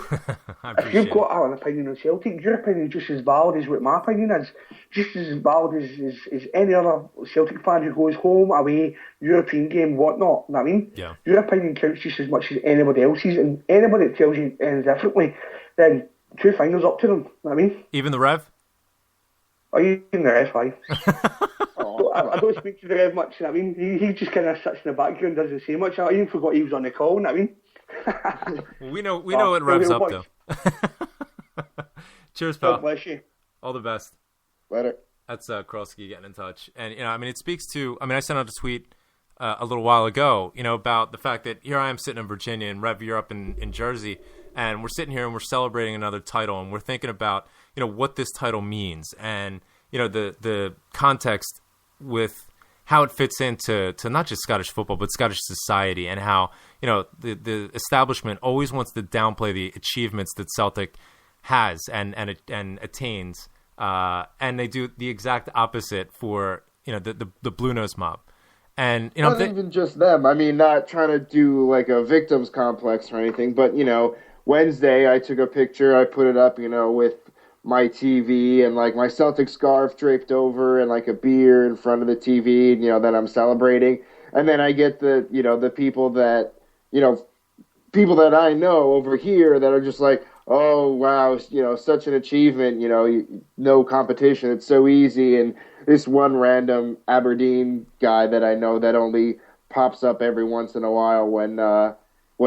If you've got an opinion on Celtic, your opinion is just as valid as what my opinion is. Just as valid as any other Celtic fan who goes home, away, European game, whatnot. You know what I mean? Yeah. Your opinion counts just as much as anybody else's, and anybody that tells you anything differently, then two fingers up to them. You know what I mean? Even the Rev? Oh, even the Rev, aye. I don't speak to the Rev much, you know what I mean? He just kind of sits in the background, doesn't say much. I even forgot he was on the call, you know what I mean? We know what Rev's up to. Cheers, pal. God bless you. All the best. Later. That's Krosky getting in touch. And, I mean, it speaks to, I sent out a tweet a little while ago, about the fact that here I am sitting in Virginia and Rev, you're up in Jersey, and we're sitting here and we're celebrating another title, and we're thinking about, what this title means and, the context with how it fits into not just Scottish football, but Scottish society, and how, the establishment always wants to downplay the achievements that Celtic has and attains, and they do the exact opposite for, the Blue Nose Mob. And, not even just them. I mean, not trying to do like a victim's complex or anything, but, Wednesday I took a picture, I put it up, with my TV and like my Celtic scarf draped over and like a beer in front of the TV, that I'm celebrating. And then I get the people that, people that I know over here that are just like, oh, wow, such an achievement, no competition. It's so easy. And this one random Aberdeen guy that I know that only pops up every once in a while when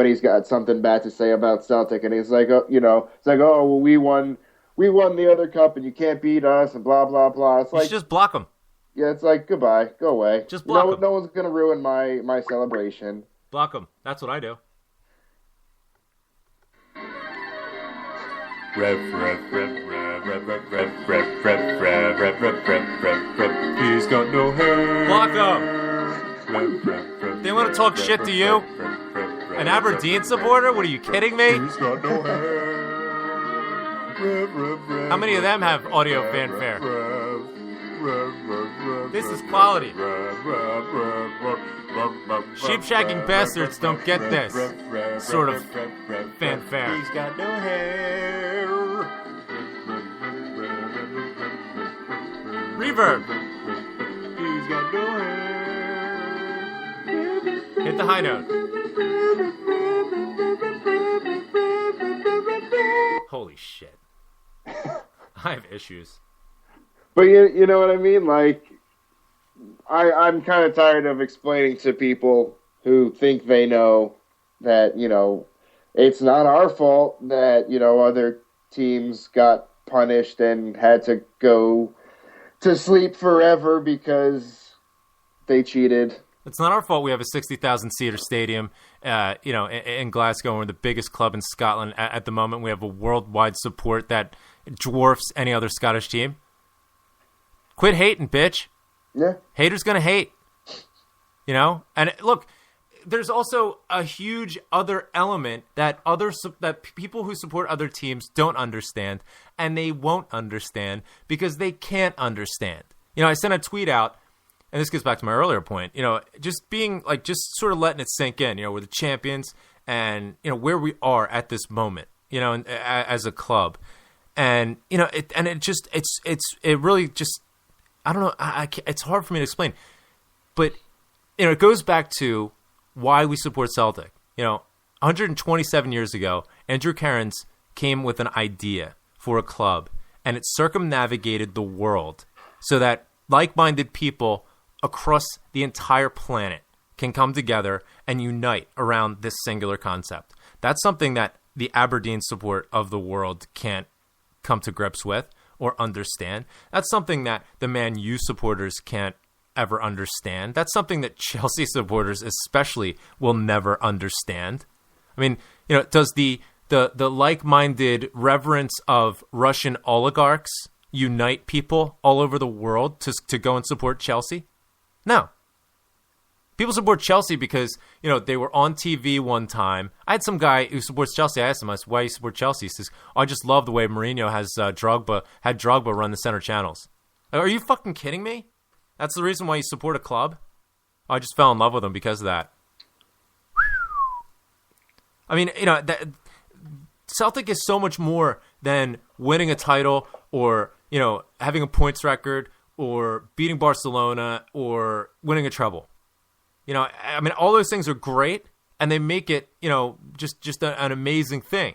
he's got something bad to say about Celtic. And he's like, it's like, oh, well, we won the other cup and you can't beat us and blah, blah, blah. It's you like, should just block them. Yeah, it's like, goodbye, go away. Just block them. No one's going to ruin my celebration. Block them. That's what I do. Rev, he's got no hair. Block them. They want to talk shit to you? An Aberdeen supporter? What, are you kidding me? He's got no hair. How many of them have audio fanfare? This is quality. Sheep-shagging bastards don't get this sort of fanfare. He's got no hair. Reverb. He's got no hair. Hit the high note. Holy shit. I have issues. But you know what I mean? Like, I'm kind of tired of explaining to people who think they know that, it's not our fault that, other teams got punished and had to go to sleep forever because They cheated. It's not our fault we have a 60,000 seater stadium, in Glasgow. We're the biggest club in Scotland at the moment. We have a worldwide support that dwarfs any other Scottish team. Quit hating, bitch. Yeah. Haters gonna hate. And look, there's also a huge other element that people who support other teams don't understand, and they won't understand because they can't understand. I sent a tweet out. And this gets back to my earlier point, just being just sort of letting it sink in, we're the champions and, where we are at this moment, as a club. And, it really just, I don't know. It's hard for me to explain, but, it goes back to why we support Celtic. 127 years ago, Andrew Cairns came with an idea for a club, and it circumnavigated the world so that like-minded people across the entire planet can come together and unite around this singular concept. That's something that the Aberdeen support of the world can't come to grips with or understand. That's something that the Man U supporters can't ever understand. That's something that Chelsea supporters especially will never understand. I mean, does the like-minded reverence of Russian oligarchs unite people all over the world to go and support Chelsea? No. People support Chelsea because, they were on TV one time. I had some guy who supports Chelsea. I asked him, why you support Chelsea? He says, I just love the way Mourinho had Drogba run the center channels. Are you fucking kidding me? That's the reason why you support a club? I just fell in love with him because of that. I mean, Celtic is so much more than winning a title or, having a points record or beating Barcelona, or winning a treble. All those things are great, and they make it, just an amazing thing.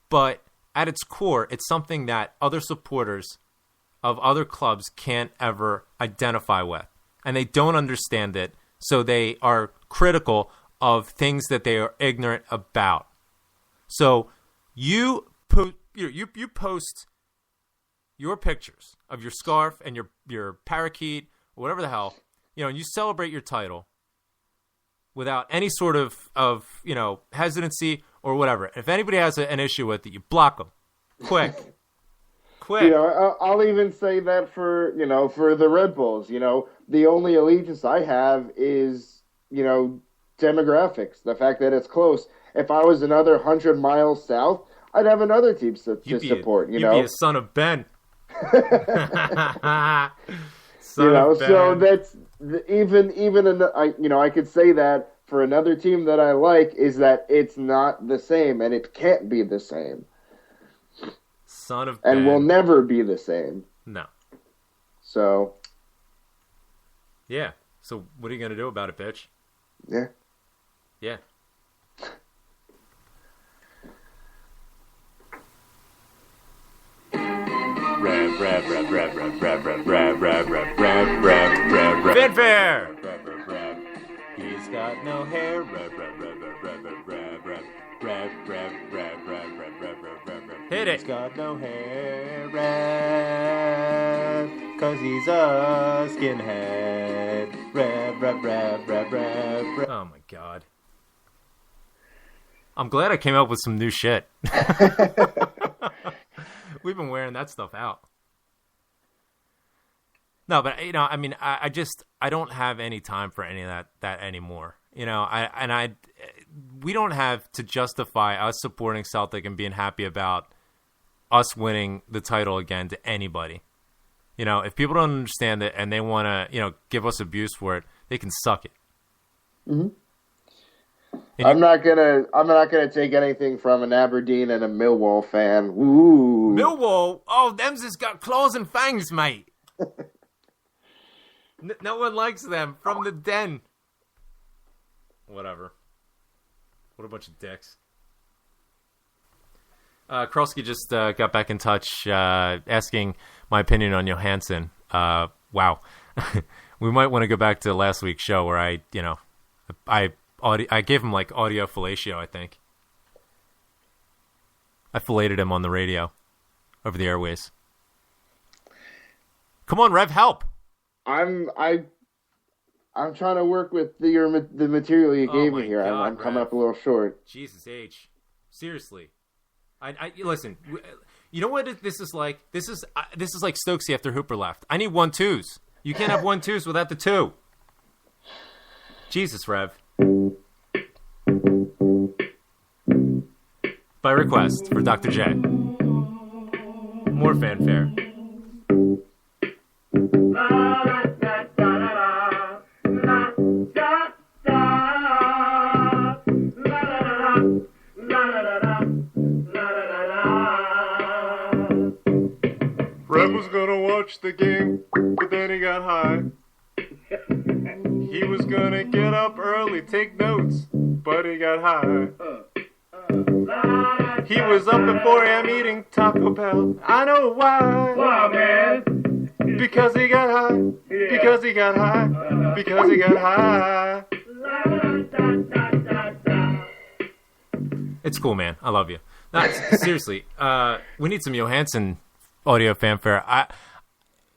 But at its core, it's something that other supporters of other clubs can't ever identify with. And they don't understand it, so they are critical of things that they are ignorant about. So you post your pictures of your scarf and your parakeet or whatever the hell, and you celebrate your title without any sort of hesitancy or whatever. If anybody has an issue with it, you block them. Quick. I'll even say that for the Red Bulls, the only allegiance I have is, demographics, the fact that it's close. If I was another 100 miles south, I'd have another team to support, You'd be a son of Ben. So that's even I could say that for another team that I like is that it's not the same and it can't be the same. Son of Ben. And will never be the same. No. So. Yeah. So what are you gonna do about it, bitch? Yeah. Yeah. Fanfare! He's got no hair. Hit it. He's got no hair. Cause he's a skinhead. Oh my god. I'm glad I came up with some new shit. We've been wearing that stuff out. No, but I don't have any time for any of that anymore. We don't have to justify us supporting Celtic and being happy about us winning the title again to anybody. If people don't understand it and they want to, give us abuse for it, they can suck it. Mm-hmm. I'm not gonna take anything from an Aberdeen and a Millwall fan. Ooh. Millwall? Oh, them's just got claws and fangs, mate. No one likes them. From the den. Whatever. What a bunch of dicks. Krosky just got back in touch asking my opinion on Johansson. Wow. We might want to go back to last week's show where I gave him audio fellatio, I think. I filleted him on the radio over the airways. Come on, Rev, help. I I'm trying to work with the material you gave me here. God, I'm coming Rev. up a little short. Jesus H. Seriously. I listen. You know what this is like? This is like Stokesy after Hooper left. I need 1-2s. You can't have 1-2s without the 2. Jesus, Rev. By request for Dr. J. More fanfare. Rev was gonna watch the game, but then he got high. He was gonna get up early, take notes, but he got high. He was up at 4 a.m. eating Taco Bell. I know why. Wow, man. Because he got high. Because he got high. Because he got high. It's cool, man. I love you. No, seriously, we need some Johansson audio fanfare.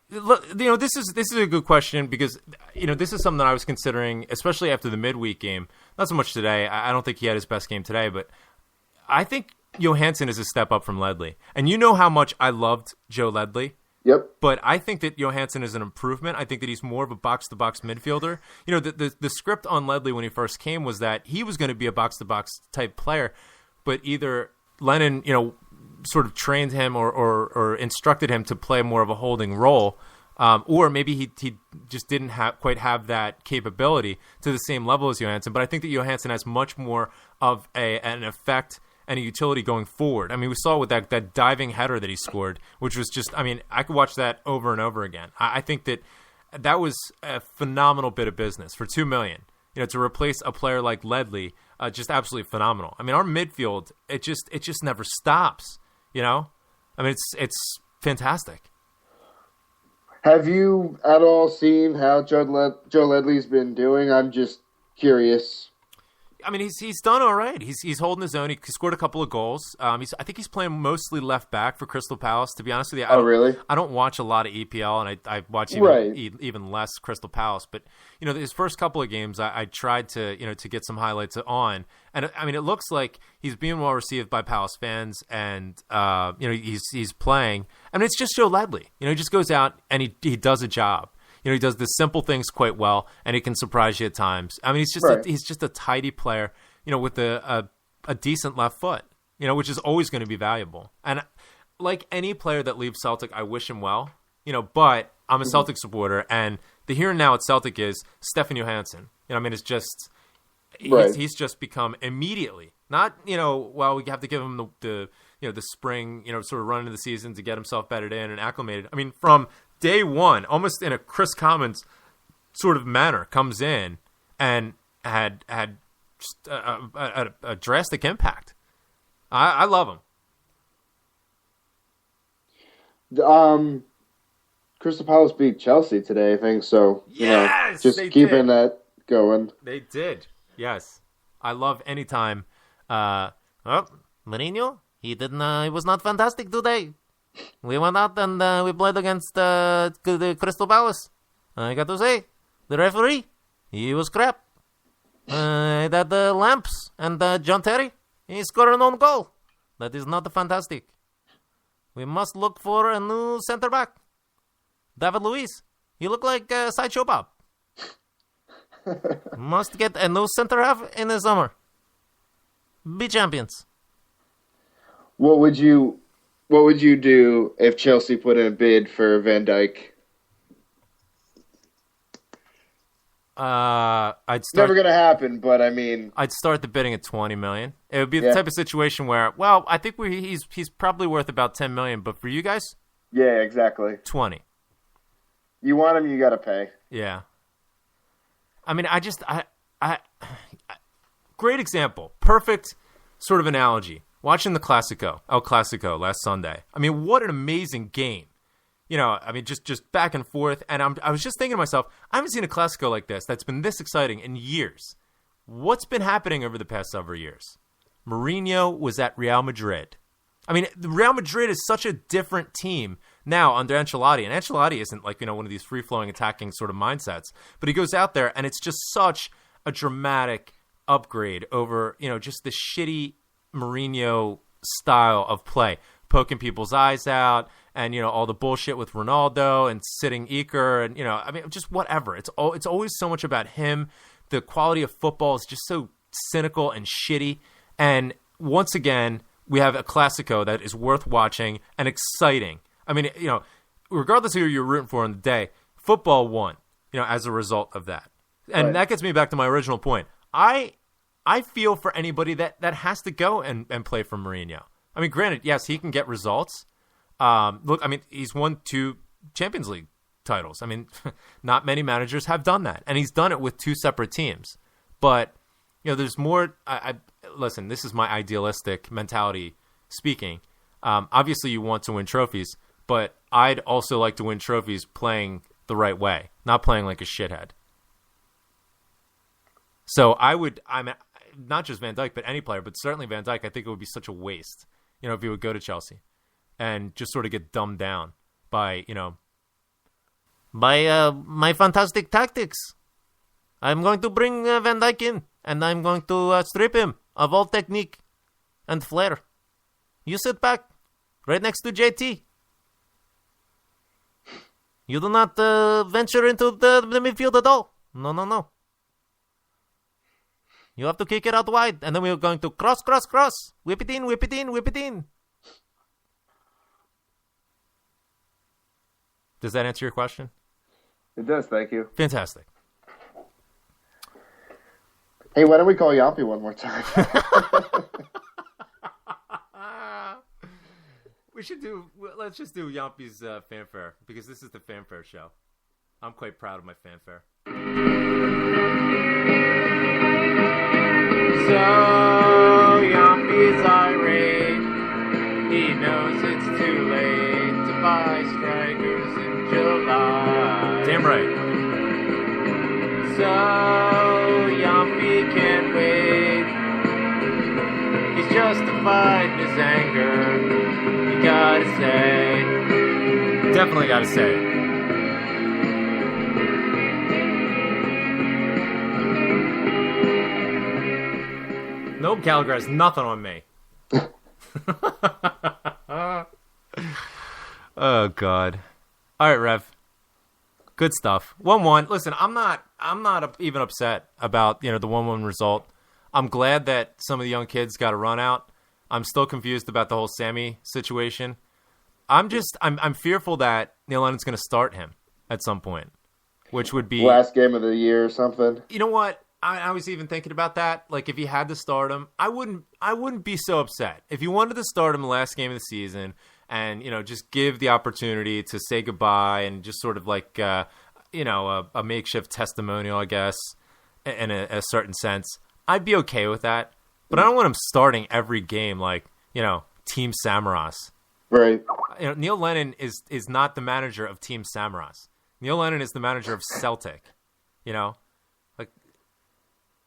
This is a good question because this is something that I was considering, especially after the midweek game. Not so much today. I don't think he had his best game today, but I think Johansson is a step up from Ledley. And you know how much I loved Joe Ledley. Yep. But I think that Johansson is an improvement. I think that he's more of a box-to-box midfielder. The script on Ledley when he first came was that he was going to be a box-to-box type player, but either Lennon, sort of trained him or instructed him to play more of a holding role, or maybe he just didn't quite have that capability to the same level as Johansson. But I think that Johansson has much more of an effect and a utility going forward. I mean, we saw with that diving header that he scored, which was just, I could watch that over and over again. I think that was a phenomenal bit of business for $2 million. To replace a player like Ledley, just absolutely phenomenal. I mean, our midfield, it just never stops. It's fantastic. Have you at all seen how Joe Ledley's been doing? I'm just curious. I mean, he's done all right. He's holding his own. He scored a couple of goals. I think he's playing mostly left back for Crystal Palace. To be honest with you, really? I don't watch a lot of EPL, and I watch even less Crystal Palace. But his first couple of games, I tried to to get some highlights on, and I mean, it looks like he's being well received by Palace fans, and he's playing. I mean, it's just Joe Ledley. He just goes out and he does a job. He does the simple things quite well, and he can surprise you at times. I mean, he's just a tidy player, with a decent left foot, which is always going to be valuable. And like any player that leaves Celtic, I wish him well, but I'm a Celtic supporter, and the here and now at Celtic is Stefan Johansson. It's just he's just become immediately not we have to give him the spring sort of run into the season to get himself bedded in and acclimated. I mean, from day one, almost in a Chris Commons sort of manner, comes in and had just a drastic impact. I love him. Crystal Palace beat Chelsea today, I think. So yes, just keeping that going. They did. Yes, I love anytime. Mourinho, he was not fantastic today. We went out and we played against the Crystal Palace. I got to say, the referee, he was crap. That Lamps and John Terry, he scored an own goal. That is not fantastic. We must look for a new center back. David Luiz, you look like Sideshow Bob. Must get a new center half in the summer. Be champions. What would you do if Chelsea put in a bid for Van Dijk? I'd start. Never gonna happen, but I mean, I'd start the bidding at $20 million. It would be the type of situation where, well, I think he's probably worth about $10 million, but for you guys, yeah, exactly. 20. You want him, you gotta pay. Yeah. I mean, I great example, perfect sort of analogy. Watching the El Clasico last Sunday. I mean, what an amazing game. Just back and forth. And I was just thinking to myself, I haven't seen a Clasico like this that's been this exciting in years. What's been happening over the past several years? Mourinho was at Real Madrid. I mean, Real Madrid is such a different team now under Ancelotti. And Ancelotti isn't like, one of these free-flowing attacking sort of mindsets. But he goes out there, and it's just such a dramatic upgrade over, just the shitty Mourinho style of play. Poking people's eyes out and, all the bullshit with Ronaldo and sitting Iker and, just whatever. It's always so much about him. The quality of football is just so cynical and shitty. And once again, we have a Clasico that is worth watching and exciting. I mean, regardless of who you're rooting for in the day, football won, as a result of that. And that gets me back to my original point. I feel for anybody that has to go and play for Mourinho. I mean, granted, yes, he can get results. Look, I mean, he's won 2 Champions League titles. I mean, not many managers have done that. And he's done it with 2 separate teams. But, there's more. Listen, this is my idealistic mentality speaking. Obviously, you want to win trophies, but I'd also like to win trophies playing the right way, not playing like a shithead. So I'm not just Van Dijk, but any player, but certainly Van Dijk, I think it would be such a waste, if he would go to Chelsea and just sort of get dumbed down by my fantastic tactics. I'm going to bring Van Dijk in, and I'm going to strip him of all technique and flair. You sit back right next to JT. You do not venture into the midfield at all. No. You have to kick it out wide, and then we're going to cross. Whip it in. Does that answer your question? It does, thank you. Fantastic. Hey, why don't we call Yampy one more time? Let's just do Yampy's fanfare, because this is the fanfare show. I'm quite proud of my fanfare. So Yampy's irate. He knows it's too late to buy strikers in July. Damn right. So Yampy can't wait. He's justified in his anger. You gotta say. Definitely gotta say. Nope, Gallagher has nothing on me. Oh God! All right, Rev. Good stuff. 1-1. Listen, I'm not even upset about the 1-1 result. I'm glad that some of the young kids got a run out. I'm still confused about the whole Sammy situation. I'm fearful that Neil Lennon's going to start him at some point, which would be last game of the year or something. You know what? I was even thinking about that. Like, if he had to start him, I wouldn't be so upset. If you wanted to start him the last game of the season and, just give the opportunity to say goodbye and just sort of like, a makeshift testimonial, I guess, in a certain sense, I'd be okay with that. But I don't want him starting every game like, Team Samaras. Right. Neil Lennon is not the manager of Team Samaras. Neil Lennon is the manager of Celtic,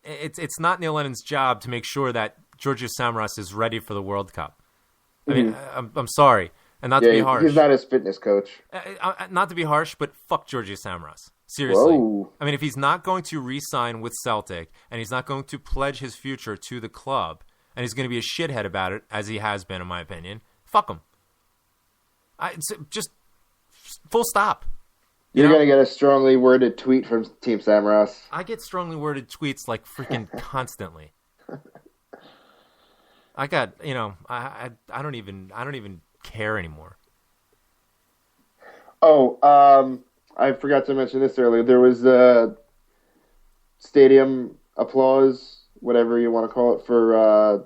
It's not Neil Lennon's job to make sure that Georgios Samaras is ready for the World Cup. I mean, I'm sorry, and not to be harsh. He's not his fitness coach. Not to be harsh, but fuck Georgios Samaras. Seriously. Whoa. I mean, if he's not going to re-sign with Celtic, and he's not going to pledge his future to the club, and he's going to be a shithead about it, as he has been, in my opinion, fuck him. It's just full stop. You're going to get a strongly worded tweet from Team Samaras. I get strongly worded tweets like freaking constantly. I got, I don't even care anymore. Oh, I forgot to mention this earlier. There was stadium applause, whatever you want to call it, for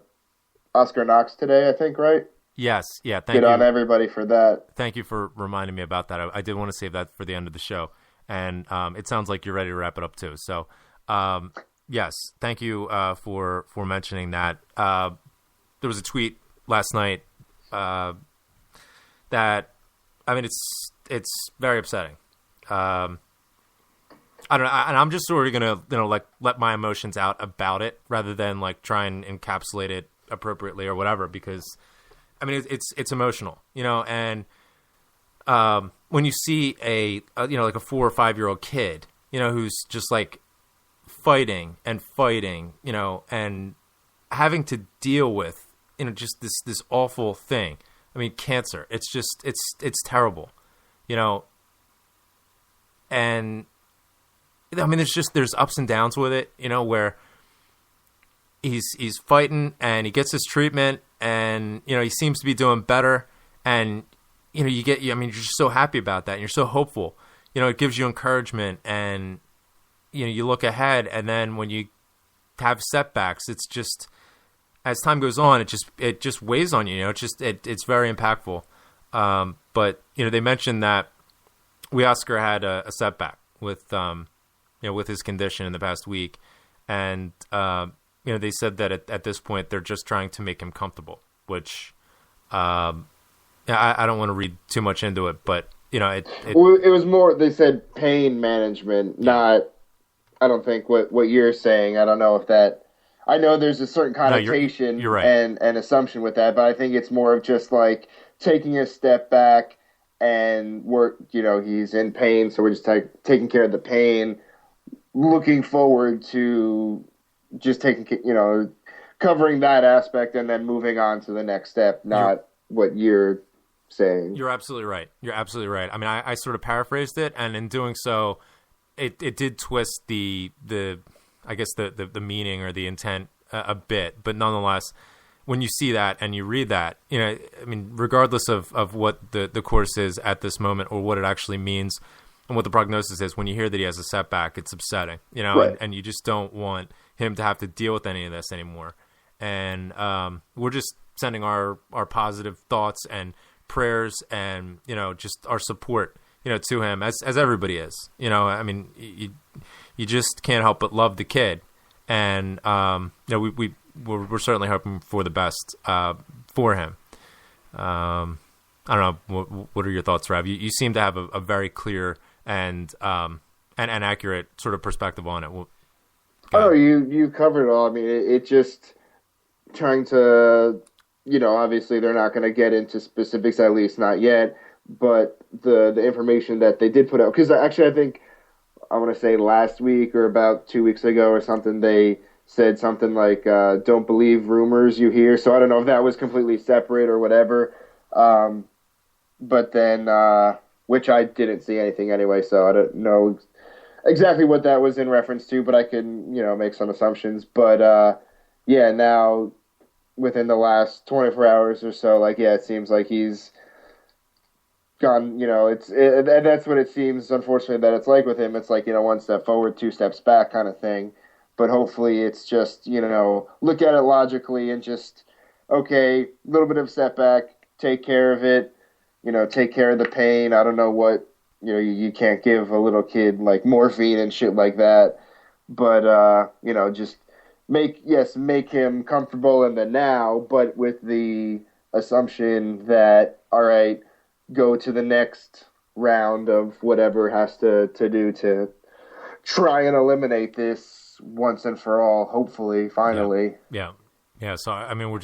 Oscar Knox today, I think, right? Yes. Yeah. Thank you. Good on everybody for that. Thank you for reminding me about that. I did want to save that for the end of the show. And it sounds like you're ready to wrap it up too. So, yes, thank you for mentioning that. There was a tweet last night that, I mean, it's very upsetting. I don't know, and I'm just sort of gonna like let my emotions out about it rather than like try and encapsulate it appropriately or whatever, because I mean it's emotional, and when you see a like a 4 or 5 year old kid, who's just like fighting, and having to deal with, just this awful thing. I mean, cancer. It's just, it's terrible, and I mean, there's ups and downs with it, where he's fighting and he gets his treatment and, he seems to be doing better. And, you're just so happy about that. And you're so hopeful, it gives you encouragement, and, you look ahead, and then when you have setbacks, it's just, as time goes on, it just weighs on you, it's very impactful. But, they mentioned that Oscar had a setback with, with his condition in the past week. And, they said that at this point, they're just trying to make him comfortable, which, I don't want to read too much into it, but, it was more, they said pain management, not, I don't think what you're saying. I don't know if that, I know there's a certain connotation you're right. and assumption with that, but I think it's more of just like taking a step back and he's in pain. So we're just taking care of the pain, looking forward to just covering that aspect and then moving on to the next step, not what you're saying. You're absolutely right. I mean, I sort of paraphrased it, and in doing so, it did twist the I guess the meaning or the intent a bit, but nonetheless, when you see that and you read that, I mean, regardless of what the course is at this moment or what it actually means and what the prognosis is, when you hear that he has a setback, it's upsetting, right. and you just don't want him to have to deal with any of this anymore. And we're just sending our positive thoughts and prayers and, just our support, to him as everybody is, I mean, you just can't help but love the kid. And, we're certainly hoping for the best, for him. I don't know. What are your thoughts, Rav? You seem to have a very clear and accurate sort of perspective on it. You covered it all. I mean, it just trying to, obviously they're not going to get into specifics, at least not yet, but the information that they did put out, because actually I think, I want to say last week or about 2 weeks ago or something, they said something like, don't believe rumors you hear. So I don't know if that was completely separate or whatever. But then, which I didn't see anything anyway, so I don't know exactly what that was in reference to, but I can, make some assumptions. But, now within the last 24 hours or so, it seems like he's gone, and that's what it seems, unfortunately, that it's like with him. It's like, one step forward, 2 steps back kind of thing. But hopefully it's just, look at it logically and just, okay, a little bit of setback, take care of it, take care of the pain. I don't know what, you can't give a little kid like morphine and shit like that. But, just make him comfortable in the now, but with the assumption that, all right, go to the next round of whatever has to do to try and eliminate this once and for all, hopefully, finally. Yeah. So, I mean,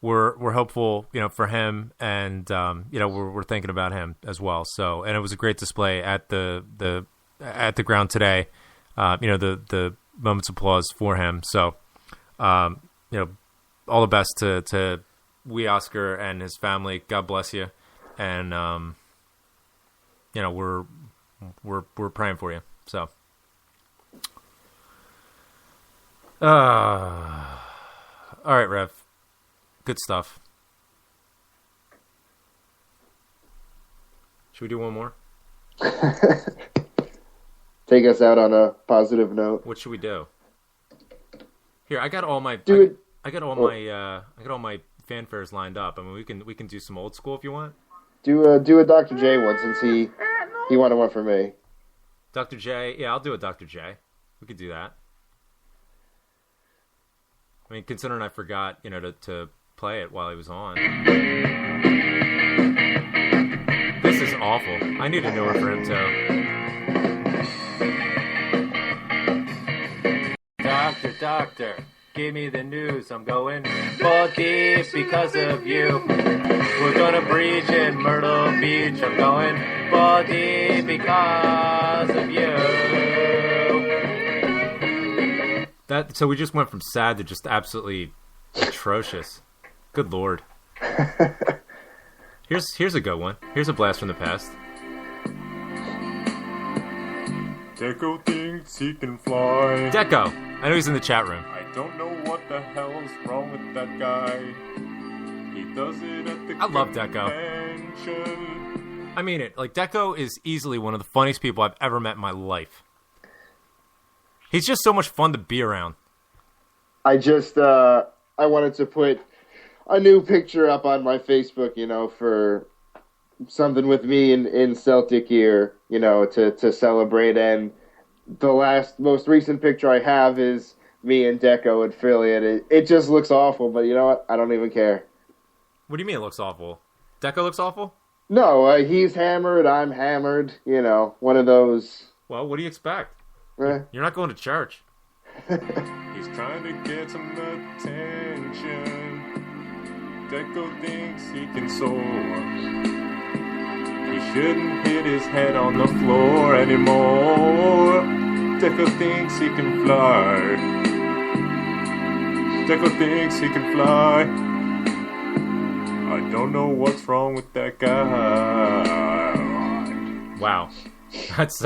we're hopeful, for him, and, we're thinking about him as well. So, and it was a great display at the ground today. The moments of applause for him. So, all the best to Oscar and his family. God bless you. And, we're praying for you. So, all right, Rev. Good stuff. Should we do one more? Take us out on a positive note. What should we do? Here, I got all my I got all my fanfares lined up. I mean, we can do some old school if you want. Do a Dr. J one, since he wanted one for me. Dr. J, yeah, I'll do a Dr. J. We could do that. I mean, considering I forgot, to play it while he was on. This is awful. I need a newer for him too. Doctor. gave me the news. I'm going ball deep because of you. We're gonna breach in Myrtle Beach. I'm going ball deep because of you. So we just went from sad to just absolutely atrocious. Good Lord. Here's a good one. Here's a blast from the past. Deco thinks he can fly. Deco. I know he's in the chat room. I don't know what the hell's wrong with that guy. He does it at the I love Deco. convention. I mean it. Like, Deco is easily one of the funniest people I've ever met in my life. He's just so much fun to be around. I wanted to put a new picture up on my Facebook, for something with me in Celtic gear, to celebrate. And the most recent picture I have is me and Deco at Philly, and it just looks awful. But you know what? I don't even care. What do you mean it looks awful? Deco looks awful? No, he's hammered. I'm hammered. One of those. Well, what do you expect? You're not going to church. He's trying to get some attention. Deco thinks he can soar. He shouldn't hit his head on the floor anymore. Deco thinks he can fly. Deco thinks he can fly. I don't know what's wrong with that guy. Wow. That's,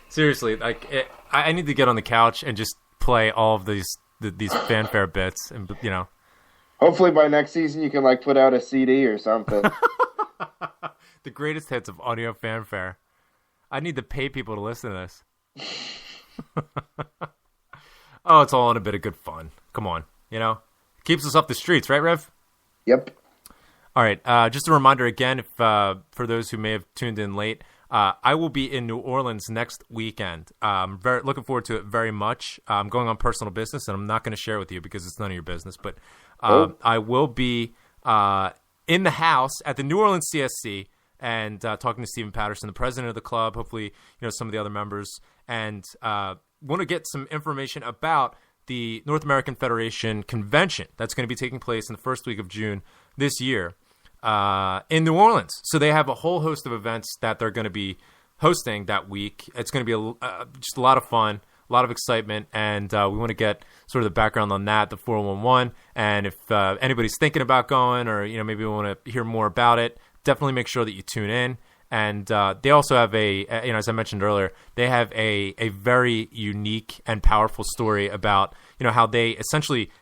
seriously, like, I need to get on the couch and just play all of these fanfare bits, and Hopefully by next season you can put out a CD or something. The greatest hits of audio fanfare. I need to pay people to listen to this. Oh, it's all in a bit of good fun. Come on, keeps us off the streets, right, Rev? Yep. All right. Just a reminder again, if for those who may have tuned in late. I will be in New Orleans next weekend. I'm very looking forward to it very much. I'm going on personal business, and I'm not going to share it with you because it's none of your business. But I will be in the house at the New Orleans CSC and talking to Stephen Patterson, the president of the club, hopefully some of the other members, and want to get some information about the North American Federation Convention that's going to be taking place in the first week of June this year. In New Orleans. So they have a whole host of events that they're going to be hosting that week. It's going to be just a lot of fun, a lot of excitement, and we want to get sort of the background on that, the 411, and if anybody's thinking about going or, maybe we want to hear more about it, definitely make sure that you tune in. And they also have as I mentioned earlier, they have a very unique and powerful story about, how they essentially,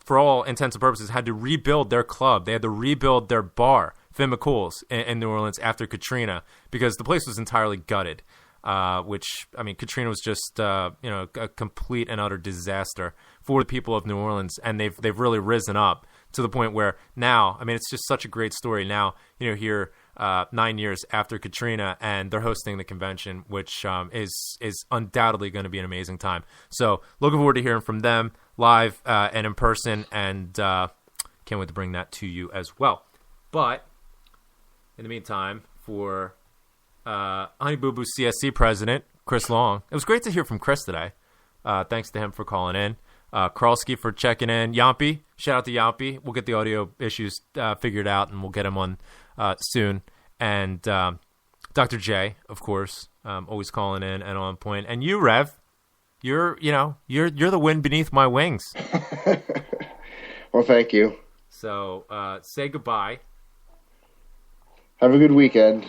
for all intents and purposes, had to rebuild their club. They had to rebuild their bar, Finn McCool's, in New Orleans after Katrina, because the place was entirely gutted. Katrina was just, a complete and utter disaster for the people of New Orleans, and they've really risen up to the point where now, it's just such a great story. Now, here 9 years after Katrina, and they're hosting the convention, which is undoubtedly going to be an amazing time. So looking forward to hearing from them live and in person, and can't wait to bring that to you as well. But in the meantime, for Honey Boo Boo CSC president Chris Long, it was great to hear from Chris today. Thanks to him for calling in. Kralski for checking in. Yampy, shout out to Yampy. We'll get the audio issues figured out, and we'll get him on soon. And Dr. J, of course, always calling in and on point. And you, Rev, you're the wind beneath my wings. Well, thank you. So say goodbye. Have a good weekend.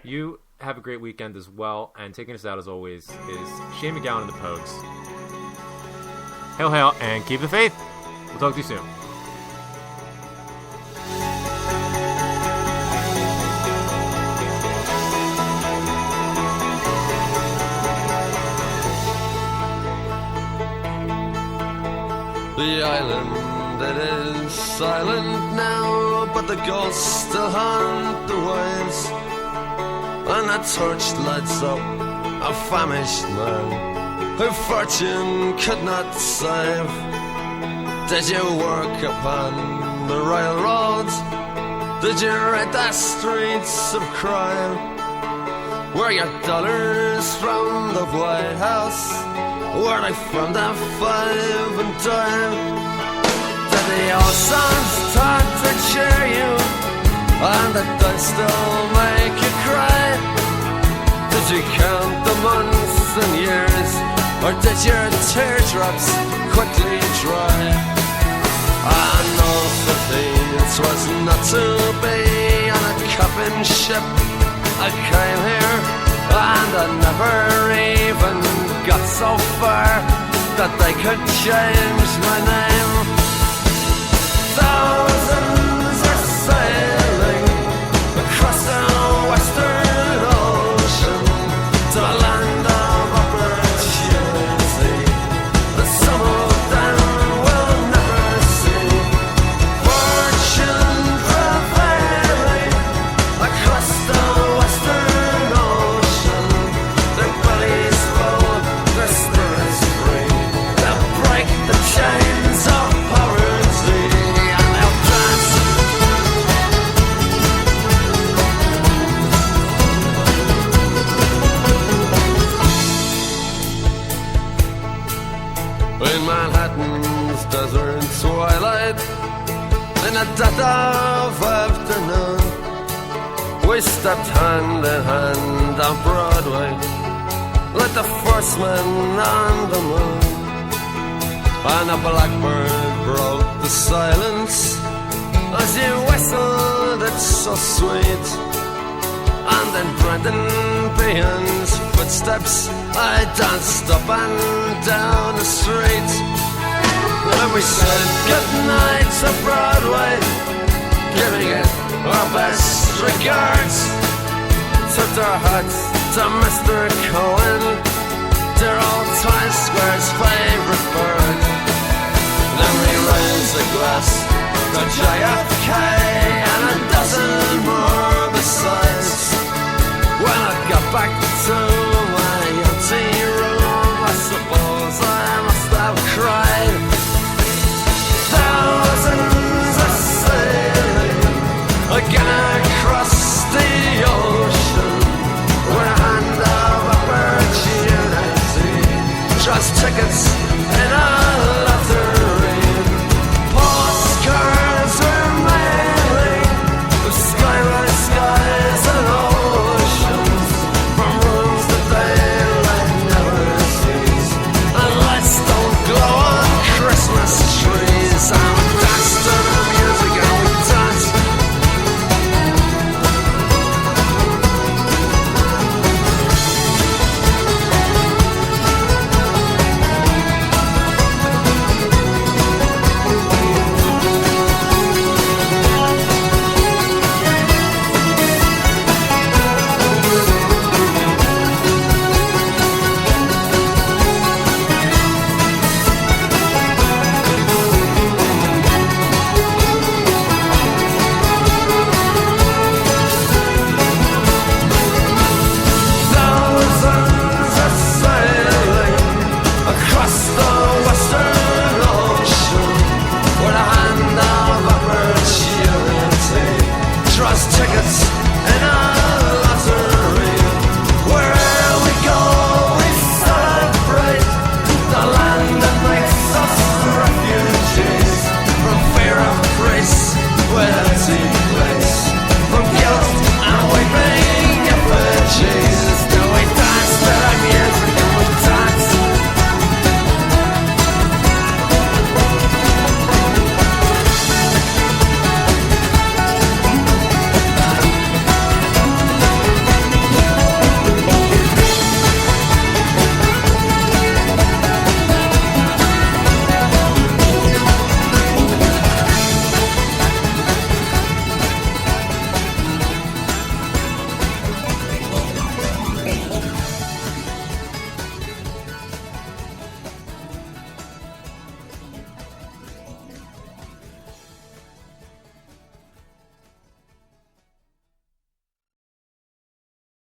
You have a great weekend as well. And taking us out, as always, is Shane McGowan and the Pogues. Hail, hail, and keep the faith. We'll talk to you soon. The island, it is silent now, but the ghosts still haunt the waves. And a torch lights up a famished man who fortune could not save. Did you work upon the railroads? Did you ride the streets of crime? Were your dollars from the White House, where they filmed a 5 and dime. Did the old songs start to cheer you, and did they still make you cry? Did you count the months and years, or did your teardrops quickly dry? I know 15 was not to be on a copping ship. I came here and I never even got so far that they could change my name. Thousands are sailing across the western ocean to a land of opportunity that some of them will never see. Fortune prevailing across the western ocean, their bellies full, their spirits free. They'll break the chains of poverty and they'll dance. In Manhattan's desert twilight, in the dead of afternoon, we stepped hand in hand on Broadway, like the first man on the moon. And a blackbird broke the silence as you whistled, it's so sweet. And in Brendan Behan's footsteps, I danced up and down the street. And we said goodnight to Broadway, giving it our best regards. Took our hats to Mr. Cohen